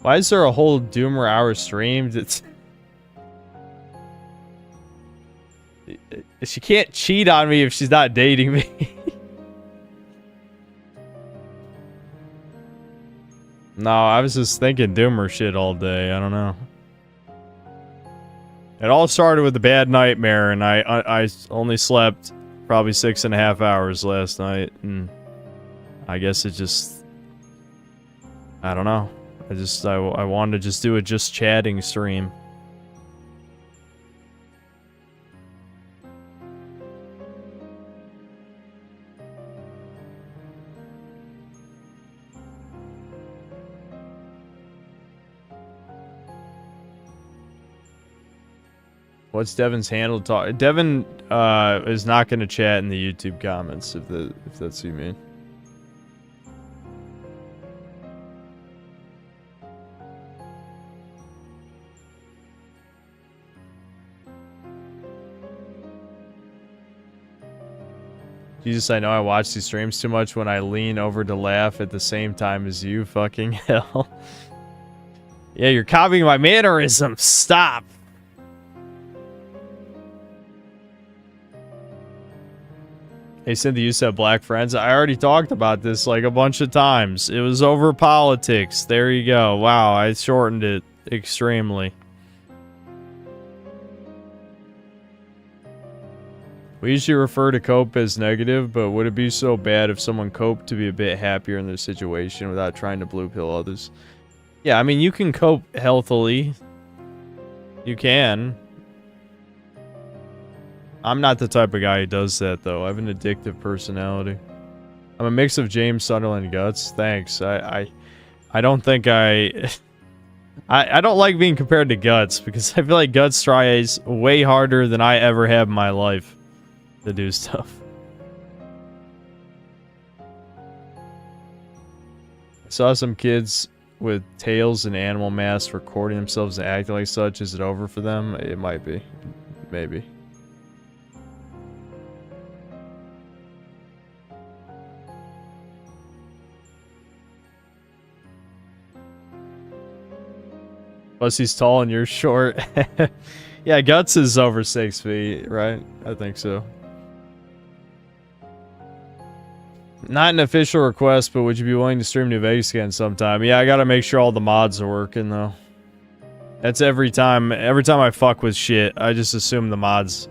Why is there a whole Doomer hour streamed? It's... She can't cheat on me if she's not dating me. No, I was just thinking Doomer shit all day. I don't know. It all started with a bad nightmare, and I only slept probably 6.5 hours last night, and I guess it just... I don't know. I wanted to just do a just chatting stream. What's Devin's handle? Devin is not going to chat in the YouTube comments, if that's what you mean. Jesus, I know I watch these streams too much when I lean over to laugh at the same time as you. Fucking hell. Yeah, you're copying my mannerisms. Stop. Hey, Cynthia, you said black friends. I already talked about this like a bunch of times. It was over politics. There you go. Wow, I shortened it extremely. We usually refer to cope as negative, but would it be so bad if someone coped to be a bit happier in their situation without trying to blue pill others? Yeah, I mean, you can cope healthily. You can. I'm not the type of guy who does that, though. I have an addictive personality. I'm a mix of James Sunderland and Guts. Thanks. I don't think I don't like being compared to Guts, because I feel like Guts tries way harder than I ever have in my life to do stuff. I saw some kids with tails and animal masks recording themselves and acting like such. Is it over for them? It might be. Maybe. Plus he's tall and you're short. Yeah, Guts is over 6 feet, right? I think so. Not an official request, but would you be willing to stream New Vegas again sometime? Yeah, I gotta make sure all the mods are working, though. That's every time. Every time I fuck with shit, I just assume the mods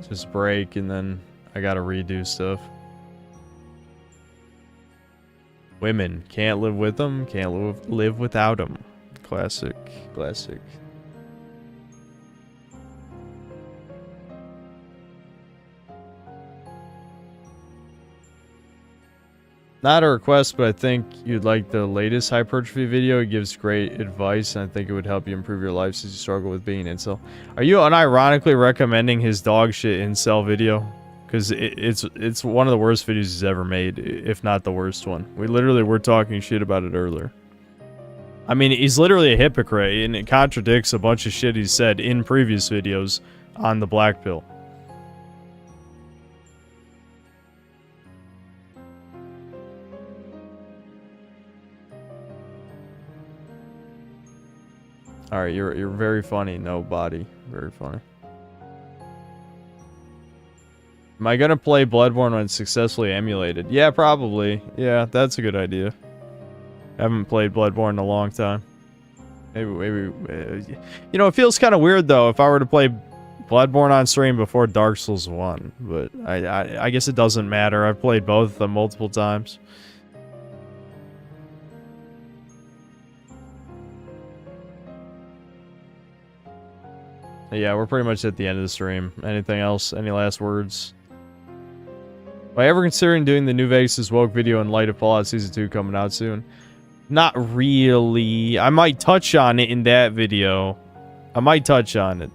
just break, and then I gotta redo stuff. Women. Can't live with them, can't live without them. Classic. Classic. Not a request, but I think you'd like the latest hypertrophy video. It gives great advice, and I think it would help you improve your life since you struggle with being an incel. Are you unironically recommending his dog shit incel video? Because it's one of the worst videos he's ever made, if not the worst one. We literally were talking shit about it earlier. I mean, he's literally a hypocrite, and it contradicts a bunch of shit he's said in previous videos on the black pill. Alright, you're very funny, no body. Very funny. Am I gonna play Bloodborne when it's successfully emulated? Yeah, probably. Yeah, that's a good idea. I haven't played Bloodborne in a long time. Maybe, you know, it feels kind of weird, though, if I were to play Bloodborne on stream before Dark Souls 1. But I guess it doesn't matter. I've played both of them multiple times. Yeah, we're pretty much at the end of the stream. Anything else? Any last words? Am I ever considering doing the New Vegas is Woke video in light of Fallout Season 2 coming out soon? Not really. I might touch on it in that video. I might touch on it.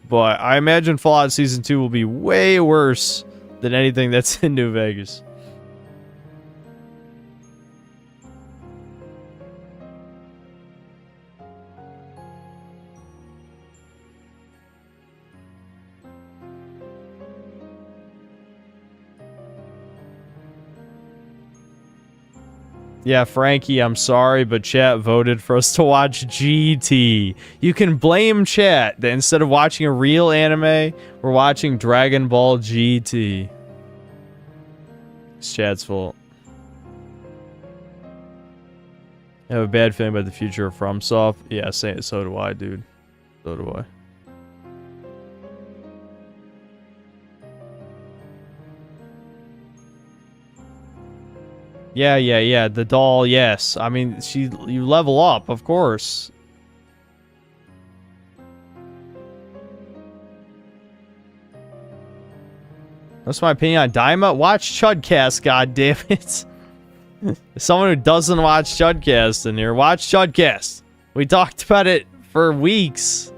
But I imagine Fallout Season 2 will be way worse than anything that's in New Vegas. Yeah, Frankie, I'm sorry, but chat voted for us to watch GT. You can blame chat that instead of watching a real anime, we're watching Dragon Ball GT. It's chat's fault. I have a bad feeling about the future of FromSoft. Yeah, so do I, dude. So do I. Yeah. The doll, yes. I mean, you level up, of course. That's my opinion on Daima. Watch Chudcast, goddammit. Someone who doesn't watch Chudcast in here, watch Chudcast. We talked about it for weeks.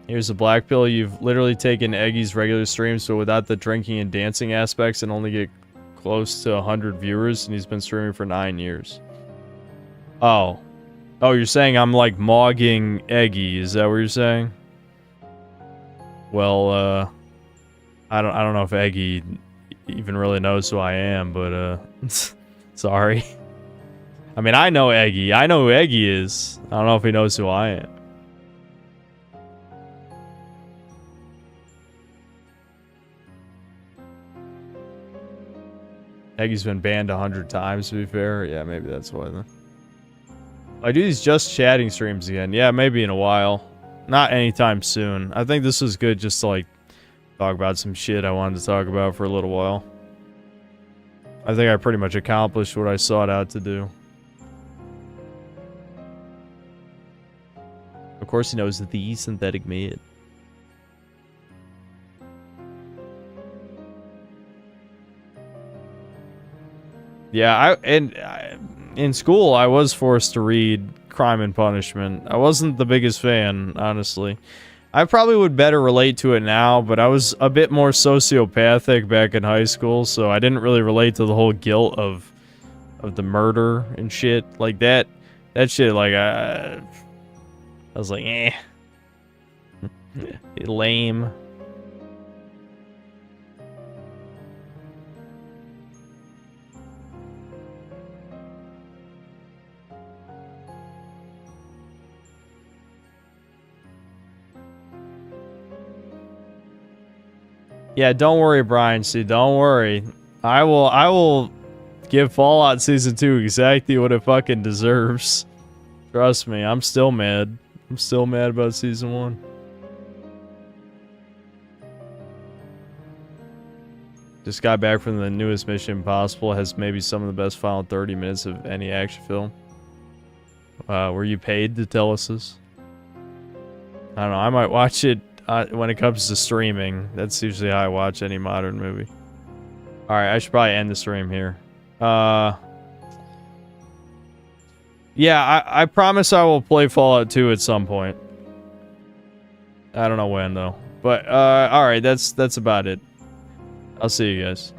Here's a black pill. You've literally taken Eggy's regular streams, but without the drinking and dancing aspects, and only get close to 100 viewers, and he's been streaming for 9 years. Oh, you're saying I'm like mogging Eggy? Is that what you're saying? Well, I don't know if Eggy even really knows who I am, but sorry. I mean, I know Eggy. I know who Eggy is. I don't know if he knows who I am. Eggy's been banned 100 times, to be fair. Yeah, maybe that's why then. I do these just chatting streams again. Yeah, maybe in a while. Not anytime soon. I think this was good just to, like, talk about some shit I wanted to talk about for a little while. I think I pretty much accomplished what I sought out to do. Of course he knows the synthetic mid. Yeah, in school, I was forced to read Crime and Punishment. I wasn't the biggest fan, honestly. I probably would better relate to it now, but I was a bit more sociopathic back in high school, so I didn't really relate to the whole guilt of the murder and shit. Like, that shit, like, I was like, eh. Lame. Yeah, don't worry, Brian. See, don't worry. I will give Fallout Season 2 exactly what it fucking deserves. Trust me, I'm still mad. I'm still mad about Season 1. Just got back from the newest Mission Impossible. Has maybe some of the best final 30 minutes of any action film. Were you paid to tell us this? I don't know. I might watch it when it comes to streaming. That's usually how I watch any modern movie. Alright, I should probably end the stream here. Yeah, I promise I will play Fallout 2 at some point. I don't know when, though. But, alright, that's about it. I'll see you guys.